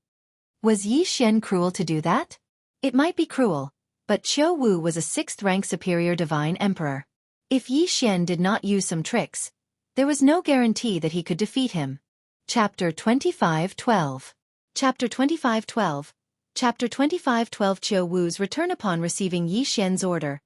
Was Yi Xian cruel to do that? It might be cruel, but Qiu Wu was a 6th-rank superior divine emperor. If Yi Xian did not use some tricks, there was no guarantee that he could defeat him. Chapter 25:12. Chapter 25:12. Chapter 25:12. Qiu Wu's return. Upon receiving Yi Xian's order,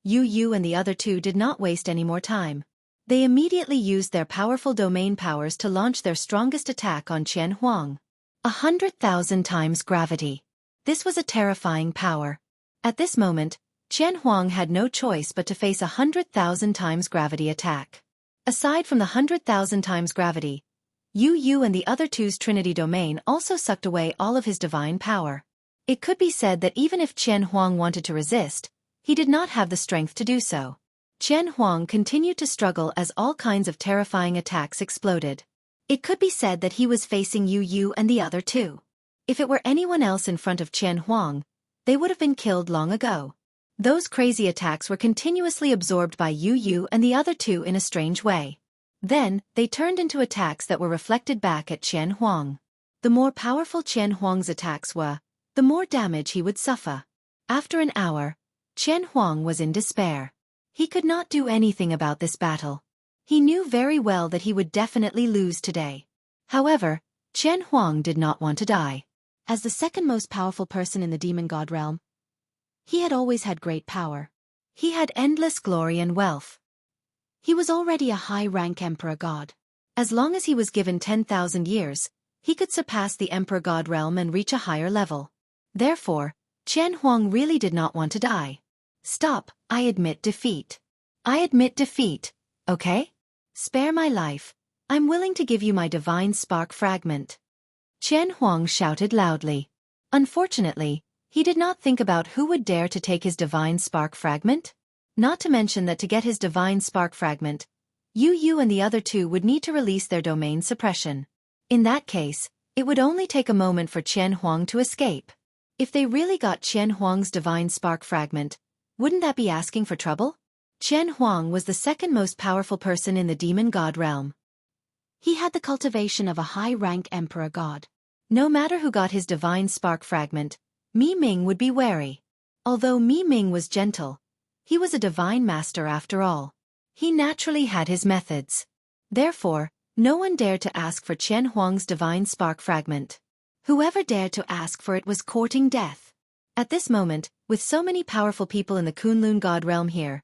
Yu and the other two did not waste any more time. They immediately used their powerful domain powers to launch their strongest attack on Qian Huang. 100,000 times gravity. This was a terrifying power. At this moment, Qian Huang had no choice but to face 100,000 times gravity attack. Aside from the 100,000 times gravity, Yu and the other two's Trinity domain also sucked away all of his divine power. It could be said that even if Qian Huang wanted to resist, he did not have the strength to do so. Qian Huang continued to struggle as all kinds of terrifying attacks exploded. It could be said that he was facing Yu and the other two. If it were anyone else in front of Qian Huang, they would have been killed long ago. Those crazy attacks were continuously absorbed by Yu and the other two in a strange way. Then, they turned into attacks that were reflected back at Qian Huang. The more powerful Qian Huang's attacks were, the more damage he would suffer. After an hour, Qian Huang was in despair. He could not do anything about this battle. He knew very well that he would definitely lose today. However, Qian Huang did not want to die. As the second most powerful person in the demon god realm, he had always had great power. He had endless glory and wealth. He was already a high-rank emperor god. As long as he was given 10,000 years, he could surpass the emperor god realm and reach a higher level. Therefore, Qian Huang really did not want to die. Stop, I admit defeat. I admit defeat, okay? Spare my life. I'm willing to give you my divine spark fragment. Qian Huang shouted loudly. Unfortunately, he did not think about who would dare to take his divine spark fragment. Not to mention that to get his divine spark fragment, Yu and the other two would need to release their domain suppression. In that case, it would only take a moment for Qian Huang to escape. If they really got Qian Huang's divine spark fragment, wouldn't that be asking for trouble? Qian Huang was the second most powerful person in the demon god realm. He had the cultivation of a high-rank emperor god. No matter who got his divine spark fragment, Mi Ming would be wary. Although Mi Ming was gentle, he was a divine master after all. He naturally had his methods. Therefore, no one dared to ask for Qian Huang's divine spark fragment. Whoever dared to ask for it was courting death. At this moment, with so many powerful people in the Kunlun god realm here,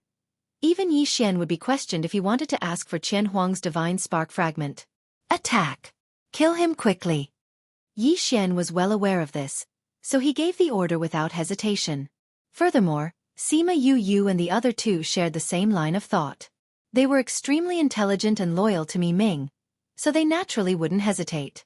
even Yi Xian would be questioned if he wanted to ask for Qian Huang's divine spark fragment. Attack! Kill him quickly! Yi Xian was well aware of this, so he gave the order without hesitation. Furthermore, Sima Yu and the other two shared the same line of thought. They were extremely intelligent and loyal to Mi Ming, so they naturally wouldn't hesitate.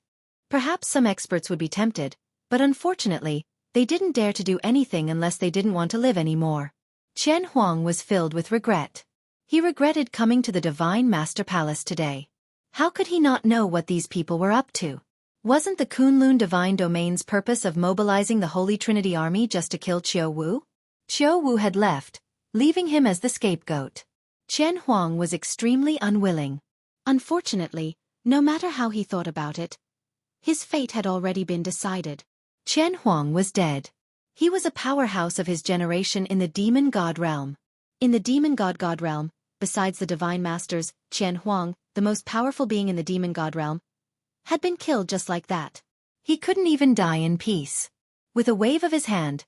Perhaps some experts would be tempted, but unfortunately, They didn't dare to do anything unless they didn't want to live anymore. Qian Huang was filled with regret. He regretted coming to the Divine Master Palace today. How could he not know what these people were up to? Wasn't the Kunlun Divine Domain's purpose of mobilizing the Holy Trinity Army just to kill Qiu Wu? Qiu Wu had left, leaving him as the scapegoat. Qian Huang was extremely unwilling. Unfortunately, no matter how he thought about it, his fate had already been decided. Qian Huang was dead. He was a powerhouse of his generation in the Demon God realm. In the Demon God realm, besides the Divine Masters, Qian Huang, the most powerful being in the Demon God realm, had been killed just like that. He couldn't even die in peace. With a wave of his hand,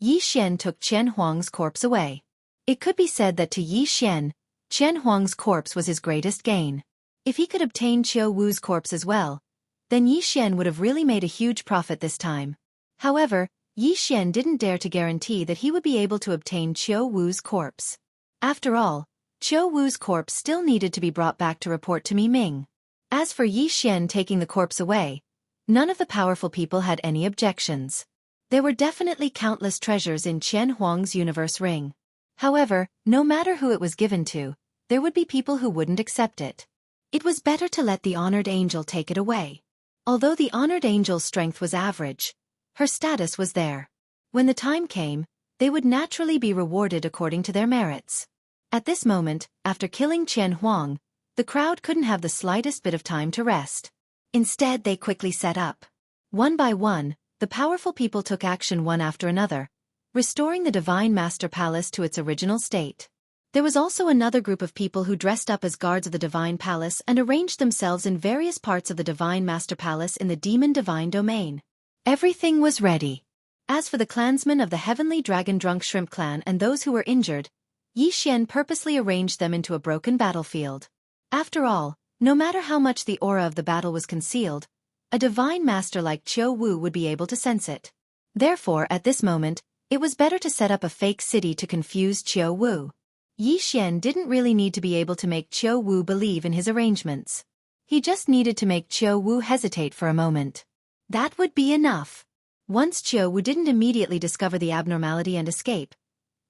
Yi Xian took Qian Huang's corpse away. It could be said that to Yi Xian, Qian Huang's corpse was his greatest gain. If he could obtain Qiu Wu's corpse as well, then Yi Xian would have really made a huge profit this time. However, Yi Xian didn't dare to guarantee that he would be able to obtain Qiu Wu's corpse. After all, Qiu Wu's corpse still needed to be brought back to report to Mi Ming. As for Yi Xian taking the corpse away, none of the powerful people had any objections. There were definitely countless treasures in Qian Huang's universe ring. However, no matter who it was given to, there would be people who wouldn't accept it. It was better to let the honored angel take it away. Although the honored angel's strength was average, her status was there. When the time came, they would naturally be rewarded according to their merits. At this moment, after killing Qian Huang, the crowd couldn't have the slightest bit of time to rest. Instead, they quickly set up. One by one, the powerful people took action one after another, restoring the Divine Master Palace to its original state. There was also another group of people who dressed up as guards of the Divine Palace and arranged themselves in various parts of the Divine Master Palace in the Demon Divine Domain. Everything was ready. As for the clansmen of the Heavenly Dragon Drunk Shrimp Clan and those who were injured, Yi Xian purposely arranged them into a broken battlefield. After all, no matter how much the aura of the battle was concealed, a divine master like Qiu Wu would be able to sense it. Therefore, at this moment, it was better to set up a fake city to confuse Qiu Wu. Yi Xian didn't really need to be able to make Qiu Wu believe in his arrangements. He just needed to make Qiu Wu hesitate for a moment. That would be enough. Once Qiu Wu didn't immediately discover the abnormality and escape,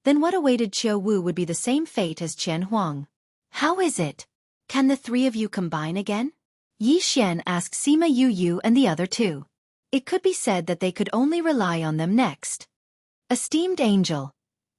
then what awaited Qiu Wu would be the same fate as Qian Huang. How is it? Can the three of you combine again? Yi Xian asked Sima Yu and the other two. It could be said that they could only rely on them next. Esteemed angel,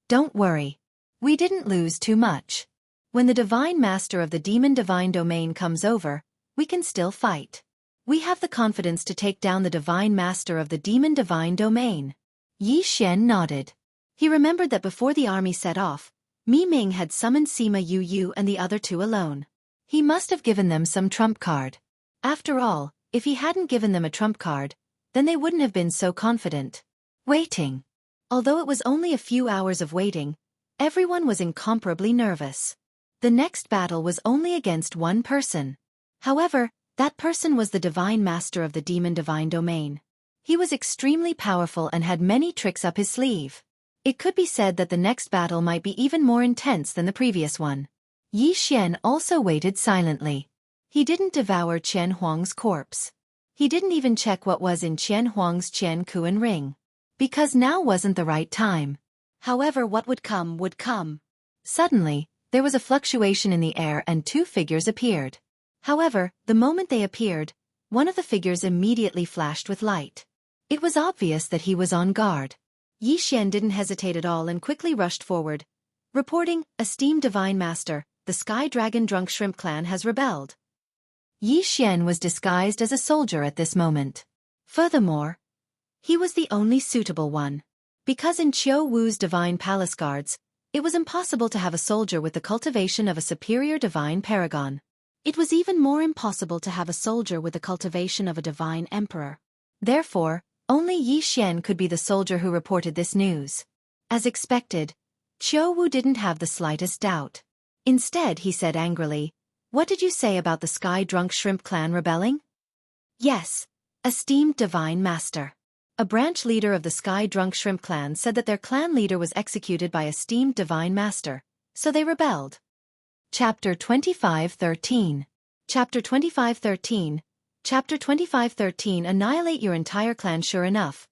don't worry. We didn't lose too much. When the Divine Master of the Demon Divine Domain comes over, we can still fight. We have the confidence to take down the Divine Master of the Demon Divine Domain. Yi Xian nodded. He remembered that before the army set off, Mi Ming had summoned Sima Yu and the other two alone. He must have given them some trump card. After all, if he hadn't given them a trump card, then they wouldn't have been so confident. Waiting. Although it was only a few hours of waiting, everyone was incomparably nervous. The next battle was only against one person. However, that person was the Divine Master of the Demon Divine Domain. He was extremely powerful and had many tricks up his sleeve. It could be said that the next battle might be even more intense than the previous one. Yi Xian also waited silently. He didn't devour Qian Huang's corpse. He didn't even check what was in Qian Huang's Qian Kuan ring. Because now wasn't the right time. However, what would come would come. Suddenly, there was a fluctuation in the air and two figures appeared. However, the moment they appeared, one of the figures immediately flashed with light. It was obvious that he was on guard. Yi Xian didn't hesitate at all and quickly rushed forward, reporting, "Esteemed Divine Master, the Sky Dragon Drunk Shrimp Clan has rebelled." Yi Xian was disguised as a soldier at this moment. Furthermore, he was the only suitable one. Because in Qiu Wu's Divine Palace Guards, it was impossible to have a soldier with the cultivation of a superior divine paragon. It was even more impossible to have a soldier with the cultivation of a divine emperor. Therefore, only Yi Xian could be the soldier who reported this news. As expected, Qiu Wu didn't have the slightest doubt. Instead, he said angrily, "What did you say about the Sky Drunk Shrimp Clan rebelling?" "Yes, esteemed Divine Master. A branch leader of the Sky Drunk Shrimp Clan said that their clan leader was executed by esteemed Divine Master, so they rebelled." Chapter 25:13. Chapter 25:13. Chapter 25:13. Annihilate your entire clan. Sure enough,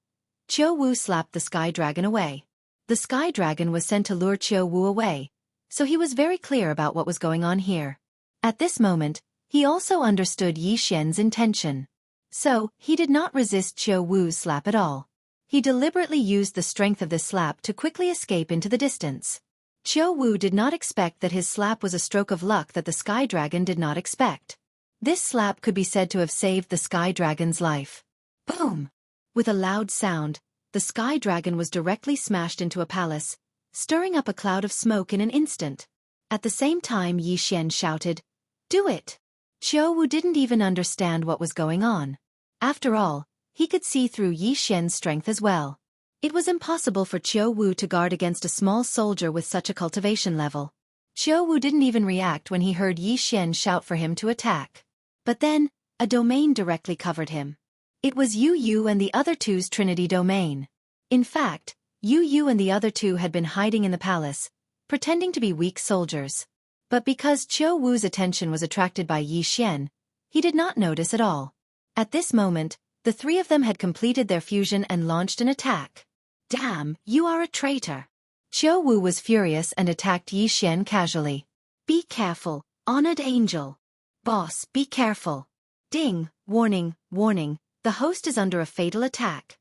Qiu Wu slapped the sky dragon away. The sky dragon was sent to lure Qiu Wu away, so he was very clear about what was going on here. At this moment, he also understood Yi Xian's intention. So, he did not resist Qiu Wu's slap at all. He deliberately used the strength of this slap to quickly escape into the distance. Qiu Wu did not expect that his slap was a stroke of luck that the sky dragon did not expect. This slap could be said to have saved the sky dragon's life. Boom! With a loud sound, the sky dragon was directly smashed into a palace, stirring up a cloud of smoke in an instant. At the same time, Yi Xian shouted, "Do it!" Qiu Wu didn't even understand what was going on. After all, he could see through Yi Xian's strength as well. It was impossible for Qiu Wu to guard against a small soldier with such a cultivation level. Qiu Wu didn't even react when he heard Yi Xian shout for him to attack. But then, a domain directly covered him. It was Yu Yu and the other two's Trinity domain. In fact, Yu Yu and the other two had been hiding in the palace, pretending to be weak soldiers. But because Qiu Wu's attention was attracted by Yi Xian, he did not notice at all. At this moment, the three of them had completed their fusion and launched an attack. "Damn, you are a traitor!" Qiu Wu was furious and attacked Yi Xian casually. "Be careful, honored angel. Boss, be careful. Ding, warning, warning, the host is under a fatal attack."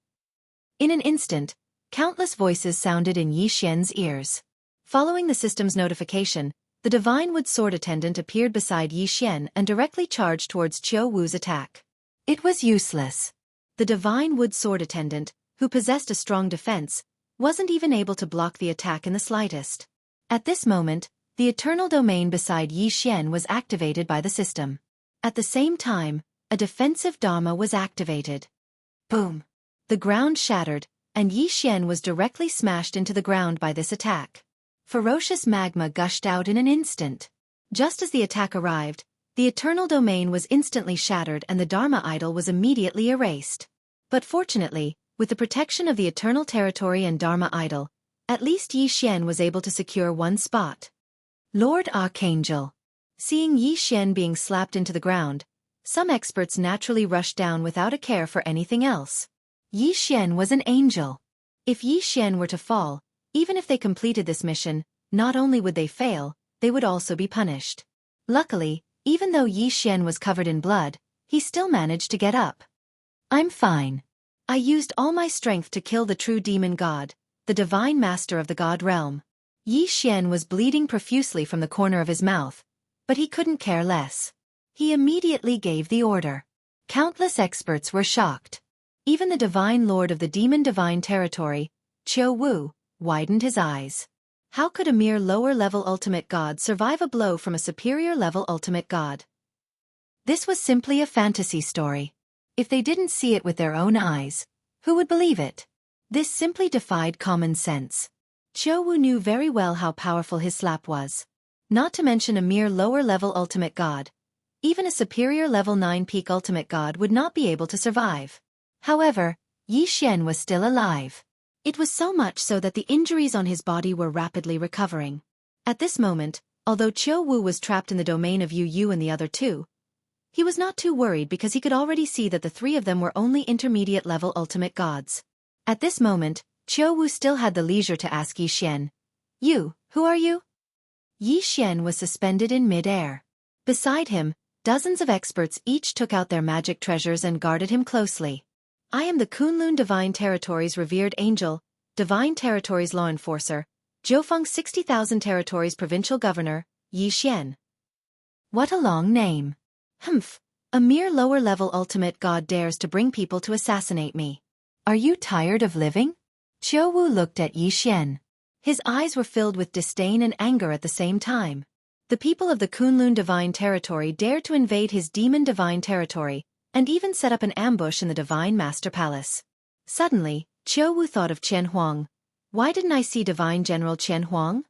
In an instant, countless voices sounded in Yi Xian's ears. Following the system's notification, the Divine Wood Sword Attendant appeared beside Yi Xian and directly charged towards Qiu Wu's attack. It was useless. The Divine Wood Sword Attendant, who possessed a strong defense, wasn't even able to block the attack in the slightest. At this moment, the Eternal Domain beside Yi Xian was activated by the system. At the same time, a defensive Dharma was activated. Boom! The ground shattered, and Yi Xian was directly smashed into the ground by this attack. Ferocious magma gushed out in an instant. Just as the attack arrived, the Eternal Domain was instantly shattered and the Dharma idol was immediately erased. But fortunately, with the protection of the Eternal Territory and Dharma idol, at least Yi Xian was able to secure one spot. Lord Archangel. Seeing Yi Xian being slapped into the ground, some experts naturally rushed down without a care for anything else. Yi Xian was an angel. If Yi Xian were to fall, even if they completed this mission, not only would they fail, they would also be punished. Luckily, even though Yi Xian was covered in blood, he still managed to get up. "I'm fine. I used all my strength to kill the true demon god, the divine master of the god realm." Yi Xian was bleeding profusely from the corner of his mouth, but he couldn't care less. He immediately gave the order. Countless experts were shocked. Even the divine lord of the demon divine territory, Qiu Wu, widened his eyes. How could a mere lower-level ultimate god survive a blow from a superior-level ultimate god? This was simply a fantasy story. If they didn't see it with their own eyes, who would believe it? This simply defied common sense. Qiu Wu knew very well how powerful his slap was. Not to mention a mere lower-level ultimate god. Even a superior level 9 peak ultimate god would not be able to survive. However, Yi Xian was still alive. It was so much so that the injuries on his body were rapidly recovering. At this moment, although Qiu Wu was trapped in the domain of Yu Yu and the other two, he was not too worried because he could already see that the three of them were only intermediate-level ultimate gods. At this moment, Qiu Wu still had the leisure to ask Yi Xian, "You, who are you?" Yi Xian was suspended in mid-air. Beside him, dozens of experts each took out their magic treasures and guarded him closely. "I am the Kunlun Divine Territory's revered angel, Divine Territory's law enforcer, Jiufeng 60,000 Territories provincial governor, Yi Xian." What a long name. Humph, a mere lower-level ultimate god dares to bring people to assassinate me. Are you tired of living? Qiu Wu looked at Yi Xian. His eyes were filled with disdain and anger at the same time. The people of the Kunlun Divine Territory dared to invade his demon divine territory, and even set up an ambush in the Divine Master Palace. Suddenly, Qiu Wu thought of Qian Huang. Why didn't I see Divine General Qian Huang?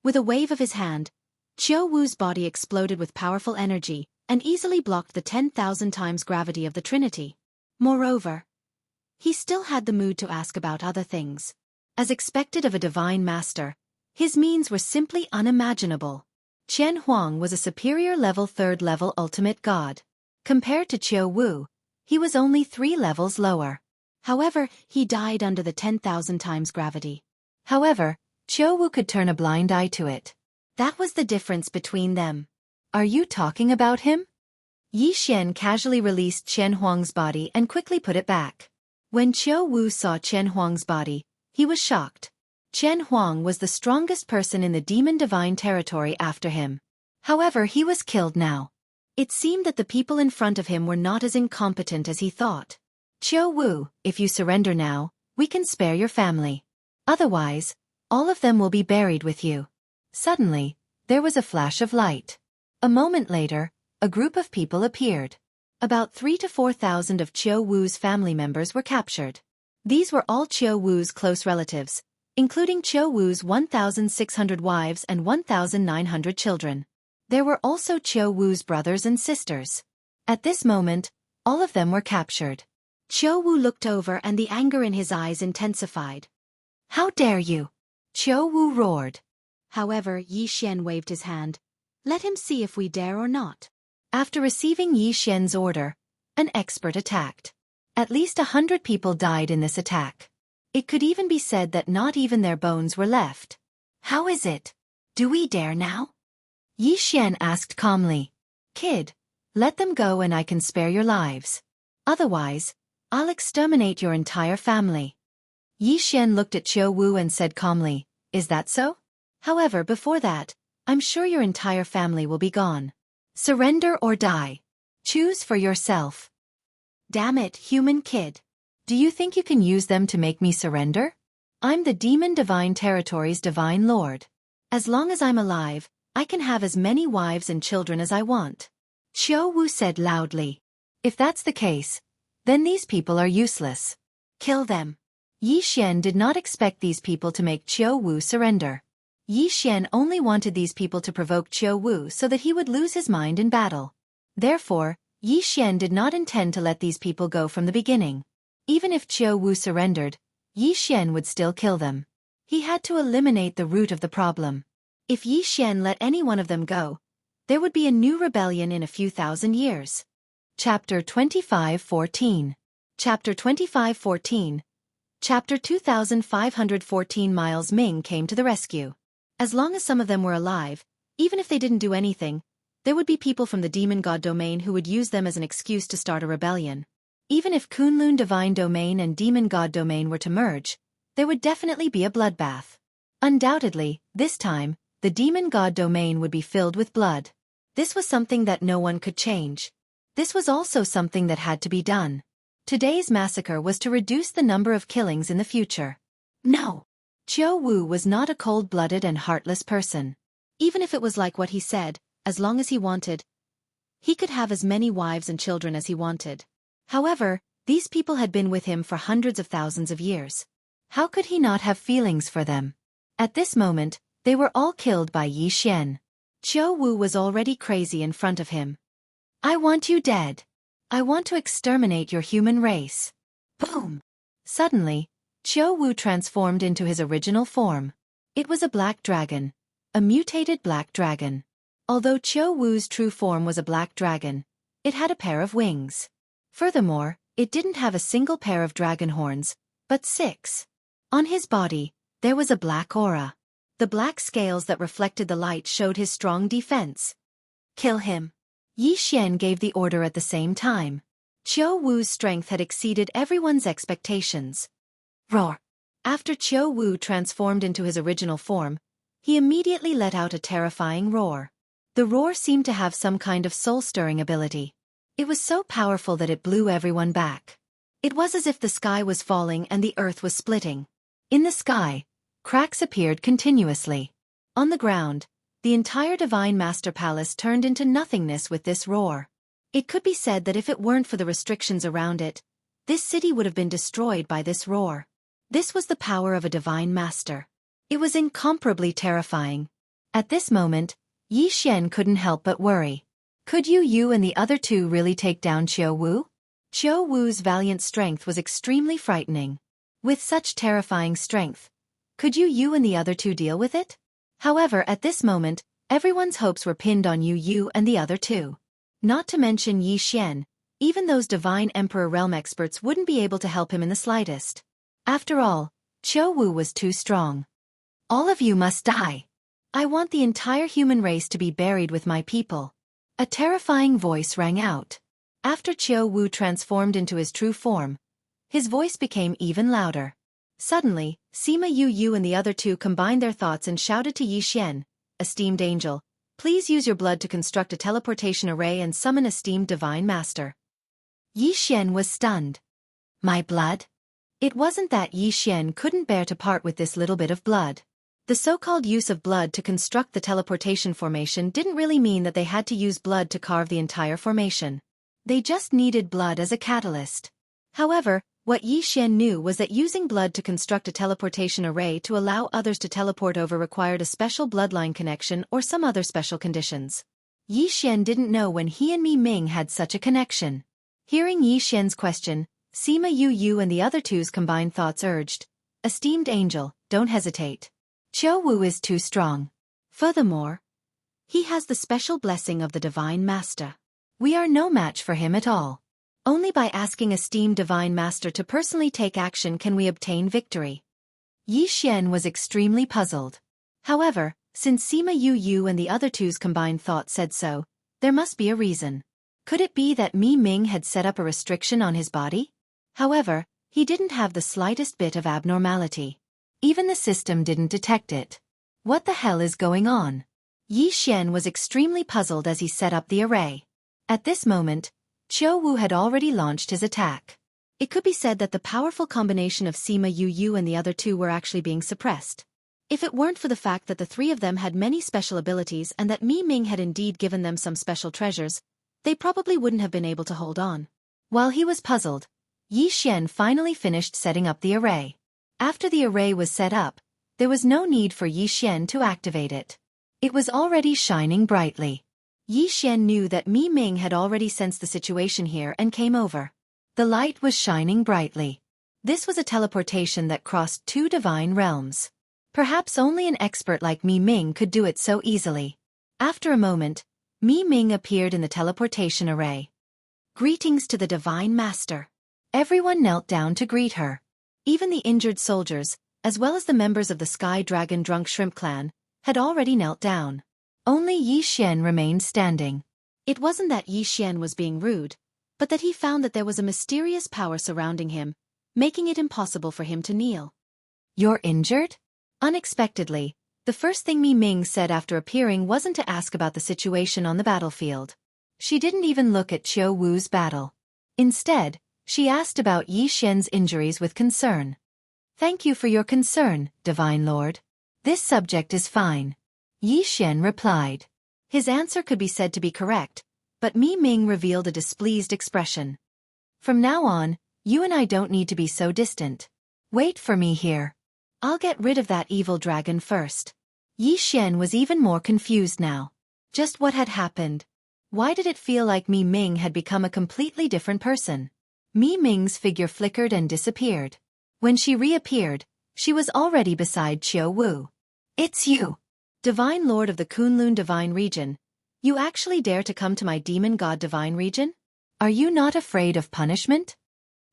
With a wave of his hand, Qiu Wu's body exploded with powerful energy, and easily blocked the 10,000 times gravity of the Trinity. Moreover, he still had the mood to ask about other things. As expected of a Divine Master, his means were simply unimaginable. Qian Huang was a superior-level 3rd-level ultimate god. Compared to Qiu Wu, he was only 3 levels lower. However, he died under the 10,000 times gravity. However, Qiu Wu could turn a blind eye to it. That was the difference between them. Are you talking about him? Yi Xian casually released Chen Huang's body and quickly put it back. When Qiu Wu saw Chen Huang's body, he was shocked. Chen Huang was the strongest person in the demon divine territory after him. However, he was killed now. It seemed that the people in front of him were not as incompetent as he thought. Qiu Wu, if you surrender now, we can spare your family. Otherwise, all of them will be buried with you. Suddenly, there was a flash of light. A moment later, a group of people appeared. About 3,000 to 4,000 of Qiu Wu's family members were captured. These were all Qiu Wu's close relatives, including Qiu Wu's 1,600 wives and 1,900 children. There were also Qiu Wu's brothers and sisters. At this moment, all of them were captured. Qiu Wu looked over and the anger in his eyes intensified. How dare you? Qiu Wu roared. However, Yi Xian waved his hand. Let him see if we dare or not. After receiving Yi Xian's order, an expert attacked. At least 100 people died in this attack. It could even be said that not even their bones were left. How is it? Do we dare now? Yi Xian asked calmly. Kid, let them go and I can spare your lives. Otherwise, I'll exterminate your entire family. Yi Xian looked at Qiu Wu and said calmly, Is that so? However, before that, I'm sure your entire family will be gone. Surrender or die. Choose for yourself. Damn it, human kid. Do you think you can use them to make me surrender? I'm the Demon Divine Territory's Divine Lord. As long as I'm alive, I can have as many wives and children as I want. Qiu Wu said loudly. If that's the case, then these people are useless. Kill them. Yi Xian did not expect these people to make Qiu Wu surrender. Yi Xian only wanted these people to provoke Qiu Wu so that he would lose his mind in battle. Therefore, Yi Xian did not intend to let these people go from the beginning. Even if Qiu Wu surrendered, Yi Xian would still kill them. He had to eliminate the root of the problem. If Yi Xian let any one of them go, there would be a new rebellion in a few thousand years. Chapter 25:14. Chapter 25:14. Chapter 2514. Miles Ming came to the rescue. As long as some of them were alive, even if they didn't do anything, there would be people from the demon god domain who would use them as an excuse to start a rebellion. Even if Kunlun divine domain and demon god domain were to merge, there would definitely be a bloodbath. Undoubtedly, this time, the demon god domain would be filled with blood. This was something that no one could change. This was also something that had to be done. Today's massacre was to reduce the number of killings in the future. No. Qiu Wu was not a cold-blooded and heartless person. Even if it was like what he said, as long as he wanted, he could have as many wives and children as he wanted. However, these people had been with him for hundreds of thousands of years. How could he not have feelings for them? At this moment, they were all killed by Yi Xian. Qiu Wu was already crazy in front of him. I want you dead. I want to exterminate your human race. Boom! Suddenly, Qiu Wu transformed into his original form. It was a black dragon, a mutated black dragon. Although Qiu Wu's true form was a black dragon, it had a pair of wings. Furthermore, it didn't have a single pair of dragon horns, but 6. On his body, there was a black aura. The black scales that reflected the light showed his strong defense. Kill him. Yi Xian gave the order at the same time. Qiu Wu's strength had exceeded everyone's expectations. Roar! After Qiu Wu transformed into his original form, he immediately let out a terrifying roar. The roar seemed to have some kind of soul-stirring ability. It was so powerful that it blew everyone back. It was as if the sky was falling and the earth was splitting. In the sky, cracks appeared continuously. On the ground, the entire Divine Master Palace turned into nothingness with this roar. It could be said that if it weren't for the restrictions around it, this city would have been destroyed by this roar. This was the power of a Divine Master. It was incomparably terrifying. At this moment, Yi Xian couldn't help but worry. Could you and the other two really take down Qiu Wu? Qiu Wu's valiant strength was extremely frightening. With such terrifying strength, could you and the other two deal with it? However, at this moment, everyone's hopes were pinned on Yu and the other two. Not to mention Yi Xian, Even those divine emperor realm experts wouldn't be able to help him in the slightest. After all, Qiu Wu was too strong. All of you must die. I want the entire human race to be buried with my people. A terrifying voice rang out. After Qiu Wu transformed into his true form, his voice became even louder. Suddenly, Sima Yu and the other two combined their thoughts and shouted to Yi Xian, "Esteemed angel, please use your blood to construct a teleportation array and summon esteemed divine master." Yi Xian was stunned. My blood? It wasn't that Yi Xian couldn't bear to part with this little bit of blood. The so-called use of blood to construct the teleportation formation didn't really mean that they had to use blood to carve the entire formation. They just needed blood as a catalyst. However, what Yi Xian knew was that using blood to construct a teleportation array to allow others to teleport over required a special bloodline connection or some other special conditions. Yi Xian didn't know when he and Mi Ming had such a connection. Hearing Yi Xian's question, Sima Yu and the other two's combined thoughts urged, "Esteemed angel, don't hesitate. Qiu Wu is too strong. Furthermore, he has the special blessing of the Divine Master. We are no match for him at all. Only by asking esteemed Divine Master to personally take action can we obtain victory." Yi Xian was extremely puzzled. However, since Sima Yu and the other two's combined thoughts said so, there must be a reason. Could it be that Mi Ming had set up a restriction on his body? However, he didn't have the slightest bit of abnormality. Even the system didn't detect it. What the hell is going on? Yi Xian was extremely puzzled as he set up the array. At this moment, Qiu Wu had already launched his attack. It could be said that the powerful combination of Sima Yu and the other two were actually being suppressed. If it weren't for the fact that the three of them had many special abilities and that Mi Ming had indeed given them some special treasures, they probably wouldn't have been able to hold on. While he was puzzled, Yi Xian finally finished setting up the array. After the array was set up, there was no need for Yi Xian to activate it. It was already shining brightly. Yi Xian knew that Mi Ming had already sensed the situation here and came over. The light was shining brightly. This was a teleportation that crossed two divine realms. Perhaps only an expert like Mi Ming could do it so easily. After a moment, Mi Ming appeared in the teleportation array. Greetings to the Divine Master. Everyone knelt down to greet her. Even the injured soldiers, as well as the members of the Sky Dragon Drunk Shrimp clan, had already knelt down. Only Yi Xian remained standing. It wasn't that Yi Xian was being rude, but that he found that there was a mysterious power surrounding him, making it impossible for him to kneel. "You're injured?" Unexpectedly, the first thing Mi Ming said after appearing wasn't to ask about the situation on the battlefield. She didn't even look at Qiu Wu's battle. Instead, she asked about Yi Xian's injuries with concern. "Thank you for your concern, Divine Lord. This subject is fine," Yi Xian replied. His answer could be said to be correct, but Mi Ming revealed a displeased expression. "From now on, you and I don't need to be so distant. Wait for me here. I'll get rid of that evil dragon first." Yi Xian was even more confused now. Just what had happened? Why did it feel like Mi Ming had become a completely different person? Mi Ming's figure flickered and disappeared. When she reappeared, she was already beside Qiu Wu. "It's you, Divine Lord of the Kunlun Divine Region. You actually dare to come to my Demon God Divine Region? Are you not afraid of punishment?"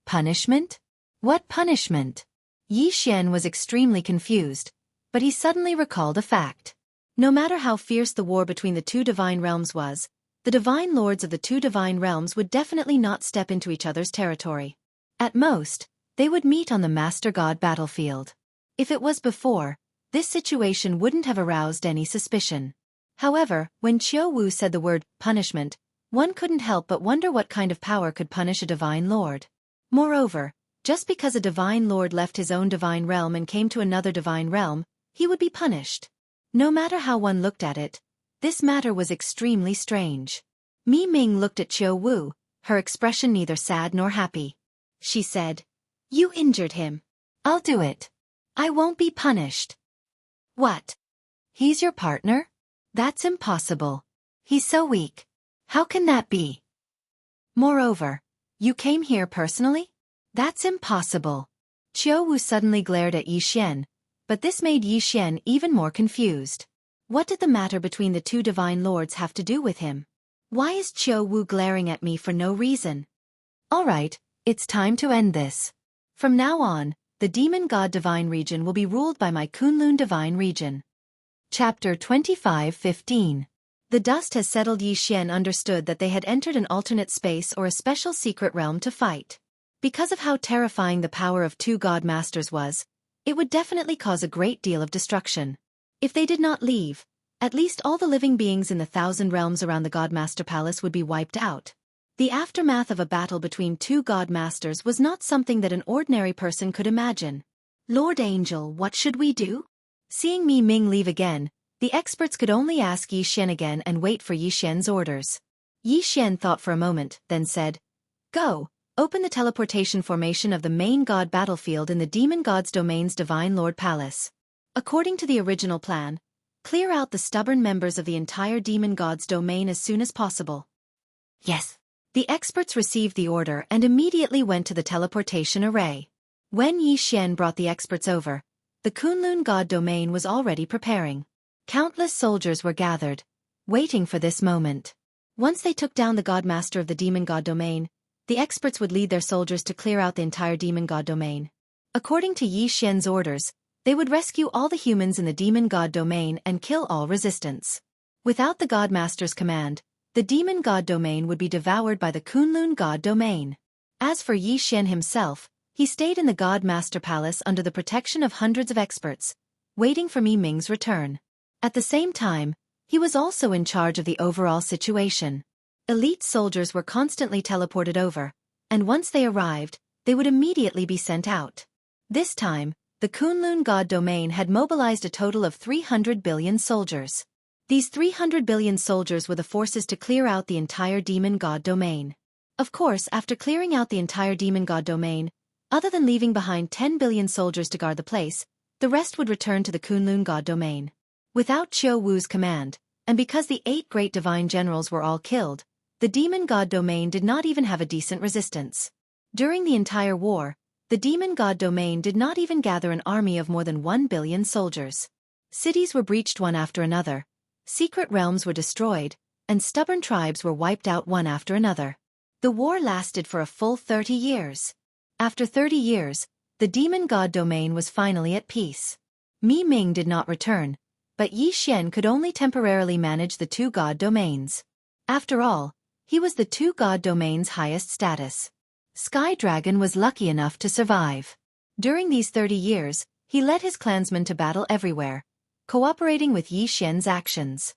"Punishment? What punishment?" Yi Xian was extremely confused, but he suddenly recalled a fact. No matter how fierce the war between the two divine realms was, the divine lords of the two divine realms would definitely not step into each other's territory. At most, they would meet on the Master God battlefield. If it was before, this situation wouldn't have aroused any suspicion. However, when Qiu Wu said the word punishment, one couldn't help but wonder what kind of power could punish a divine lord. Moreover, just because a divine lord left his own divine realm and came to another divine realm, he would be punished. No matter how one looked at it, this matter was extremely strange. Mi Ming looked at Qiu Wu, her expression neither sad nor happy. She said, "You injured him. I'll do it. I won't be punished." "What? He's your partner? That's impossible. He's so weak. How can that be? Moreover, you came here personally? That's impossible." Qiu Wu suddenly glared at Yi Xian, but this made Yi Xian even more confused. What did the matter between the two divine lords have to do with him? Why is Qiu Wu glaring at me for no reason? Alright, it's time to end this. From now on, the Demon God Divine region will be ruled by my Kunlun Divine region. Chapter 25:15. The dust has settled. Yi Xian understood that they had entered an alternate space or a special secret realm to fight. Because of how terrifying the power of two God Masters was, it would definitely cause a great deal of destruction. If they did not leave, at least all the living beings in the 1,000 realms around the God Master Palace would be wiped out. The aftermath of a battle between two God Masters was not something that an ordinary person could imagine. Lord Angel, what should we do? Seeing Mi Ming leave again, the experts could only ask Yi Xian again and wait for Yi Xian's orders. Yi Xian thought for a moment, then said, "Go, open the teleportation formation of the main God battlefield in the Demon God's Domain's Divine Lord Palace. According to the original plan, clear out the stubborn members of the entire Demon God's domain as soon as possible." Yes. The experts received the order and immediately went to the teleportation array. When Yi Xian brought the experts over, the Kunlun God domain was already preparing. Countless soldiers were gathered, waiting for this moment. Once they took down the God Master of the Demon God domain, the experts would lead their soldiers to clear out the entire Demon God domain. According to Yi Xian's orders, they would rescue all the humans in the Demon God domain and kill all resistance. Without the God Master's command, the Demon God domain would be devoured by the Kunlun God domain. As for Yi Xian himself, he stayed in the God Master Palace under the protection of hundreds of experts, waiting for Mi Ming's return. At the same time, he was also in charge of the overall situation. Elite soldiers were constantly teleported over, and once they arrived, they would immediately be sent out. This time, the Kunlun God domain had mobilized a total of 300 billion soldiers. These 300 billion soldiers were the forces to clear out the entire Demon God domain. Of course, after clearing out the entire Demon God domain, other than leaving behind 10 billion soldiers to guard the place, the rest would return to the Kunlun God domain. Without Qiu Wu's command, and because the 8 great divine generals were all killed, the Demon God domain did not even have a decent resistance. During the entire war, the Demon God domain did not even gather an army of more than 1 billion soldiers. Cities were breached one after another, secret realms were destroyed, and stubborn tribes were wiped out one after another. The war lasted for a full 30 years. After 30 years, the Demon God domain was finally at peace. Mi Ming did not return, but Yi Xian could only temporarily manage the two God domains. After all, he was the two God domain's highest status. Sky Dragon was lucky enough to survive. During these 30 years, he led his clansmen to battle everywhere, cooperating with Yi Xian's actions.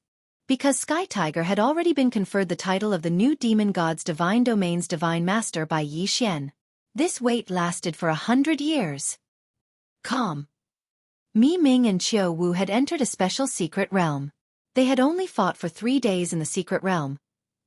Because Sky Tiger had already been conferred the title of the new Demon God's Divine Domain's Divine Master by Yi Xian. This wait lasted for 100 years. Calm. Mi Ming and Qiu Wu had entered a special secret realm. They had only fought for 3 days in the secret realm,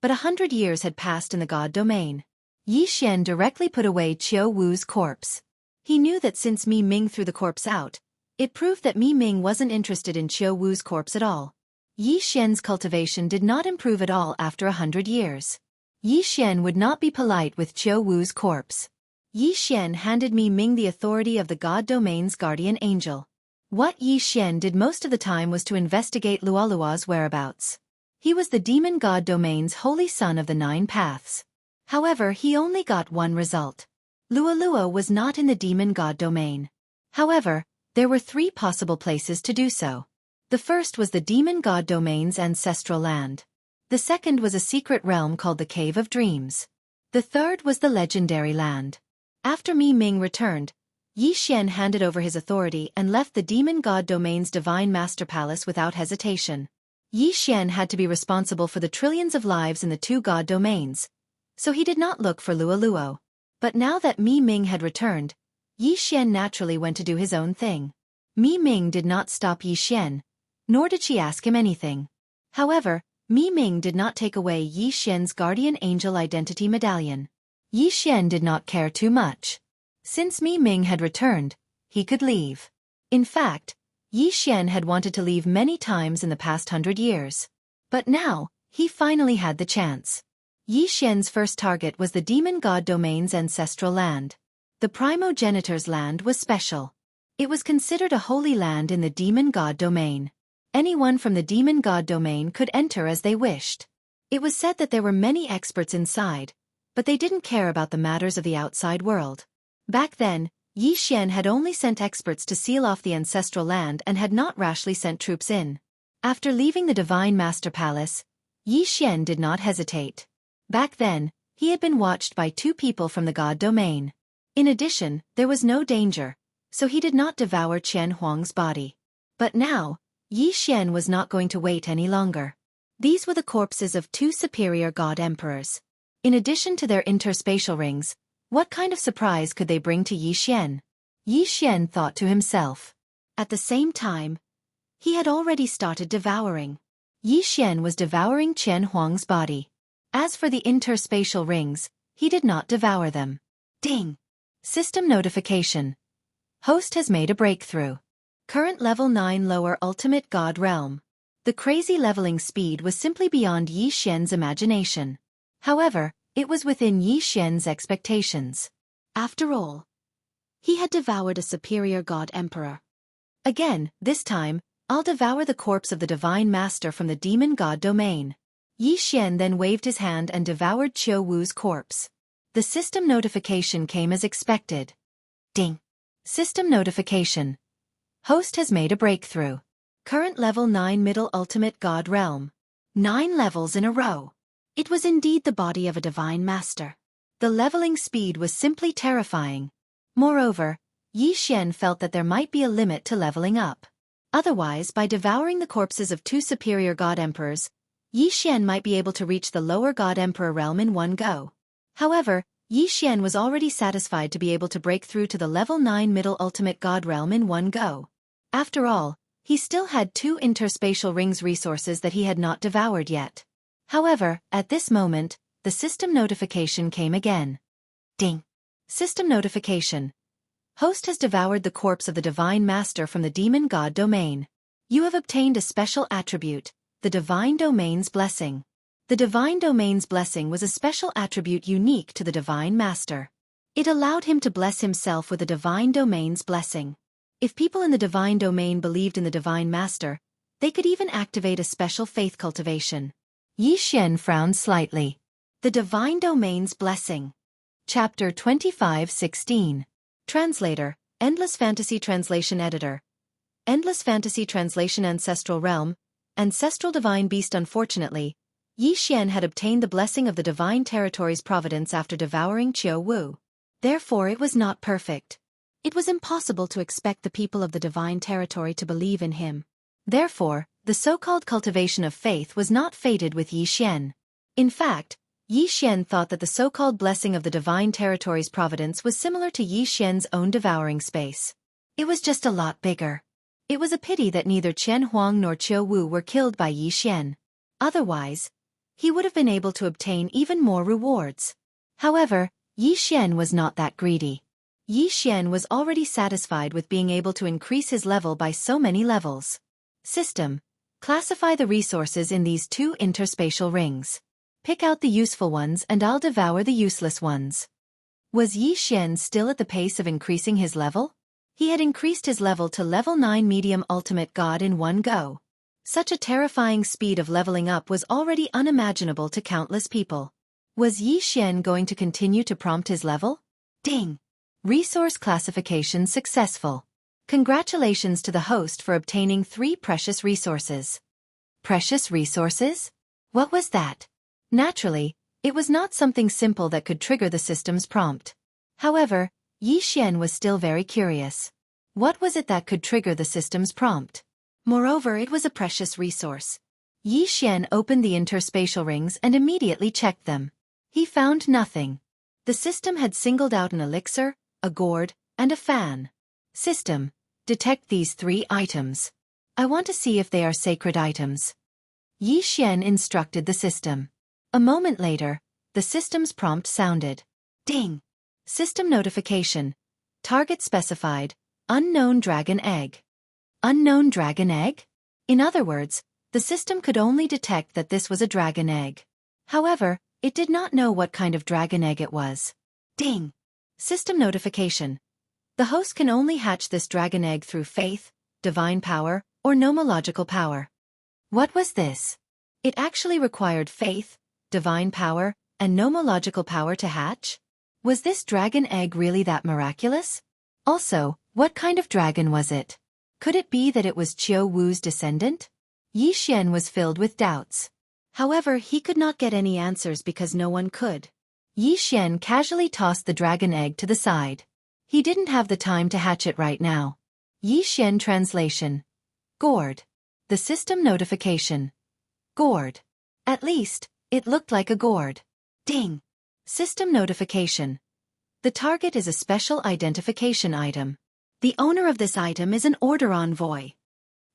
but 100 years had passed in the God domain. Yi Xian directly put away Qiu Wu's corpse. He knew that since Mi Ming threw the corpse out, it proved that Mi Ming wasn't interested in Qiu Wu's corpse at all. Yi Xian's cultivation did not improve at all after 100 years. Yi Xian would not be polite with Qiu Wu's corpse. Yi Xian handed Mi Ming the authority of the God domain's guardian angel. What Yi Xian did most of the time was to investigate Lualua's whereabouts. He was the Demon God domain's holy son of the 9 paths. However, he only got one result. Lualua was not in the Demon God domain. However, there were 3 possible places to do so. The first was the Demon God domain's ancestral land. The second was a secret realm called the Cave of Dreams. The third was the legendary land. After Mi Ming returned, Yi Xian handed over his authority and left the Demon God domain's Divine Master Palace without hesitation. Yi Xian had to be responsible for the trillions of lives in the 2 God domains, so he did not look for Luoluo. But now that Mi Ming had returned, Yi Xian naturally went to do his own thing. Mi Ming did not stop Yi Xian, nor did she ask him anything. However, Mi Ming did not take away Yi Xian's guardian angel identity medallion. Yi Xian did not care too much. Since Mi Ming had returned, he could leave. In fact, Yi Xian had wanted to leave many times in the past 100 years. But now, he finally had the chance. Yi Xian's first target was the Demon God domain's ancestral land. The primogenitor's land was special. It was considered a holy land in the Demon God domain. Anyone from the Demon God domain could enter as they wished. It was said that there were many experts inside, but they didn't care about the matters of the outside world. Back then, Xian had only sent experts to seal off the ancestral land and had not rashly sent troops in. After leaving the Divine Master Palace, Xian did not hesitate. Back then, he had been watched by 2 people from the God domain. In addition, there was no danger, so he did not devour Qian Huang's body. But now, Xian was not going to wait any longer. These were the corpses of 2 superior God Emperors. In addition to their interspatial rings, what kind of surprise could they bring to Xian? Xian thought to himself. At the same time, he had already started devouring. Xian was devouring Qian Huang's body. As for the interspatial rings, he did not devour them. Ding! System notification. Host has made a breakthrough. Current level 9 lower ultimate God realm. The crazy leveling speed was simply beyond Xian's imagination. However, it was within Xian's expectations. After all, he had devoured a superior God Emperor. Again, this time, I'll devour the corpse of the Divine Master from the Demon God domain. Xian then waved his hand and devoured Qiu Wu's corpse. The system notification came as expected. Ding! System notification. Host has made a breakthrough. Current level 9 middle ultimate God realm. 9 levels in a row. It was indeed the body of a divine master. The leveling speed was simply terrifying. Moreover, Xian felt that there might be a limit to leveling up. Otherwise, by devouring the corpses of 2 superior God Emperors, Xian might be able to reach the lower God Emperor realm in one go. However, Xian was already satisfied to be able to break through to the level 9 middle ultimate God realm in one go. After all, he still had 2 interspatial rings resources that he had not devoured yet. However, at this moment, the system notification came again. Ding! System notification. Host has devoured the corpse of the Divine Master from the Demon God domain. You have obtained a special attribute, the Divine Domain's Blessing. The Divine Domain's Blessing was a special attribute unique to the Divine Master. It allowed him to bless himself with the Divine Domain's blessing. If people in the Divine Domain believed in the Divine Master, they could even activate a special faith cultivation. Xian frowned slightly. The Divine Domain's Blessing. Chapter 25:16. Translator, Endless Fantasy Translation Editor. Endless Fantasy Translation Ancestral Realm, Ancestral Divine Beast. Unfortunately, Xian had obtained the blessing of the Divine Territory's providence after devouring Qiu Wu. Therefore it was not perfect. It was impossible to expect the people of the Divine Territory to believe in him. Therefore, the so-called cultivation of faith was not fated with Xian. In fact, Xian thought that the so-called blessing of the Divine Territory's providence was similar to Xian's own devouring space. It was just a lot bigger. It was a pity that neither Qian Huang nor Qiu Wu were killed by Xian. Otherwise, he would have been able to obtain even more rewards. However, Xian was not that greedy. Xian was already satisfied with being able to increase his level by so many levels. System. Classify the resources in these 2 interspatial rings. Pick out the useful ones and I'll devour the useless ones. Was Xian still at the pace of increasing his level? He had increased his level to level 9 medium ultimate God in one go. Such a terrifying speed of leveling up was already unimaginable to countless people. Was Xian going to continue to prompt his level? Ding! Resource classification successful. Congratulations to the host for obtaining 3 precious resources. Precious resources? What was that? Naturally, it was not something simple that could trigger the system's prompt. However, Xian was still very curious. What was it that could trigger the system's prompt? Moreover, it was a precious resource. Xian opened the interspatial rings and immediately checked them. He found nothing. The system had singled out an elixir, a gourd, and a fan. System. Detect these 3 items. I want to see if they are sacred items. Xian instructed the system. A moment later, the system's prompt sounded. Ding! System notification. Target specified, unknown dragon egg. Unknown dragon egg? In other words, the system could only detect that this was a dragon egg. However, it did not know what kind of dragon egg it was. Ding! System notification. The host can only hatch this dragon egg through faith, divine power, or nomological power. What was this? It actually required faith, divine power, and nomological power to hatch? Was this dragon egg really that miraculous? Also, what kind of dragon was it? Could it be that it was Qiu Wu's descendant? Yi Xian was filled with doubts. However, he could not get any answers because no one could. Yi Xian casually tossed the dragon egg to the side. He didn't have the time to hatch it right now. Yi Xian translation. Gourd. The system notification. Gourd. At least, it looked like a gourd. Ding. System notification. The target is a special identification item. The owner of this item is an order envoy.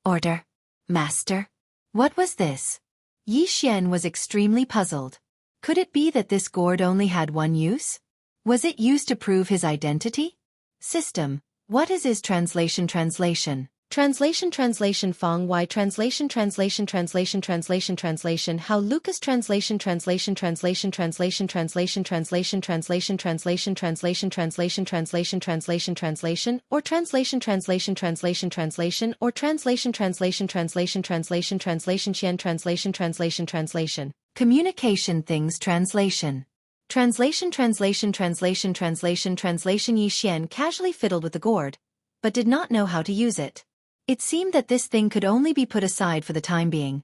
Order. Master. What was this? Yi Xian was extremely puzzled. Could it be that this gourd only had one use? Was it used to prove his identity? System. What is his translation? Translation Fong Wai translation How Lucas translation or translation Xian translation Communication things translation Yi Xian casually fiddled with the gourd, but did not know how to use it. It seemed that this thing could only be put aside for the time being,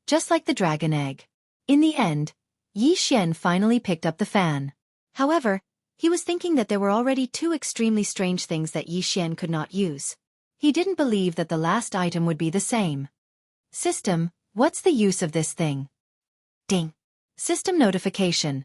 just like the dragon egg. In the end, Yi Xian finally picked up the fan. However, he was thinking that there were already two extremely strange things that Yi Xian could not use. He didn't believe that the last item would be the same. System, what's the use of this thing? Ding. System notification.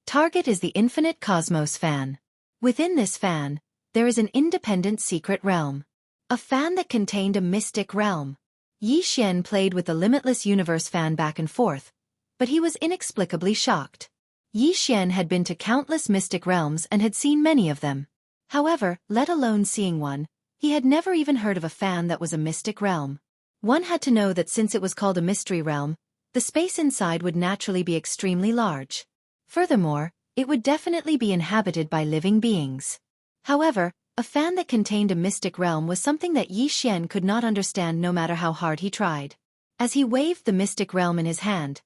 Target is the Infinite Cosmos fan. Within this fan, there is an independent secret realm. A fan that contained a mystic realm. Yi Xian played with the Limitless Universe fan back and forth, but he was inexplicably shocked. Yi Xian had been to countless mystic realms and had seen many of them. However, let alone seeing one, he had never even heard of a fan that was a mystic realm. One had to know that since it was called a mystery realm, the space inside would naturally be extremely large. Furthermore, it would definitely be inhabited by living beings. However, a fan that contained a mystic realm was something that Yi Xian could not understand no matter how hard he tried. As he waved the mystic realm in his hand,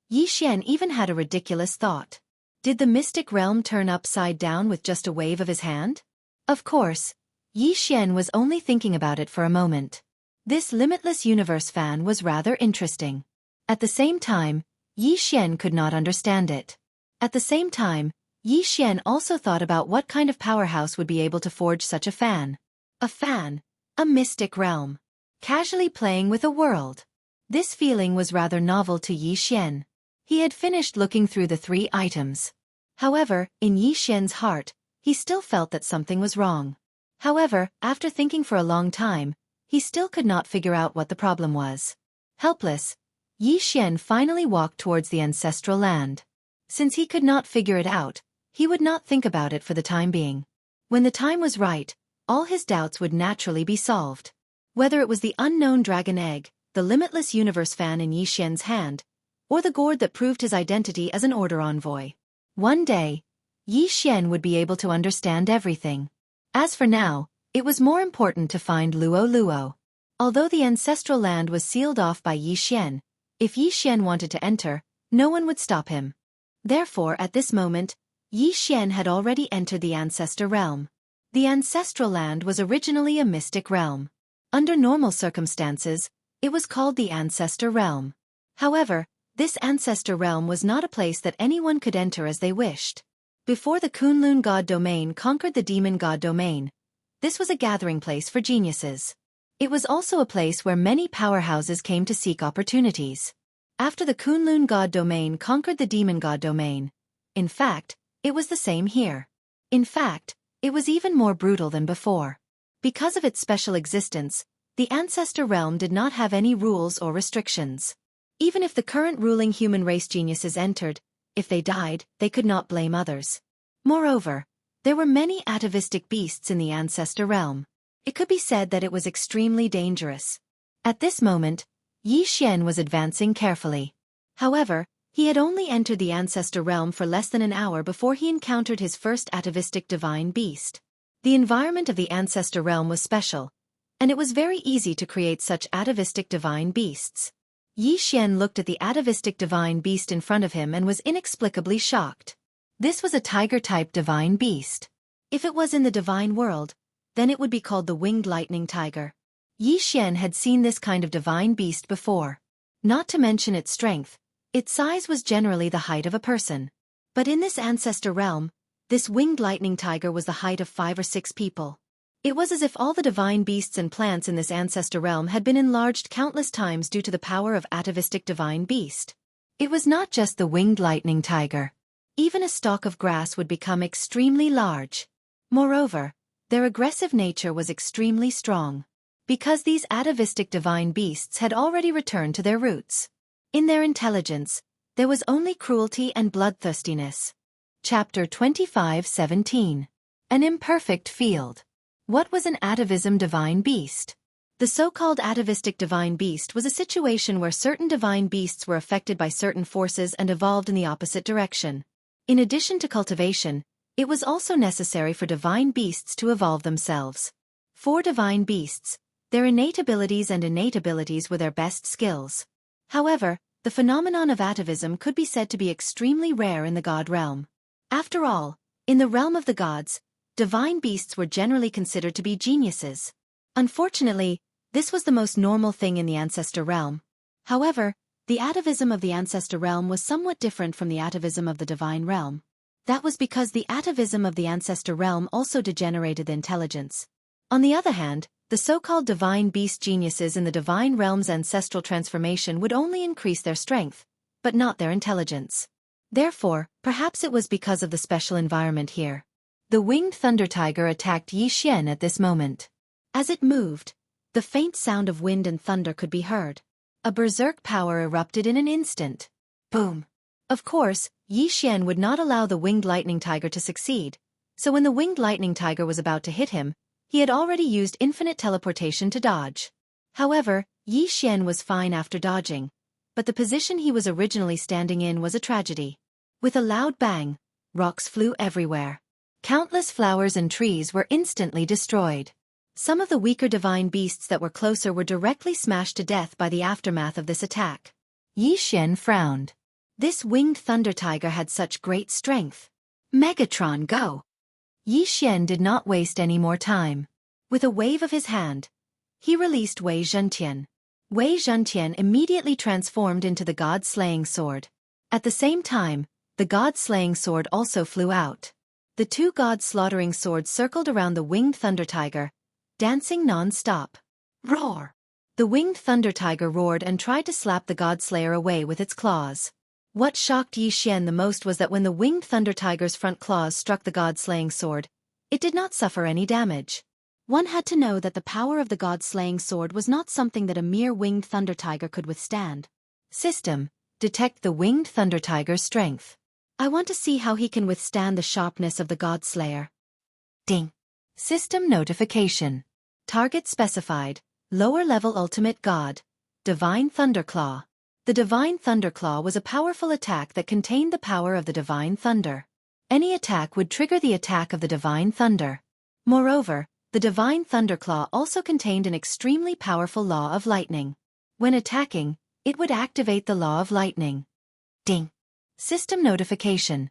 Yi Xian even had a ridiculous thought. Did the mystic realm turn upside down with just a wave of his hand? Of course, Yi Xian was only thinking about it for a moment. This Limitless Universe fan was rather interesting. At the same time, Yi Xian could not understand it. At the same time, Yi Xian also thought about what kind of powerhouse would be able to forge such a fan. A fan. A mystic realm. Casually playing with a world. This feeling was rather novel to Yi Xian. He had finished looking through the three items. However, in Yi Xian's heart, he still felt that something was wrong. However, after thinking for a long time, he still could not figure out what the problem was. Helpless, Yi Xian finally walked towards the ancestral land. Since he could not figure it out, he would not think about it for the time being. When the time was right, all his doubts would naturally be solved. Whether it was the unknown dragon egg, the Limitless Universe fan in Yi Xian's hand, or the gourd that proved his identity as an order envoy. One day, Yi Xian would be able to understand everything. As for now, it was more important to find Luo Luo. Although the ancestral land was sealed off by Yi Xian, if Yi Xian wanted to enter, no one would stop him. Therefore, at this moment, Yi Xian had already entered the ancestor realm. The ancestral land was originally a mystic realm. Under normal circumstances, it was called the ancestor realm. However, this ancestor realm was not a place that anyone could enter as they wished. Before the Kunlun god domain conquered the demon god domain, this was a gathering place for geniuses. It was also a place where many powerhouses came to seek opportunities. After the Kunlun god domain conquered the demon god domain, in fact, it was the same here. In fact, it was even more brutal than before. Because of its special existence, the ancestor realm did not have any rules or restrictions. Even if the current ruling human race geniuses entered, if they died, they could not blame others. Moreover, there were many atavistic beasts in the ancestor realm. It could be said that it was extremely dangerous. At this moment, Yi Xian was advancing carefully. However, he had only entered the ancestor realm for less than an hour before he encountered his first atavistic divine beast. The environment of the ancestor realm was special, and it was very easy to create such atavistic divine beasts. Yi Xian looked at the atavistic divine beast in front of him and was inexplicably shocked. This was a tiger-type divine beast. If it was in the divine world, then it would be called the winged lightning tiger. Yi Xian had seen this kind of divine beast before. Not to mention its strength, its size was generally the height of a person. But in this ancestor realm, this winged lightning tiger was the height of 5 or 6 people. It was as if all the divine beasts and plants in this ancestor realm had been enlarged countless times due to the power of atavistic divine beast. It was not just the winged lightning tiger. Even a stalk of grass would become extremely large. Moreover, their aggressive nature was extremely strong. Because these atavistic divine beasts had already returned to their roots. In their intelligence, there was only cruelty and bloodthirstiness. Chapter 25:17. An imperfect field. What was an atavism divine beast? The so-called atavistic divine beast was a situation where certain divine beasts were affected by certain forces and evolved in the opposite direction. In addition to cultivation, it was also necessary for divine beasts to evolve themselves. For divine beasts, their innate abilities and innate abilities were their best skills. However, the phenomenon of atavism could be said to be extremely rare in the god realm. After all, in the realm of the gods, divine beasts were generally considered to be geniuses. Unfortunately, this was the most normal thing in the ancestor realm. However, the atavism of the ancestor realm was somewhat different from the atavism of the divine realm. That was because the atavism of the ancestor realm also degenerated the intelligence. On the other hand, the so-called divine beast geniuses in the divine realm's ancestral transformation would only increase their strength, but not their intelligence. Therefore, perhaps it was because of the special environment here. The winged thunder tiger attacked Yi Xian at this moment. As it moved, the faint sound of wind and thunder could be heard. A berserk power erupted in an instant. Boom! Of course, Yi Xian would not allow the winged lightning tiger to succeed, so when the winged lightning tiger was about to hit him, he had already used infinite teleportation to dodge. However, Yi Xian was fine after dodging, but the position he was originally standing in was a tragedy. With a loud bang, rocks flew everywhere. Countless flowers and trees were instantly destroyed. Some of the weaker divine beasts that were closer were directly smashed to death by the aftermath of this attack. Yi Xian frowned. This winged thunder tiger had such great strength. Megatron, go! Yi Xian did not waste any more time. With a wave of his hand, he released Wei Zhentian. Wei Zhentian immediately transformed into the god-slaying sword. At the same time, the god-slaying sword also flew out. The two god-slaughtering swords circled around the winged thunder tiger, dancing non-stop. Roar! The winged thunder tiger roared and tried to slap the god-slayer away with its claws. What shocked Yi Xian the most was that when the winged thunder tiger's front claws struck the god-slaying sword, it did not suffer any damage. One had to know that the power of the god-slaying sword was not something that a mere winged thunder tiger could withstand. System: detect the winged thunder tiger's strength. I want to see how he can withstand the sharpness of the god-slayer. Ding! System notification. Target specified: lower-level ultimate god, Divine Thunderclaw. The Divine Thunderclaw was a powerful attack that contained the power of the Divine Thunder. Any attack would trigger the attack of the Divine Thunder. Moreover, the Divine Thunderclaw also contained an extremely powerful law of lightning. When attacking, it would activate the law of lightning. Ding! System notification.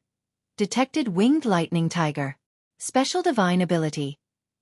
Detected winged lightning tiger. Special divine ability: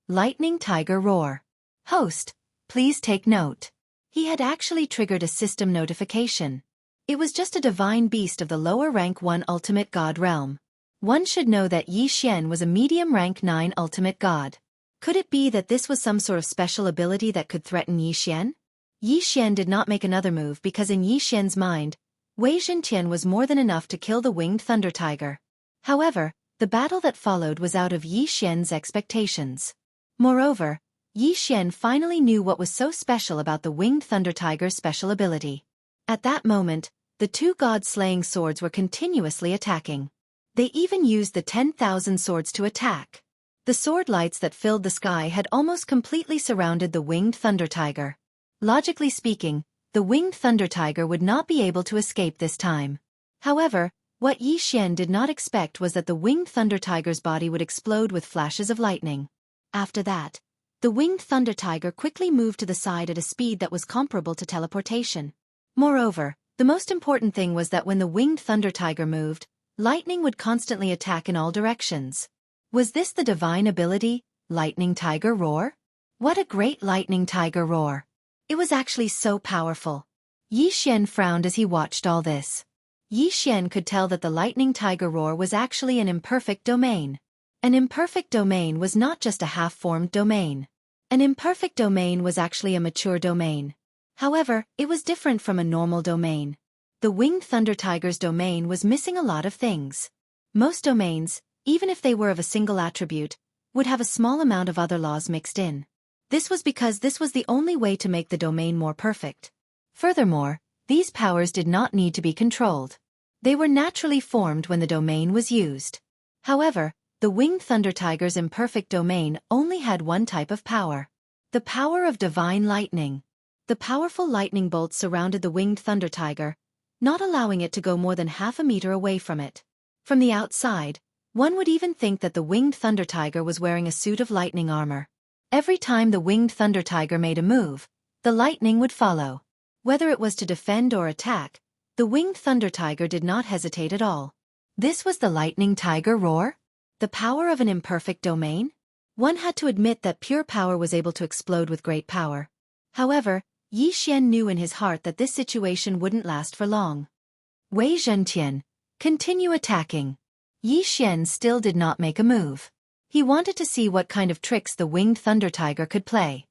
Lightning Tiger Roar. Host, please take note. He had actually triggered a system notification. It was just a divine beast of the lower rank 1 ultimate god realm. One should know that Yi Xian was a medium rank 9 ultimate god. Could it be that this was some sort of special ability that could threaten Yi Xian? Yi Xian did not make another move because in Yi Xian's mind, Wei Zhentian was more than enough to kill the winged thunder tiger. However, the battle that followed was out of Yi Xian's expectations. Moreover, Yi Xian finally knew what was so special about the winged thunder tiger's special ability. At that moment, the two god-slaying swords were continuously attacking. They even used the 10,000 swords to attack. The sword lights that filled the sky had almost completely surrounded the winged thunder tiger. Logically speaking, the winged thunder tiger would not be able to escape this time. However, what Yi Xian did not expect was that the winged thunder tiger's body would explode with flashes of lightning. After that, the winged thunder tiger quickly moved to the side at a speed that was comparable to teleportation. Moreover, the most important thing was that when the winged thunder tiger moved, lightning would constantly attack in all directions. Was this the divine ability, lightning tiger roar? What a great lightning tiger roar! It was actually so powerful. Yi Xian frowned as he watched all this. Yi Xian could tell that the lightning tiger roar was actually an imperfect domain. An imperfect domain was not just a half-formed domain. An imperfect domain was actually a mature domain. However, it was different from a normal domain. The winged thunder tiger's domain was missing a lot of things. Most domains, even if they were of a single attribute, would have a small amount of other laws mixed in. This was because this was the only way to make the domain more perfect. Furthermore, these powers did not need to be controlled. They were naturally formed when the domain was used. However, the winged thunder tiger's imperfect domain only had one type of power. The power of divine lightning. The powerful lightning bolts surrounded the winged thunder tiger, not allowing it to go more than half a meter away from it. From the outside, one would even think that the winged thunder tiger was wearing a suit of lightning armor. Every time the winged thunder tiger made a move, the lightning would follow. Whether it was to defend or attack, the winged thunder tiger did not hesitate at all. This was the lightning tiger roar? The power of an imperfect domain? One had to admit that pure power was able to explode with great power. However, Yi Xian knew in his heart that this situation wouldn't last for long. Wei Zhentian, continue attacking. Yi Xian still did not make a move. He wanted to see what kind of tricks the winged thunder tiger could play.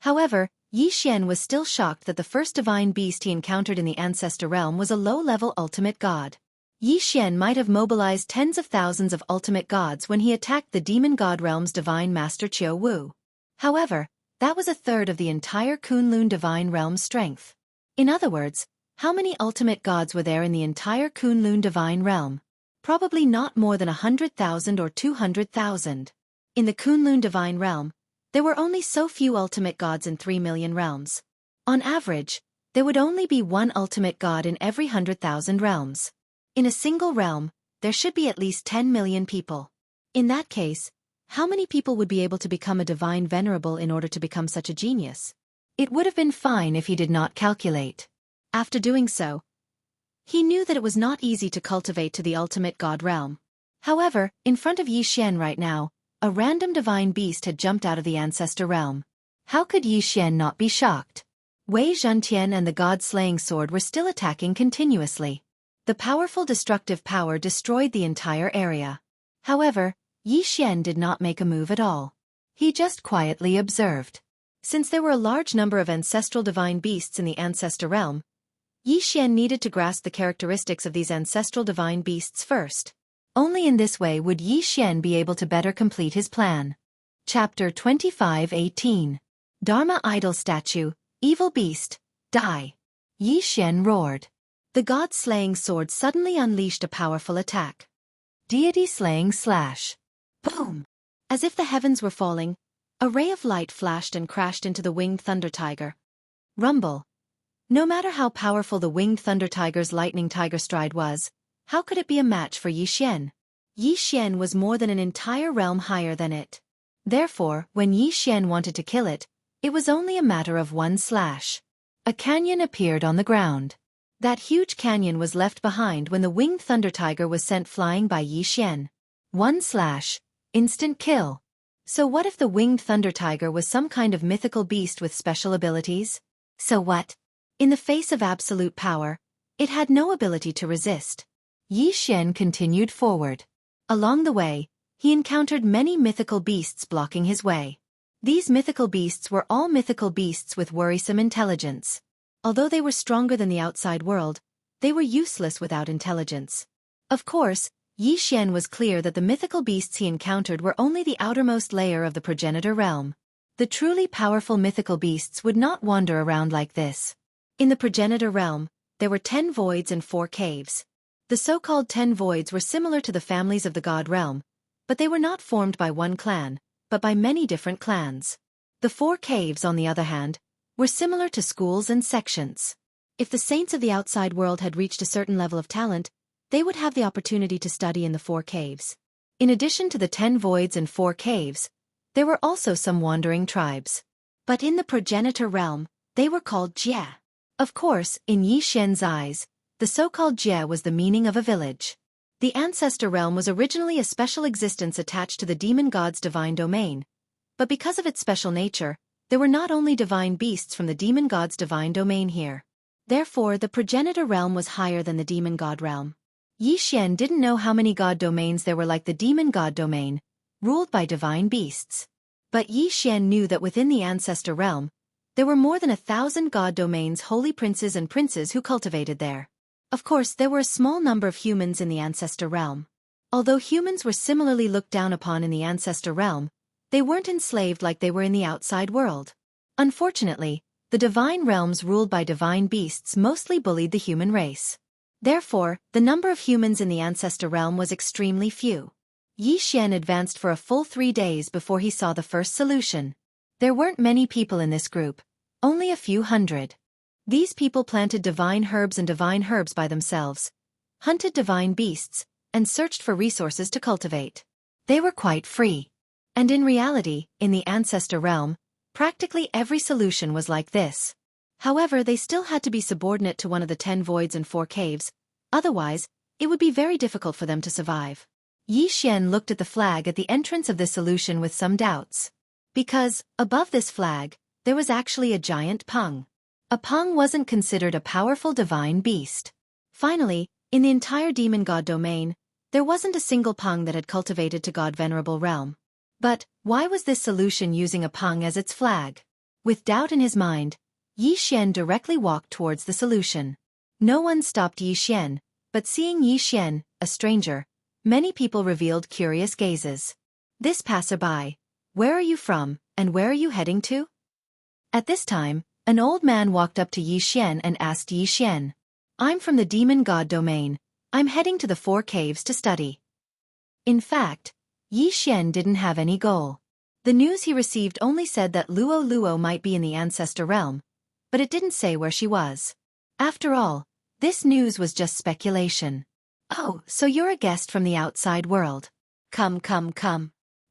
However, Yi Xian was still shocked that the first divine beast he encountered in the ancestor realm was a low-level ultimate god. Yi Xian might have mobilized tens of thousands of ultimate gods when he attacked the demon god realm's divine master Qiu Wu. However, that was a third of the entire Kunlun divine realm's strength. In other words, how many ultimate gods were there in the entire Kunlun divine realm? Probably not more than 100,000 or 200,000. In the Kunlun divine realm, there were only so few ultimate gods in 3 million realms. On average, there would only be one ultimate god in every 100,000 realms. In a single realm, there should be at least 10 million people. In that case, how many people would be able to become a divine venerable in order to become such a genius? It would have been fine if he did not calculate. After doing so, he knew that it was not easy to cultivate to the ultimate god realm. However, in front of Yi Xian right now, a random divine beast had jumped out of the ancestor realm. How could Yi Xian not be shocked? Wei Zhentian and the god-slaying sword were still attacking continuously. The powerful destructive power destroyed the entire area. However, Yi Xian did not make a move at all. He just quietly observed. Since there were a large number of ancestral divine beasts in the ancestor realm, Yi Xian needed to grasp the characteristics of these ancestral divine beasts first. Only in this way would Yi Xian be able to better complete his plan. Chapter 25:18. Dharma Idol Statue, Evil Beast, Die. Yi Xian roared. The god-slaying sword suddenly unleashed a powerful attack. Deity-slaying slash. Boom! As if the heavens were falling, a ray of light flashed and crashed into the winged thunder tiger. Rumble. No matter how powerful the winged thunder tiger's lightning tiger stride was, how could it be a match for Yi Xian? Yi Xian was more than an entire realm higher than it. Therefore, when Yi Xian wanted to kill it, it was only a matter of one slash. A canyon appeared on the ground. That huge canyon was left behind when the winged thunder tiger was sent flying by Yi Xian. One slash. Instant kill. So what if the winged thunder tiger was some kind of mythical beast with special abilities? So what? In the face of absolute power, it had no ability to resist. Yi Xian continued forward. Along the way, he encountered many mythical beasts blocking his way. These mythical beasts were all mythical beasts with worrisome intelligence. Although they were stronger than the outside world, they were useless without intelligence. Of course, Yi Xian was clear that the mythical beasts he encountered were only the outermost layer of the progenitor realm. The truly powerful mythical beasts would not wander around like this. In the progenitor realm, there were 10 voids and 4 caves. The so-called 10 voids were similar to the families of the god realm, but they were not formed by one clan, but by many different clans. The 4 caves, on the other hand, were similar to schools and sections. If the saints of the outside world had reached a certain level of talent, they would have the opportunity to study in the 4 caves. In addition to the 10 voids and 4 caves, there were also some wandering tribes. But in the progenitor realm, they were called Jia. Of course, in Yi Xian's eyes, the so-called Jie was the meaning of a village. The ancestor realm was originally a special existence attached to the demon god's divine domain, but because of its special nature, there were not only divine beasts from the demon god's divine domain here. Therefore, the progenitor realm was higher than the demon god realm. Yi Xian didn't know how many god domains there were like the demon god domain, ruled by divine beasts. But Yi Xian knew that within the ancestor realm, there were more than 1,000 god domains, holy princes and princes who cultivated there. Of course, there were a small number of humans in the ancestor realm. Although humans were similarly looked down upon in the ancestor realm, they weren't enslaved like they were in the outside world. Unfortunately, the divine realms ruled by divine beasts mostly bullied the human race. Therefore, the number of humans in the ancestor realm was extremely few. Yi Xian advanced for a full 3 days before he saw the first solution. There weren't many people in this group, only a few hundred. These people planted divine herbs by themselves, hunted divine beasts, and searched for resources to cultivate. They were quite free. And in reality, in the ancestor realm, practically every solution was like this. However, they still had to be subordinate to one of the 10 voids and 4 caves, otherwise, it would be very difficult for them to survive. Yi Xian looked at the flag at the entrance of this solution with some doubts. Because, above this flag, there was actually a giant pung. A pung wasn't considered a powerful divine beast. Finally, in the entire demon god domain, there wasn't a single pung that had cultivated to god venerable realm. But, why was this solution using a pung as its flag? With doubt in his mind, Yi Xian directly walked towards the solution. No one stopped Yi Xian, but seeing Yi Xian, a stranger, many people revealed curious gazes. This passerby, where are you from, and where are you heading to? At this time, an old man walked up to Yi Xian and asked Yi Xian, I'm from the demon god domain, I'm heading to the 4 caves to study. In fact, Yi Xian didn't have any goal. The news he received only said that Luo might be in the ancestor realm, but it didn't say where she was. After all, this news was just speculation. Oh, so you're a guest from the outside world. Come.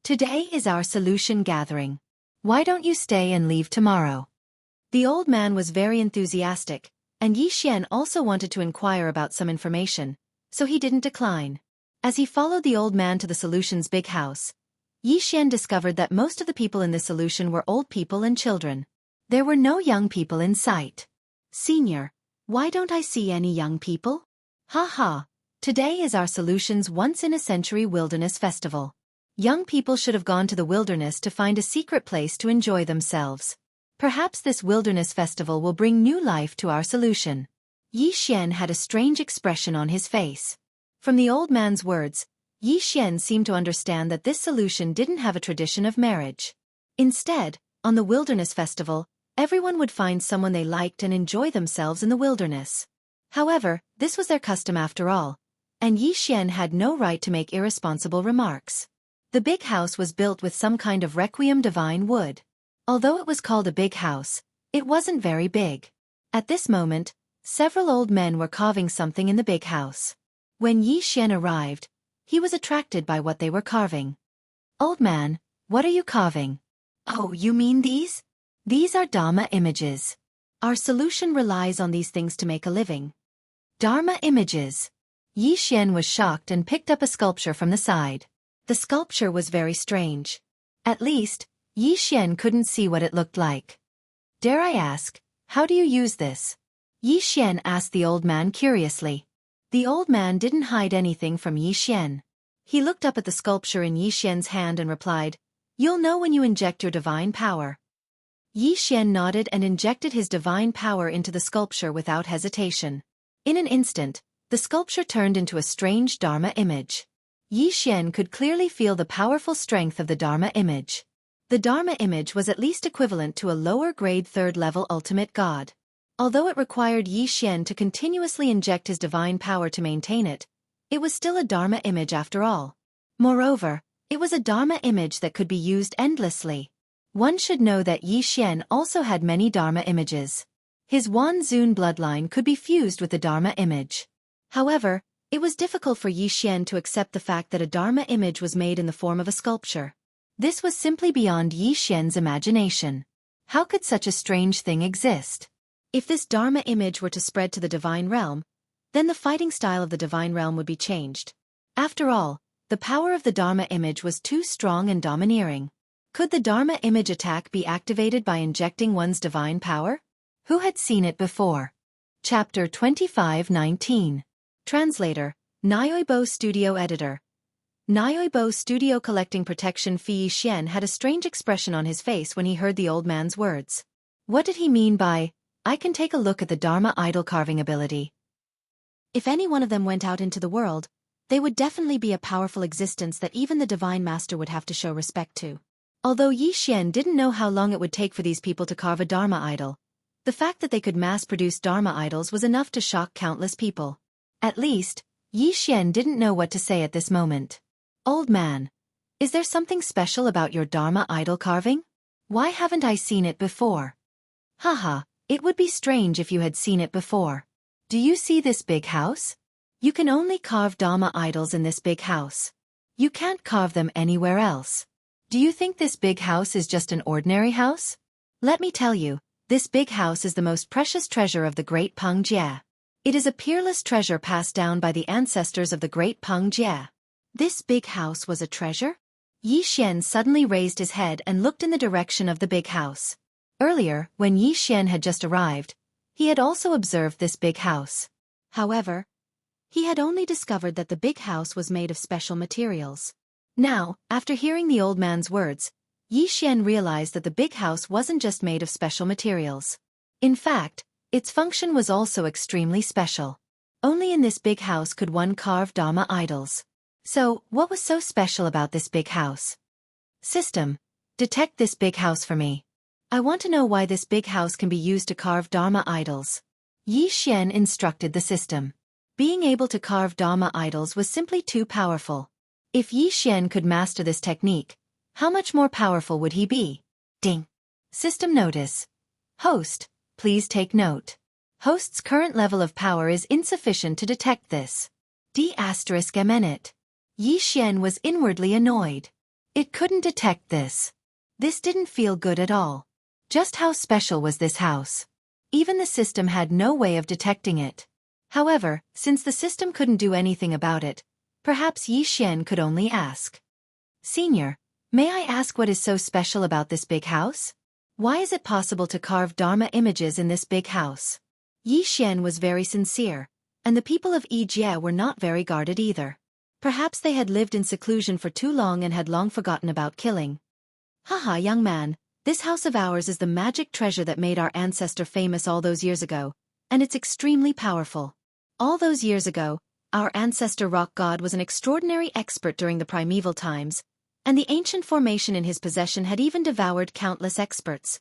Today is our solution gathering. Why don't you stay and leave tomorrow? The old man was very enthusiastic, and Yi Xian also wanted to inquire about some information, so he didn't decline. As he followed the old man to the solution's big house, Yi Xian discovered that most of the people in this solution were old people and children. There were no young people in sight. Senior, why don't I see any young people? Ha! Today is our solution's once-in-a-century wilderness festival. Young people should have gone to the wilderness to find a secret place to enjoy themselves. Perhaps this wilderness festival will bring new life to our solution. Yi Xian had a strange expression on his face. From the old man's words, Yi Xian seemed to understand that this solution didn't have a tradition of marriage. Instead, on the wilderness festival, everyone would find someone they liked and enjoy themselves in the wilderness. However, this was their custom after all, and Yi Xian had no right to make irresponsible remarks. The big house was built with some kind of requiem divine wood. Although it was called a big house, it wasn't very big. At this moment, several old men were carving something in the big house. When Yi Xian arrived, he was attracted by what they were carving. Old man, what are you carving? Oh, you mean these? These are Dharma images. Our solution relies on these things to make a living. Dharma images. Yi Xian was shocked and picked up a sculpture from the side. The sculpture was very strange. At least, Yi Xian couldn't see what it looked like. Dare I ask, how do you use this? Yi Xian asked the old man curiously. The old man didn't hide anything from Yi Xian. He looked up at the sculpture in Yi Xian's hand and replied, You'll know when you inject your divine power. Yi Xian nodded and injected his divine power into the sculpture without hesitation. In an instant, the sculpture turned into a strange Dharma image. Yi Xian could clearly feel the powerful strength of the Dharma image. The Dharma image was at least equivalent to a lower-grade 3rd-level ultimate god. Although it required Yi Xian to continuously inject his divine power to maintain it, it was still a Dharma image after all. Moreover, it was a Dharma image that could be used endlessly. One should know that Yi Xian also had many Dharma images. His Wan Zun bloodline could be fused with the Dharma image. However, it was difficult for Yi Xian to accept the fact that a Dharma image was made in the form of a sculpture. This was simply beyond Yi Xian's imagination. How could such a strange thing exist? If this Dharma image were to spread to the divine realm, then the fighting style of the divine realm would be changed. After all, the power of the Dharma image was too strong and domineering. Could the Dharma image attack be activated by injecting one's divine power? Who had seen it before? Chapter 25:19. Translator, Nyoibo Studio Editor. Nyoibo Studio Collecting Protection Fei Xian had a strange expression on his face when he heard the old man's words. What did he mean by, "I can take a look at the Dharma idol carving ability"? If any one of them went out into the world, they would definitely be a powerful existence that even the Divine Master would have to show respect to. Although Yi Xian didn't know how long it would take for these people to carve a Dharma idol, the fact that they could mass-produce Dharma idols was enough to shock countless people. At least, Yi Xian didn't know what to say at this moment. "Old man, is there something special about your Dharma idol carving? Why haven't I seen it before?" "Haha, it would be strange if you had seen it before. Do you see this big house? You can only carve Dharma idols in this big house. You can't carve them anywhere else. Do you think this big house is just an ordinary house? Let me tell you, this big house is the most precious treasure of the great Peng Jie. It is a peerless treasure passed down by the ancestors of the great Peng Jie." This big house was a treasure? Yi Xian suddenly raised his head and looked in the direction of the big house. Earlier, when Yi Xian had just arrived, he had also observed this big house. However, he had only discovered that the big house was made of special materials. Now, after hearing the old man's words, Yi Xian realized that the big house wasn't just made of special materials. In fact, its function was also extremely special. Only in this big house could one carve Dharma idols. So, what was so special about this big house? System, detect this big house for me. I want to know why this big house can be used to carve Dharma idols. Yi Xian instructed the system. Being able to carve Dharma idols was simply too powerful. If Yi Xian could master this technique, how much more powerful would he be? Ding. System notice. Host, please take note. Host's current level of power is insufficient to detect this. D***MN. Yi Xian was inwardly annoyed. It couldn't detect this. This didn't feel good at all. Just how special was this house? Even the system had no way of detecting it. However, since the system couldn't do anything about it, perhaps Yi Xian could only ask. "Senior, may I ask what is so special about this big house? Why is it possible to carve Dharma images in this big house?" Yi Xian was very sincere, and the people of Yijie were not very guarded either. Perhaps they had lived in seclusion for too long and had long forgotten about killing. "Haha, young man, this house of ours is the magic treasure that made our ancestor famous all those years ago, and it's extremely powerful. All those years ago, our ancestor rock god was an extraordinary expert during the primeval times, and the ancient formation in his possession had even devoured countless experts.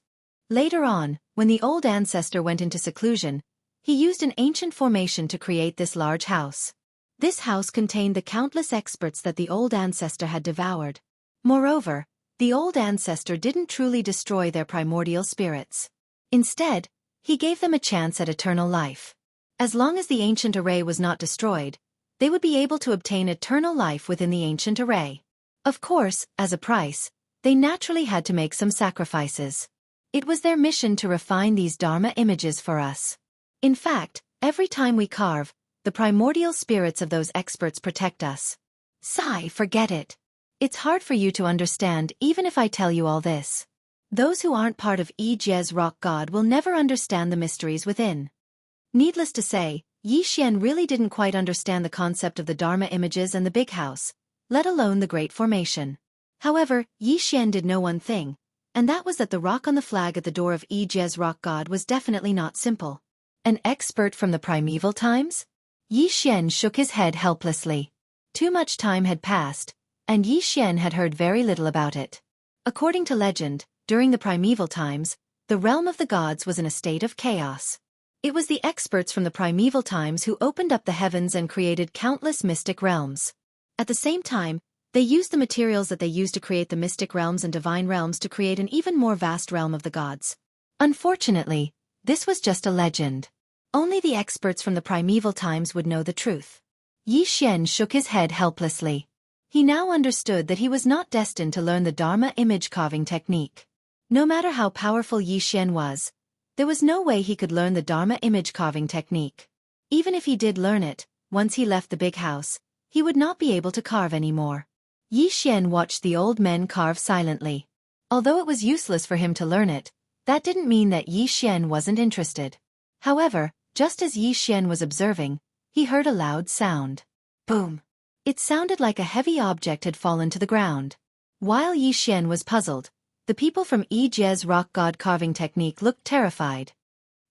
Later on, when the old ancestor went into seclusion, he used an ancient formation to create this large house. This house contained the countless experts that the old ancestor had devoured. Moreover, the old ancestor didn't truly destroy their primordial spirits. Instead, he gave them a chance at eternal life. As long as the ancient array was not destroyed, they would be able to obtain eternal life within the ancient array. Of course, as a price, they naturally had to make some sacrifices. It was their mission to refine these Dharma images for us. In fact, every time we carve, the primordial spirits of those experts protect us. Sigh, forget it. It's hard for you to understand even if I tell you all this. Those who aren't part of Yijie's rock god will never understand the mysteries within. Needless to say, Yi Xian really didn't quite understand the concept of the Dharma images and the big house, let alone the great formation. However, Yi Xian did know one thing, and that was that the rock on the flag at the door of Yijie's rock god was definitely not simple. An expert from the primeval times? Yi Xian shook his head helplessly. Too much time had passed, and Yi Xian had heard very little about it. According to legend, during the primeval times, the realm of the gods was in a state of chaos. It was the experts from the primeval times who opened up the heavens and created countless mystic realms. At the same time, they used the materials that they used to create the mystic realms and divine realms to create an even more vast realm of the gods. Unfortunately, this was just a legend. Only the experts from the primeval times would know the truth. Yi Xian shook his head helplessly. He now understood that he was not destined to learn the Dharma image carving technique. No matter how powerful Yi Xian was, There was no way he could learn the Dharma image carving technique. Even if he did learn it, once he left the big house, he would not be able to carve anymore. Yixian watched the old men carve silently. Although it was useless for him to learn it, that didn't mean that Yixian wasn't interested. However, just as Yixian was observing, he heard a loud sound. Boom! It sounded like a heavy object had fallen to the ground. While Yixian was puzzled, the people from Yi's rock god carving technique looked terrified.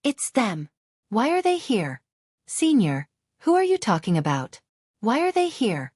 It's them. Why are they here? Senior, who are you talking about? Why are they here?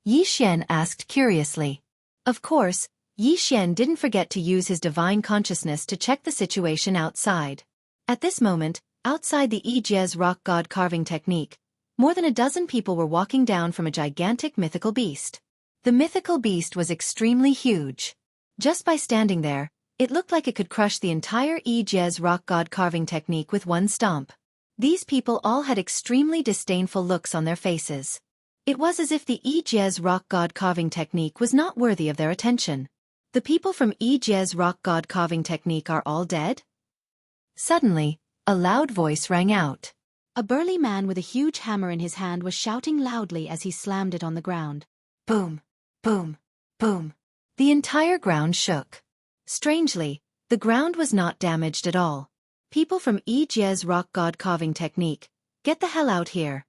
Yixian asked curiously. Of course, Yixian didn't forget to use his divine consciousness to check the situation outside. At this moment, outside the Yi's rock god carving technique, more than a dozen people were walking down from a gigantic mythical beast. The mythical beast was extremely huge. Just by standing there, it looked like it could crush the entire Yi's rock god carving technique with one stomp. These people all had extremely disdainful looks on their faces. It was as if the Yi's rock god carving technique was not worthy of their attention. The people from Yi's rock god carving technique are all dead? Suddenly, a loud voice rang out. A burly man with a huge hammer in his hand was shouting loudly as he slammed it on the ground. Boom! Boom! Boom! The entire ground shook. Strangely, the ground was not damaged at all. People from Yi's rock god carving technique, get the hell out here.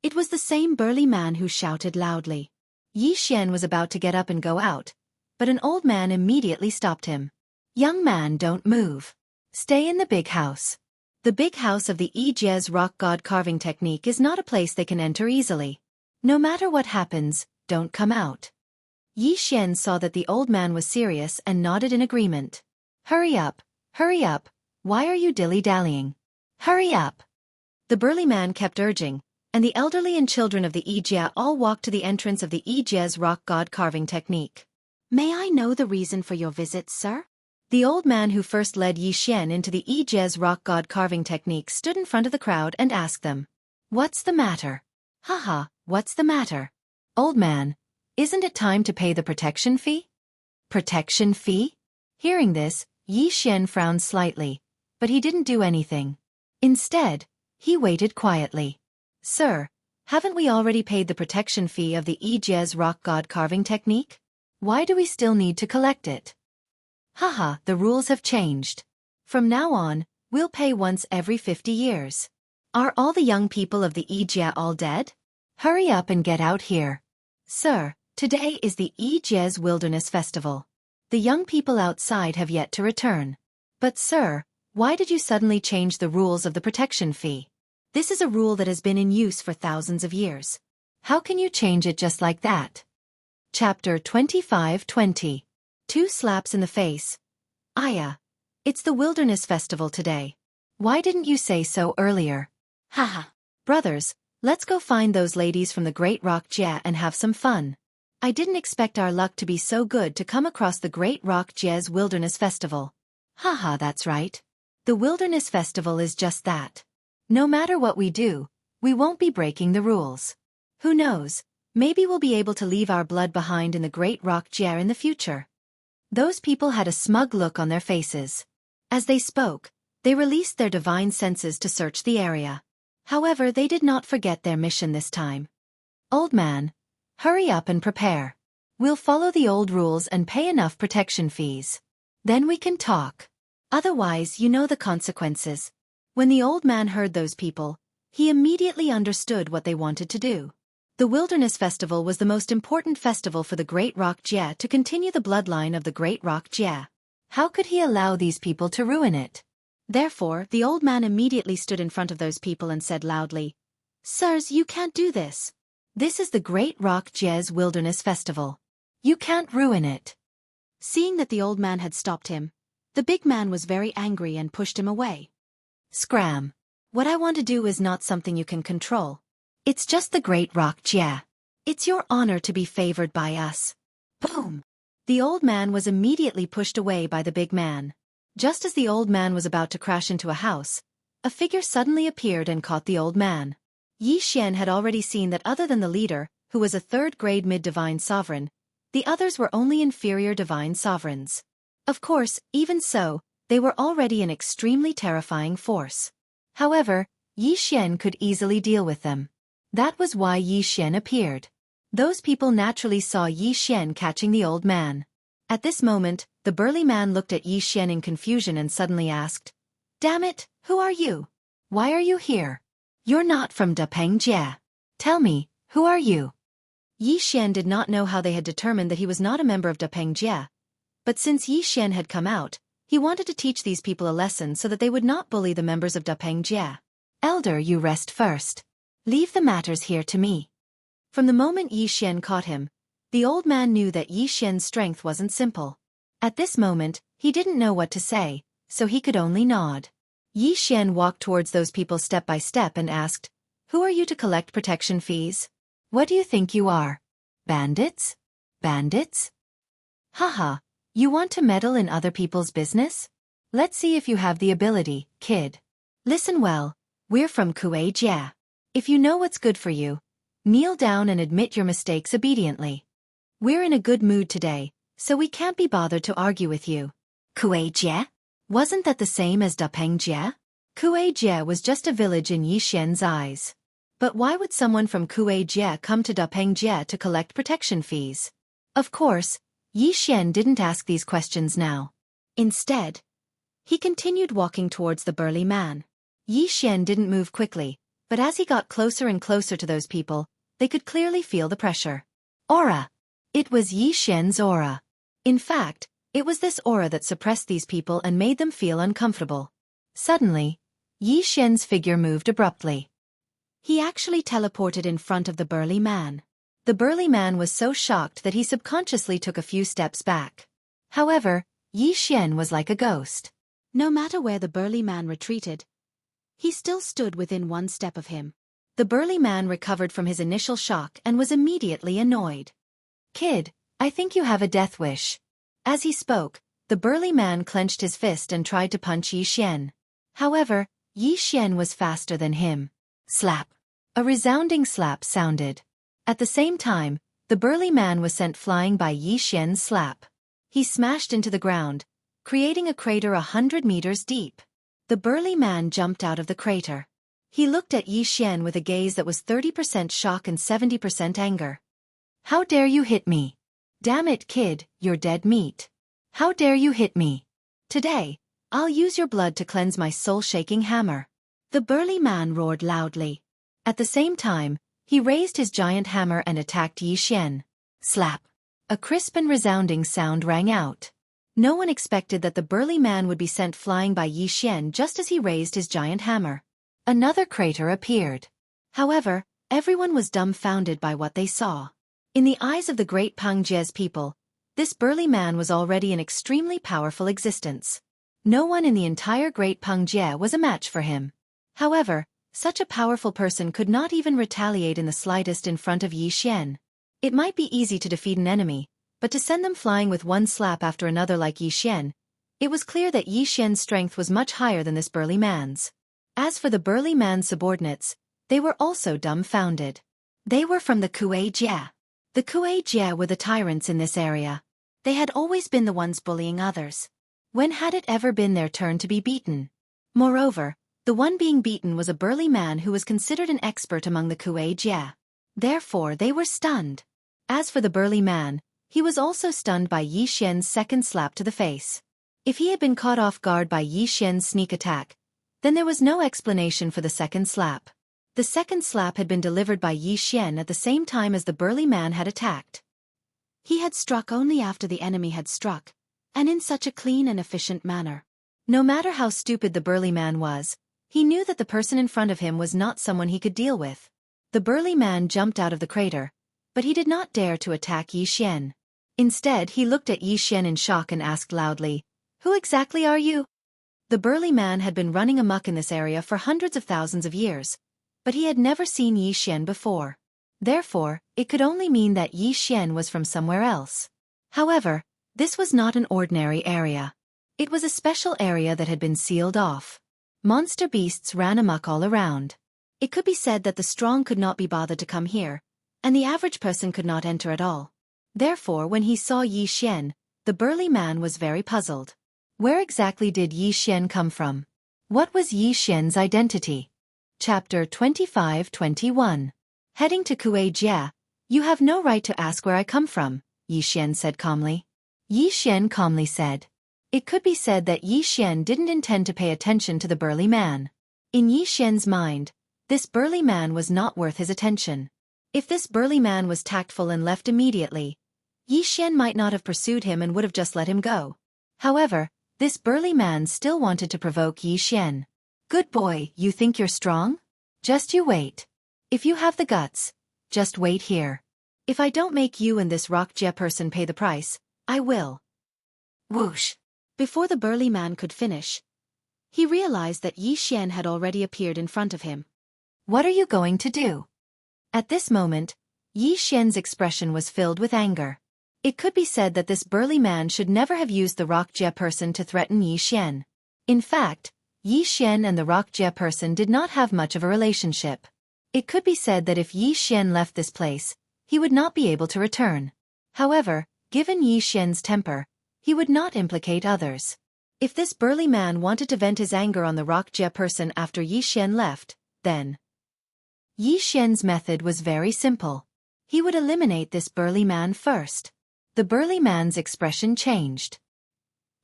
It was the same burly man who shouted loudly. Yixian was about to get up and go out, but an old man immediately stopped him. Young man, don't move. Stay in the big house. The big house of the Yi's rock god carving technique is not a place they can enter easily. No matter what happens, don't come out. Yixian saw that the old man was serious and nodded in agreement. Hurry up, why are you dilly-dallying? Hurry up! The burly man kept urging, and the elderly and children of the Yi all walked to the entrance of the Yi's rock god carving technique. May I know the reason for your visit, sir? The old man who first led Yixian into the Yi's rock god carving technique stood in front of the crowd and asked them. What's the matter? Haha, what's the matter? Old man, isn't it time to pay the protection fee? Protection fee? Hearing this, Yixian frowned slightly, but he didn't do anything. Instead, he waited quietly. Sir, haven't we already paid the protection fee of the Yi's rock god carving technique? Why do we still need to collect it? Haha, the rules have changed. From now on, we'll pay once every 50 years. Are all the young people of the Yi all dead? Hurry up and get out here. Sir, today is the Yi's Wilderness Festival. The young people outside have yet to return. But sir, why did you suddenly change the rules of the protection fee? This is a rule that has been in use for thousands of years. How can you change it just like that? Chapter 25:20. Two slaps in the face. Aya, it's the Wilderness Festival today. Why didn't you say so earlier? Haha. Brothers, let's go find those ladies from the Great Rock Jia and have some fun. I didn't expect our luck to be so good to come across the Great Rock Jia's Wilderness Festival. Haha, that's right. The Wilderness Festival is just that. No matter what we do, we won't be breaking the rules. Who knows, maybe we'll be able to leave our blood behind in the Great Rock Jia in the future. Those people had a smug look on their faces. As they spoke, they released their divine senses to search the area. However, they did not forget their mission this time. Old man, hurry up and prepare. We'll follow the old rules and pay enough protection fees. Then we can talk. Otherwise, you know the consequences. When the old man heard those people, he immediately understood what they wanted to do. The Wilderness Festival was the most important festival for the Great Rock Jia to continue the bloodline of the Great Rock Jia. How could he allow these people to ruin it? Therefore, the old man immediately stood in front of those people and said loudly, Sirs, you can't do this. This is the Great Rock Jia's Wilderness Festival. You can't ruin it. Seeing that the old man had stopped him, the big man was very angry and pushed him away. Scram. What I want to do is not something you can control. It's just the Great Rock Jia. It's your honor to be favored by us. Boom! The old man was immediately pushed away by the big man. Just as the old man was about to crash into a house, a figure suddenly appeared and caught the old man. Yixian had already seen that other than the leader, who was a third-grade mid-divine sovereign, the others were only inferior divine sovereigns. Of course, even so, They were already an extremely terrifying force. However, Yi Xian could easily deal with them. That was why Yi Xian appeared. Those people naturally saw Yi Xian catching the old man. At this moment, the burly man looked at Yi Xian in confusion and suddenly asked, "Damn it, who are you? Why are you here? You're not from Jia. Tell me, who are you?" Yi Xian did not know how they had determined that he was not a member of Jia, but since Yi Xian had come out, he wanted to teach these people a lesson so that they would not bully the members of Jia. "Elder, you rest first. Leave the matters here to me." From the moment Yi Xian caught him, the old man knew that Yi Xian's strength wasn't simple. At this moment, he didn't know what to say, so he could only nod. Yi Xian walked towards those people step by step and asked, "Who are you to collect protection fees? What do you think you are? Bandits? Bandits? Haha, you want to meddle in other people's business? Let's see if you have the ability, kid. Listen well, we're from Jia. If you know what's good for you, kneel down and admit your mistakes obediently. We're in a good mood today, so we can't be bothered to argue with you." Jia? Wasn't that the same as Jia? Jia was just a village in Yi Xian's eyes. But why would someone from Jia come to Jia to collect protection fees? Of course, Yi Xian didn't ask these questions now. Instead, he continued walking towards the burly man. Yi Xian didn't move quickly, but as he got closer and closer to those people, they could clearly feel the pressure. Aura! It was Yi Xian's aura. In fact, it was this aura that suppressed these people and made them feel uncomfortable. Suddenly, Yi Xian's figure moved abruptly. He actually teleported in front of the burly man. The burly man was so shocked that he subconsciously took a few steps back. However, Yi Xian was like a ghost. No matter where the burly man retreated, he still stood within 1 step of him. The burly man recovered from his initial shock and was immediately annoyed. "Kid, I think you have a death wish." As he spoke, the burly man clenched his fist and tried to punch Yi Xian. However, Yi Xian was faster than him. Slap! A resounding slap sounded. At the same time, the burly man was sent flying by Yi Xian's slap. He smashed into the ground, creating a crater 100 meters deep. The burly man jumped out of the crater. He looked at Yi Xian with a gaze that was 30% shock and 70% anger. "How dare you hit me? Damn it, kid, you're dead meat. How dare you hit me? Today, I'll use your blood to cleanse my soul-shaking hammer." The burly man roared loudly. At the same time, he raised his giant hammer and attacked Yi Xian. Slap! A crisp and resounding sound rang out. No one expected that the burly man would be sent flying by Yi Xian just as he raised his giant hammer. Another crater appeared. However, everyone was dumbfounded by what they saw. In the eyes of the great Pangjie's people, this burly man was already an extremely powerful existence. No one in the entire great Pangjie was a match for him. However, such a powerful person could not even retaliate in the slightest in front of Yi Xian. It might be easy to defeat an enemy, but to send them flying with one slap after another like Yi Xian, it was clear that Yi Xian's strength was much higher than this burly man's. As for the burly man's subordinates, they were also dumbfounded. They were from the Jia. The Jia were the tyrants in this area. They had always been the ones bullying others. When had it ever been their turn to be beaten? Moreover, the one being beaten was a burly man who was considered an expert among the Jia. Therefore they were stunned. As for the burly man, he was also stunned by Yi Xian's second slap to the face. If he had been caught off guard by Yi Xian's sneak attack, then there was no explanation for the second slap. The second slap had been delivered by Yi Xian at the same time as the burly man had attacked. He had struck only after the enemy had struck, and in such a clean and efficient manner. No matter how stupid the burly man was, he knew that the person in front of him was not someone he could deal with. The burly man jumped out of the crater, but he did not dare to attack Yi Xian. Instead, he looked at Yi Xian in shock and asked loudly, "Who exactly are you?" The burly man had been running amok in this area for hundreds of thousands of years, but he had never seen Yi Xian before. Therefore, it could only mean that Yi Xian was from somewhere else. However, this was not an ordinary area. It was a special area that had been sealed off. Monster beasts ran amok all around. It could be said that the strong could not be bothered to come here, and the average person could not enter at all. Therefore, when he saw Yi Xian, the burly man was very puzzled. Where exactly did Yi Xian come from? What was Yi Xian's identity? Chapter 25-21. Heading to Kuei-jia, you have no right to ask where I come from, Yi Xian said calmly. Yi Xian calmly said. It could be said that Yi Xian didn't intend to pay attention to the burly man. In Yi Xian's mind, this burly man was not worth his attention. If this burly man was tactful and left immediately, Yi Xian might not have pursued him and would have just let him go. However, this burly man still wanted to provoke Yi Xian. Good boy, you think you're strong? Just you wait. If you have the guts, just wait here. If I don't make you and this Wuxia person pay the price, I will. Whoosh. Before the burly man could finish, he realized that Yi Xian had already appeared in front of him. What are you going to do? At this moment, Yi Xian's expression was filled with anger. It could be said that this burly man should never have used the Wuxia person to threaten Yi Xian. In fact, Yi Xian and the Wuxia person did not have much of a relationship. It could be said that if Yi Xian left this place, he would not be able to return. However, given Yi Xian's temper, he would not implicate others. If this burly man wanted to vent his anger on the Wuxia person after Yi Xian left, then Yi Xian's method was very simple. He would eliminate this burly man first. The burly man's expression changed.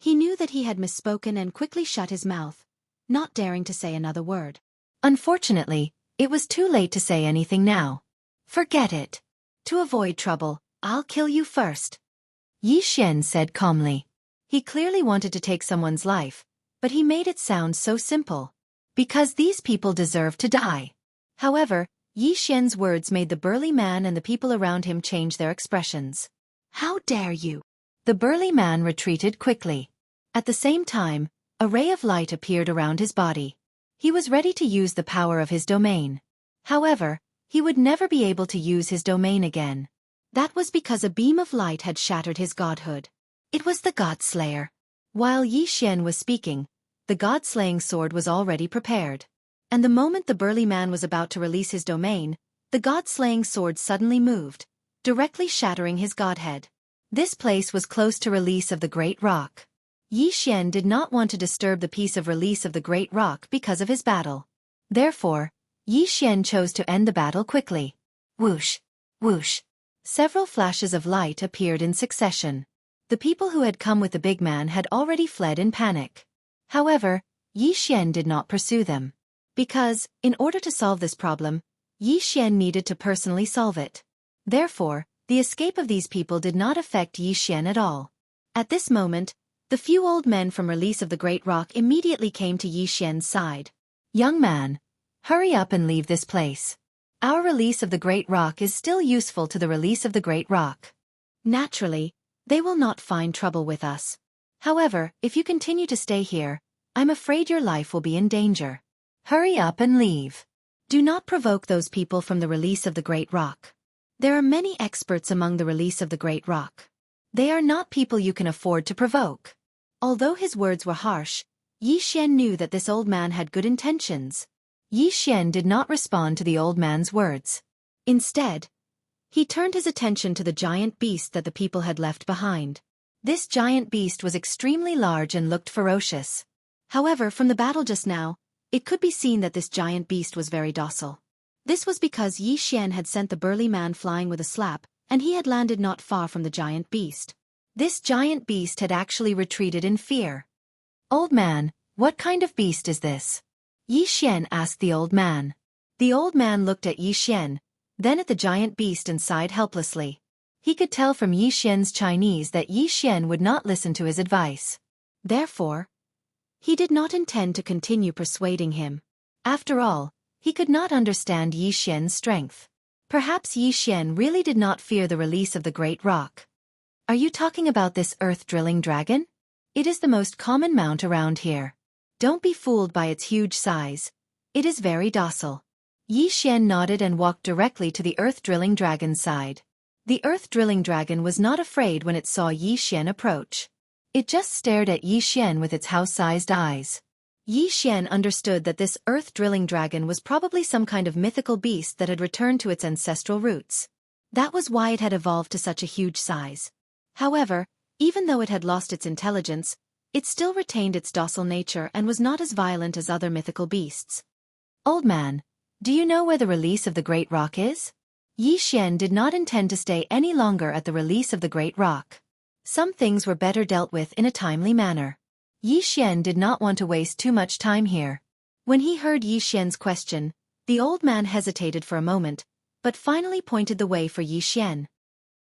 He knew that he had misspoken and quickly shut his mouth, not daring to say another word. Unfortunately, it was too late to say anything now. Forget it. To avoid trouble, I'll kill you first. Yi Xian said calmly. He clearly wanted to take someone's life, but he made it sound so simple. Because these people deserve to die. However, Yi Xian's words made the burly man and the people around him change their expressions. How dare you? The burly man retreated quickly. At the same time, a ray of light appeared around his body. He was ready to use the power of his domain. However, he would never be able to use his domain again. That was because a beam of light had shattered his godhood. It was the God-slayer. While Yi Xian was speaking, the God-slaying sword was already prepared. And the moment the burly man was about to release his domain, the God-slaying sword suddenly moved, directly shattering his godhead. This place was close to release of the great rock. Yi Xian did not want to disturb the peace of release of the great rock because of his battle. Therefore, Yi Xian chose to end the battle quickly. Whoosh! Whoosh! Several flashes of light appeared in succession. The people who had come with the big man had already fled in panic. However, Yi Xian did not pursue them. Because, in order to solve this problem, Yi Xian needed to personally solve it. Therefore, the escape of these people did not affect Yi Xian at all. At this moment, the few old men from release of the Great Rock immediately came to Yi Xian's side. Young man, hurry up and leave this place. Our release of the Great Rock is still useful to the release of the Great Rock. Naturally, they will not find trouble with us. However, if you continue to stay here, I'm afraid your life will be in danger. Hurry up and leave. Do not provoke those people from the release of the Great Rock. There are many experts among the release of the Great Rock. They are not people you can afford to provoke. Although his words were harsh, Yi Xian knew that this old man had good intentions. Yi Xian did not respond to the old man's words. Instead, he turned his attention to the giant beast that the people had left behind. This giant beast was extremely large and looked ferocious. However, from the battle just now, it could be seen that this giant beast was very docile. This was because Yi Xian had sent the burly man flying with a slap, and he had landed not far from the giant beast. This giant beast had actually retreated in fear. Old man, what kind of beast is this? Yi Xian asked the old man. The old man looked at Yi Xian, then at the giant beast and sighed helplessly. He could tell from Yi Xian's Chinese that Yi Xian would not listen to his advice. Therefore, he did not intend to continue persuading him. After all, he could not understand Yi Xian's strength. Perhaps Yi Xian really did not fear the release of the Great Rock. Are you talking about this earth-drilling dragon? It is the most common mount around here. Don't be fooled by its huge size. It is very docile. Yi Xian nodded and walked directly to the earth-drilling dragon's side. The earth-drilling dragon was not afraid when it saw Yi Xian approach. It just stared at Yi Xian with its house-sized eyes. Yi Xian understood that this earth-drilling dragon was probably some kind of mythical beast that had returned to its ancestral roots. That was why it had evolved to such a huge size. However, even though it had lost its intelligence, It still retained its docile nature and was not as violent as other mythical beasts. Old man, do you know where the release of the Great Rock is? Yi Xian did not intend to stay any longer at the release of the Great Rock. Some things were better dealt with in a timely manner. Yi Xian did not want to waste too much time here. When he heard Yi Xian's question, the old man hesitated for a moment, but finally pointed the way for Yi Xian.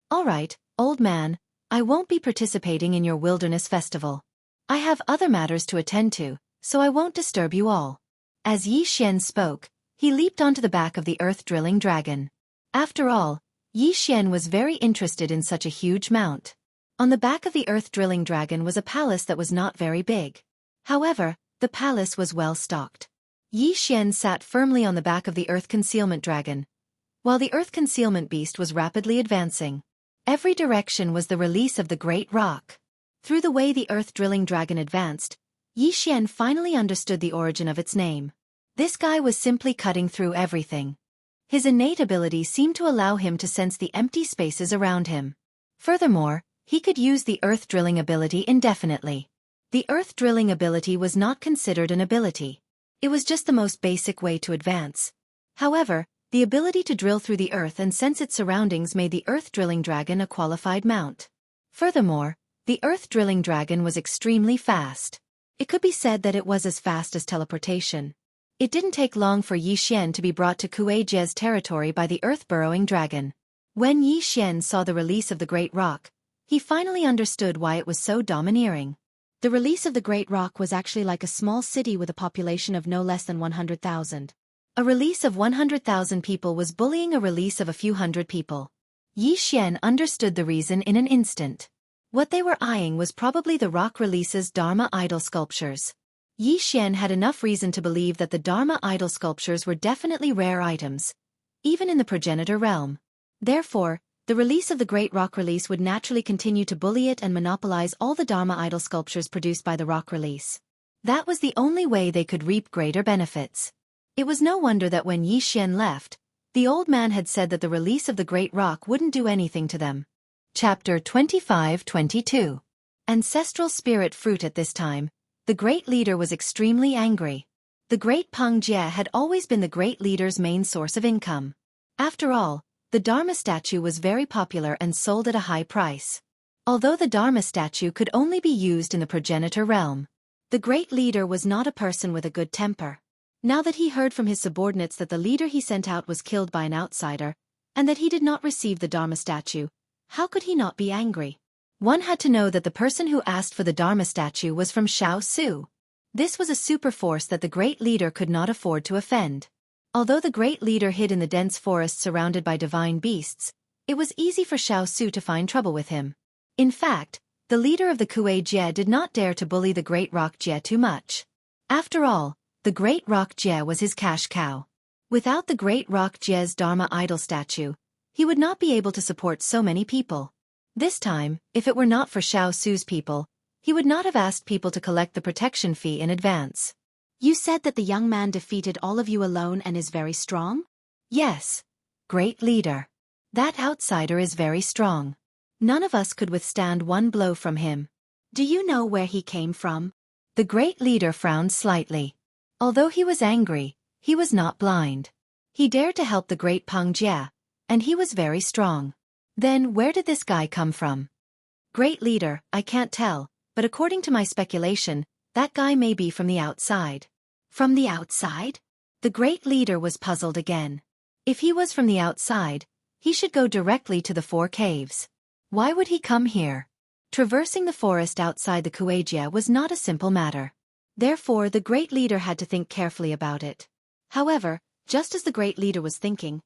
All right, old man, I won't be participating in your wilderness festival. I have other matters to attend to, so I won't disturb you all. As Yi Xian spoke, he leaped onto the back of the earth-drilling dragon. After all, Yi Xian was very interested in such a huge mount. On the back of the earth-drilling dragon was a palace that was not very big. However, the palace was well stocked. Yi Xian sat firmly on the back of the earth concealment dragon, while the earth concealment beast was rapidly advancing. Every direction was the release of the Great Rock. Through the way the earth-drilling dragon advanced, Yi Xian finally understood the origin of its name. This guy was simply cutting through everything. His innate ability seemed to allow him to sense the empty spaces around him. Furthermore, he could use the earth-drilling ability indefinitely. The earth-drilling ability was not considered an ability. It was just the most basic way to advance. However, the ability to drill through the earth and sense its surroundings made the earth-drilling dragon a qualified mount. Furthermore, the earth-drilling dragon was extremely fast. It could be said that it was as fast as teleportation. It didn't take long for Yi Xian to be brought to Kuei-Jie's territory by the earth-burrowing dragon. When Yi Xian saw the release of the Great Rock, he finally understood why it was so domineering. The release of the Great Rock was actually like a small city with a population of no less than 100,000. A release of 100,000 people was bullying a release of a few hundred people. Yi Xian understood the reason in an instant. What they were eyeing was probably the rock release's Dharma idol sculptures. Yi Xian had enough reason to believe that the Dharma idol sculptures were definitely rare items, even in the progenitor realm. Therefore, the release of the Great Rock release would naturally continue to bully it and monopolize all the Dharma idol sculptures produced by the rock release. That was the only way they could reap greater benefits. It was no wonder that when Yi Xian left, the old man had said that the release of the Great Rock wouldn't do anything to them. Chapter 25-22. Ancestral Spirit Fruit. At this time, the great leader was extremely angry. The great Peng Jie had always been the great leader's main source of income. After all, the Dharma statue was very popular and sold at a high price. Although the Dharma statue could only be used in the progenitor realm, the great leader was not a person with a good temper. Now that he heard from his subordinates that the leader he sent out was killed by an outsider, and that he did not receive the Dharma statue, how could he not be angry? One had to know that the person who asked for the Dharma statue was from Xianxia. This was a super force that the great leader could not afford to offend. Although the great leader hid in the dense forest surrounded by divine beasts, it was easy for Xianxia to find trouble with him. In fact, the leader of the Kuei-Jie did not dare to bully the Great Rock Jie too much. After all, the Great Rock Jie was his cash cow. Without the Great Rock Jie's Dharma idol statue, he would not be able to support so many people. This time, if it were not for Xiaosu's people, he would not have asked people to collect the protection fee in advance. You said that the young man defeated all of you alone and is very strong? Yes, great leader. That outsider is very strong. None of us could withstand one blow from him. Do you know where he came from? The great leader frowned slightly. Although he was angry, he was not blind. He dared to help the great Peng Jie, and he was very strong. Then where did this guy come from? Great leader, I can't tell, but according to my speculation, that guy may be from the outside. From the outside? The great leader was puzzled again. If he was from the outside, he should go directly to the 4 caves. Why would he come here? Traversing the forest outside the Kuei-Jie was not a simple matter. Therefore, the great leader had to think carefully about it. However, just as the great leader was thinking,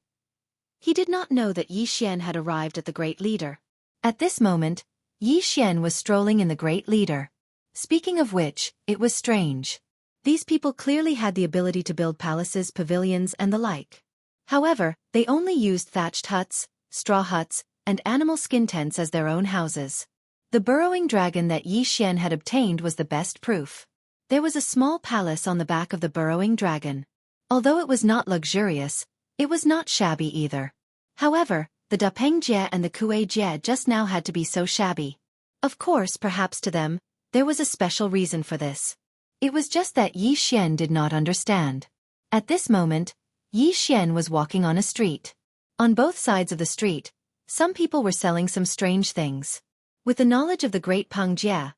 he did not know that Yi Xian had arrived at the great leader. At this moment, Yi Xian was strolling in the great leader. Speaking of which, it was strange. These people clearly had the ability to build palaces, pavilions, and the like. However, they only used thatched huts, straw huts, and animal skin tents as their own houses. The burrowing dragon that Yi Xian had obtained was the best proof. There was a small palace on the back of the burrowing dragon. Although it was not luxurious, it was not shabby either. However, the Dapeng Jie and the Kuei Jie just now had to be so shabby. Of course, perhaps to them, There was a special reason for this. It was just that Yi Xian did not understand. At this moment, Yi Xian was walking on a street. On both sides of the street, some people were selling some strange things. With the knowledge of the great Peng Jia,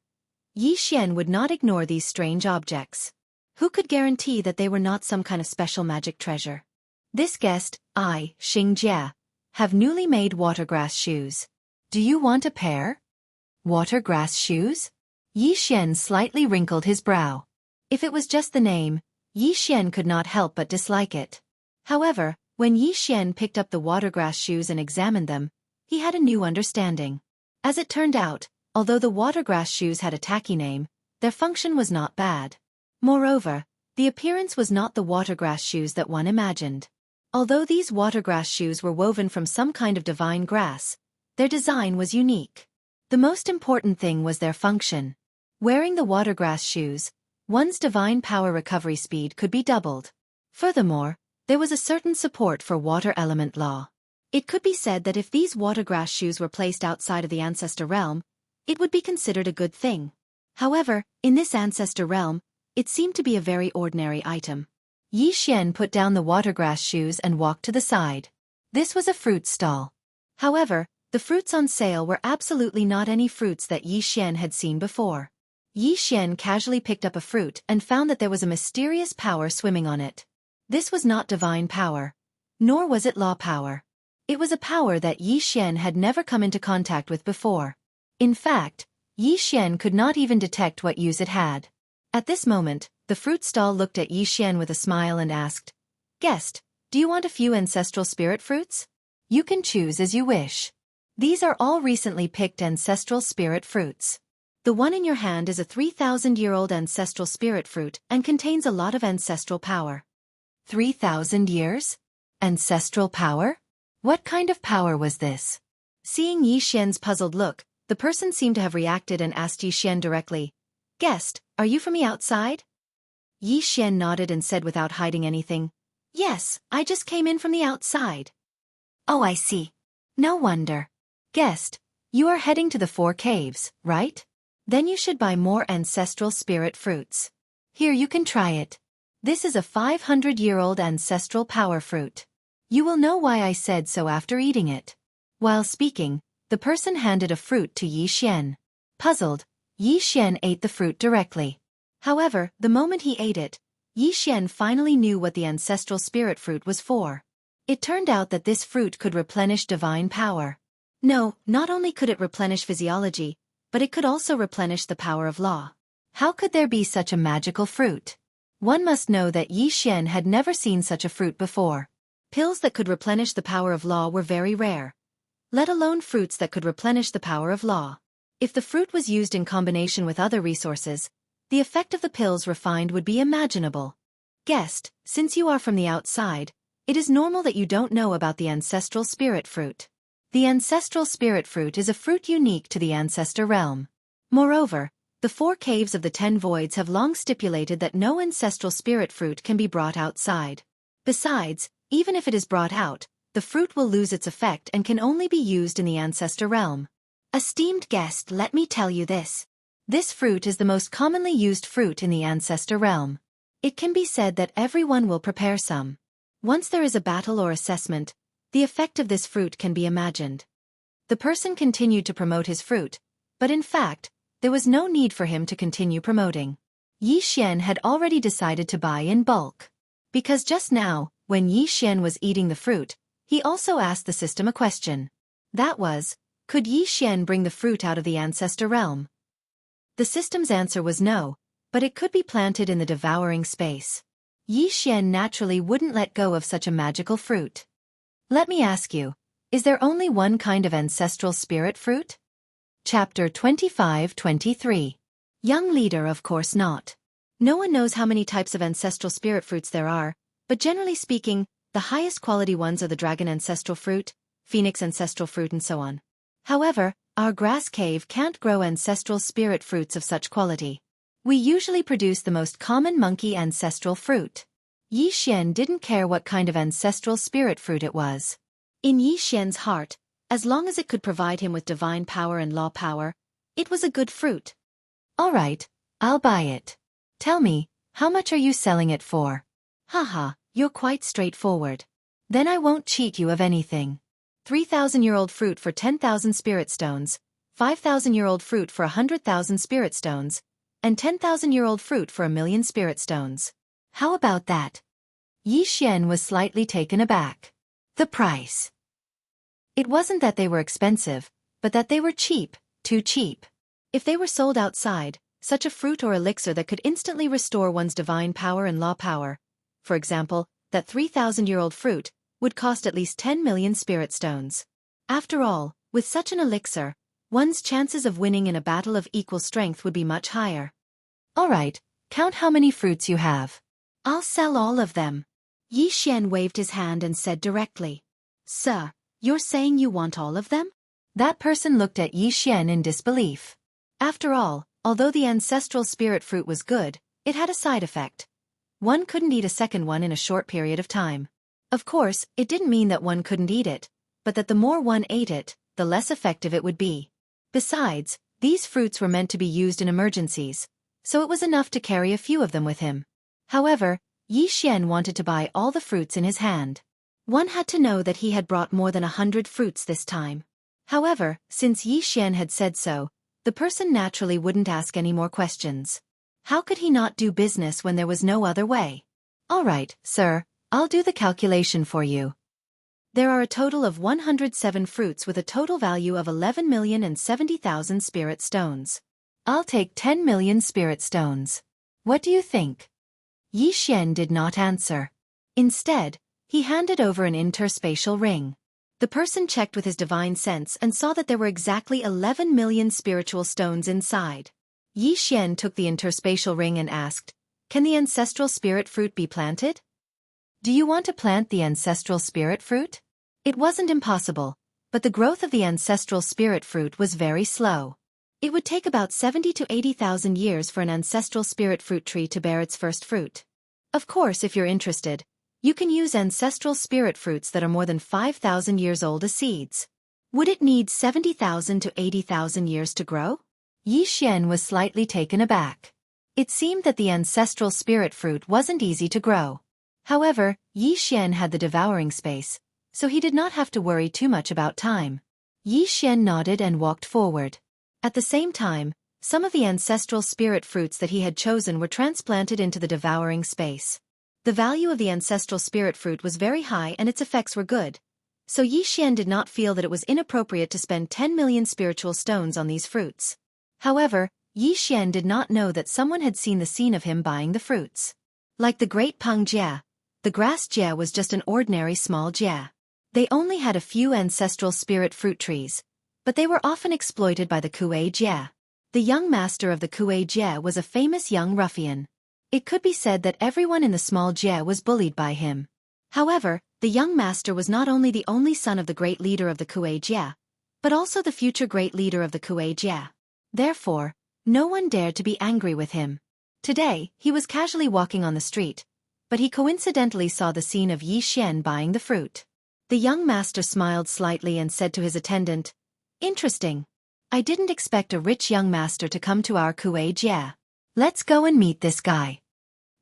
Yi Xian would not ignore these strange objects. Who could guarantee that they were not some kind of special magic treasure? This guest, I, Xianxia, have newly made watergrass shoes. Do you want a pair? Watergrass shoes? Yi Xian slightly wrinkled his brow. If it was just the name, Yi Xian could not help but dislike it. However, when Yi Xian picked up the watergrass shoes and examined them, he had a new understanding. As it turned out, although the watergrass shoes had a tacky name, their function was not bad. Moreover, the appearance was not the watergrass shoes that one imagined. Although these watergrass shoes were woven from some kind of divine grass, their design was unique. The most important thing was their function. Wearing the watergrass shoes, one's divine power recovery speed could be doubled. Furthermore, there was a certain support for water element law. It could be said that if these watergrass shoes were placed outside of the ancestor realm, it would be considered a good thing. However, in this ancestor realm, it seemed to be a very ordinary item. Yi Xian put down the watergrass shoes and walked to the side. This was a fruit stall. However, the fruits on sale were absolutely not any fruits that Yi Xian had seen before. Yi Xian casually picked up a fruit and found that there was a mysterious power swimming on it. This was not divine power, nor was it law power. It was a power that Yi Xian had never come into contact with before. In fact, Yi Xian could not even detect what use it had. At this moment, the fruit stall looked at Yi Xian with a smile and asked, "Guest, do you want a few ancestral spirit fruits? You can choose as you wish. These are all recently picked ancestral spirit fruits. The one in your hand is a 3,000-year-old ancestral spirit fruit and contains a lot of ancestral power." 3,000 years? Ancestral power? What kind of power was this? Seeing Yi Xian's puzzled look, the person seemed to have reacted and asked Yi Xian directly, "Guest, are you from the outside?" Yi Xian nodded and said without hiding anything, "Yes, I just came in from the outside." "Oh, I see. No wonder. Guest, you are heading to the 4 caves, right? Then you should buy more ancestral spirit fruits. Here, you can try it. This is a 500-year-old ancestral power fruit. You will know why I said so after eating it." While speaking, the person handed a fruit to Yi Xian. Puzzled, Yi Xian ate the fruit directly. However, the moment he ate it, Yi Xian finally knew what the ancestral spirit fruit was for. It turned out that this fruit could replenish divine power. No, not only could it replenish physiology, but it could also replenish the power of law. How could there be such a magical fruit? One must know that Yi Xian had never seen such a fruit before. Pills that could replenish the power of law were very rare, let alone fruits that could replenish the power of law. If the fruit was used in combination with other resources, the effect of the pills refined would be imaginable. Guest, since you are from the outside, it is normal that you don't know about the ancestral spirit fruit. The ancestral spirit fruit is a fruit unique to the ancestor realm. Moreover, the 4 caves of the 10 voids have long stipulated that no ancestral spirit fruit can be brought outside. Besides, even if it is brought out, the fruit will lose its effect and can only be used in the ancestor realm. Esteemed guest, let me tell you this. This fruit is the most commonly used fruit in the ancestor realm. It can be said that everyone will prepare some. Once there is a battle or assessment, the effect of this fruit can be imagined. The person continued to promote his fruit, but in fact, there was no need for him to continue promoting. Yi Xian had already decided to buy in bulk. Because just now, when Yi Xian was eating the fruit, he also asked the system a question. That was, could Yi Xian bring the fruit out of the ancestor realm? The system's answer was no, but it could be planted in the devouring space. Yi Xian naturally wouldn't let go of such a magical fruit. Let me ask you, is there only one kind of ancestral spirit fruit? Chapter 25-23. Young leader, of course not. No one knows how many types of ancestral spirit fruits there are, but generally speaking, the highest quality ones are the dragon ancestral fruit, phoenix ancestral fruit and so on. However, our grass cave can't grow ancestral spirit fruits of such quality. We usually produce the most common monkey ancestral fruit. Yi Xian didn't care what kind of ancestral spirit fruit it was. In Yi Xian's heart, as long as it could provide him with divine power and law power, it was a good fruit. All right, I'll buy it. Tell me, how much are you selling it for? Haha, you're quite straightforward. Then I won't cheat you of anything. 3,000-year-old fruit for 10,000 spirit stones, 5,000-year-old fruit for 100,000 spirit stones, and 10,000-year-old fruit for 1,000,000 spirit stones. How about that? Yi Xian was slightly taken aback. The price. It wasn't that they were expensive, but that they were cheap, too cheap. If they were sold outside, such a fruit or elixir that could instantly restore one's divine power and law power, for example, that 3,000-year-old fruit, would cost at least 10 million spirit stones. After all, with such an elixir, one's chances of winning in a battle of equal strength would be much higher. All right, count how many fruits you have. I'll sell all of them. Yi Xian waved his hand and said directly. Sir, you're saying you want all of them? That person looked at Yi Xian in disbelief. After all, although the ancestral spirit fruit was good, it had a side effect. One couldn't eat a second one in a short period of time. Of course, it didn't mean that one couldn't eat it, but that the more one ate it, the less effective it would be. Besides, these fruits were meant to be used in emergencies, so it was enough to carry a few of them with him. However, Yi Xian wanted to buy all the fruits in his hand. One had to know that he had brought more than 100 fruits this time. However, since Yi Xian had said so, the person naturally wouldn't ask any more questions. How could he not do business when there was no other way? All right, sir, I'll do the calculation for you. There are a total of 107 fruits with a total value of 11,070,000 spirit stones. I'll take 10 million spirit stones. What do you think? Yi Xian did not answer. Instead, he handed over an interspatial ring. The person checked with his divine sense and saw that there were exactly 11 million spiritual stones inside. Yi Xian took the interspatial ring and asked, "Can the ancestral spirit fruit be planted? Do you want to plant the ancestral spirit fruit?" It wasn't impossible, but the growth of the ancestral spirit fruit was very slow. It would take about 70 to 80,000 years for an ancestral spirit fruit tree to bear its first fruit. Of course, if you're interested, you can use ancestral spirit fruits that are more than 5,000 years old as seeds. Would it need 70,000 to 80,000 years to grow? Yi Xian was slightly taken aback. It seemed that the ancestral spirit fruit wasn't easy to grow. However, Yi Xian had the devouring space, so he did not have to worry too much about time. Yi Xian nodded and walked forward. At the same time, some of the ancestral spirit fruits that he had chosen were transplanted into the devouring space. The value of the ancestral spirit fruit was very high and its effects were good, so Yi Xian did not feel that it was inappropriate to spend 10 million spiritual stones on these fruits. However, Yi Xian did not know that someone had seen the scene of him buying the fruits. Like the great Peng Jia, the grass Jia was just an ordinary small Jia. They only had a few ancestral spirit fruit trees, but they were often exploited by the Kuei Jia. The young master of the Kuei Jia was a famous young ruffian. It could be said that everyone in the small Jia was bullied by him. However, the young master was not only the only son of the great leader of the Kuei Jia, but also the future great leader of the Kuei Jia. Therefore, no one dared to be angry with him. Today, he was casually walking on the street, but he coincidentally saw the scene of Yi Xian buying the fruit. The young master smiled slightly and said to his attendant, "Interesting. I didn't expect a rich young master to come to our Kuei Jia. Let's go and meet this guy."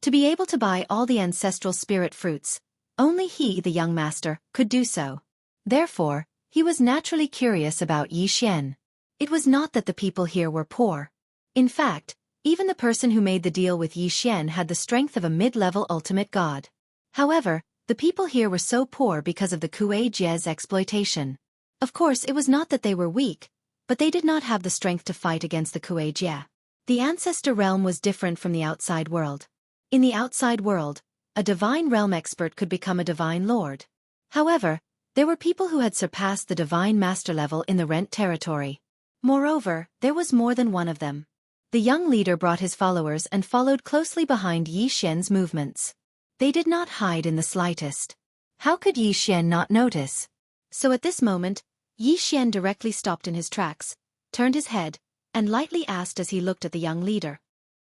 To be able to buy all the ancestral spirit fruits, only he, the young master, could do so. Therefore, he was naturally curious about Yi Xian. It was not that the people here were poor. In fact, even the person who made the deal with Yi Xian had the strength of a mid-level ultimate god. However, the people here were so poor because of the Kuei Jia's exploitation. Of course, it was not that they were weak, but they did not have the strength to fight against the Kuei Jia. The ancestor realm was different from the outside world. In the outside world, a divine realm expert could become a divine lord. However, there were people who had surpassed the divine master level in the rent territory. Moreover, there was more than one of them. The young leader brought his followers and followed closely behind Yi Xian's movements. They did not hide in the slightest. How could Yi Xian not notice? So at this moment, Yi Xian directly stopped in his tracks, turned his head, and lightly asked as he looked at the young leader.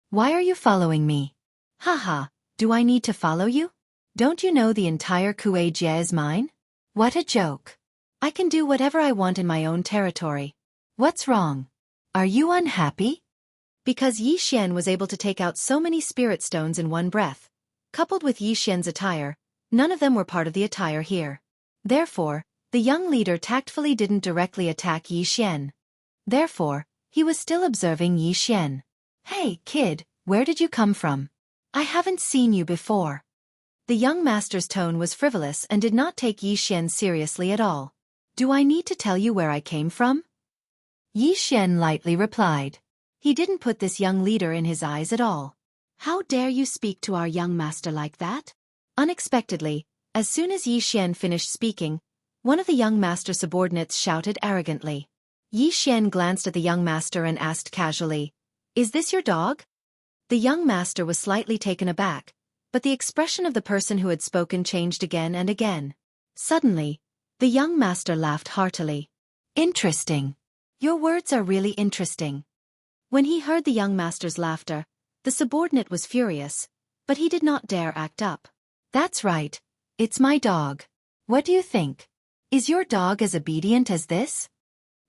"Why are you following me?" "Haha, do I need to follow you? Don't you know the entire Kuei Jia is mine? What a joke. I can do whatever I want in my own territory. What's wrong? Are you unhappy?" Because Yi Xian was able to take out so many spirit stones in one breath, coupled with Yi Xian's attire, none of them were part of the attire here. Therefore, the young leader tactfully didn't directly attack Yi Xian. Therefore, he was still observing Yi Xian. "Hey, kid, where did you come from? I haven't seen you before." The young master's tone was frivolous and did not take Yi Xian seriously at all. "Do I need to tell you where I came from?" Yi Xian lightly replied. He didn't put this young leader in his eyes at all. "How dare you speak to our young master like that?" Unexpectedly, as soon as Yi Xian finished speaking, one of the young master's subordinates shouted arrogantly. Yi Xian glanced at the young master and asked casually, "Is this your dog?" The young master was slightly taken aback, but the expression of the person who had spoken changed again and again. Suddenly, the young master laughed heartily. "Interesting. Your words are really interesting." When he heard the young master's laughter, the subordinate was furious, but he did not dare act up. "That's right. It's my dog. What do you think? Is your dog as obedient as this?"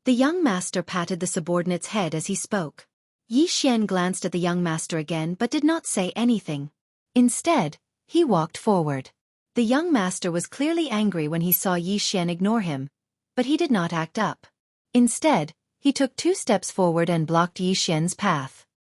The young master patted the subordinate's head as he spoke. Yi Xian glanced at the young master again but did not say anything. Instead, he walked forward. The young master was clearly angry when he saw Yi Xian ignore him, but he did not act up. Instead, he took 2 steps forward and blocked Yi Xian's path.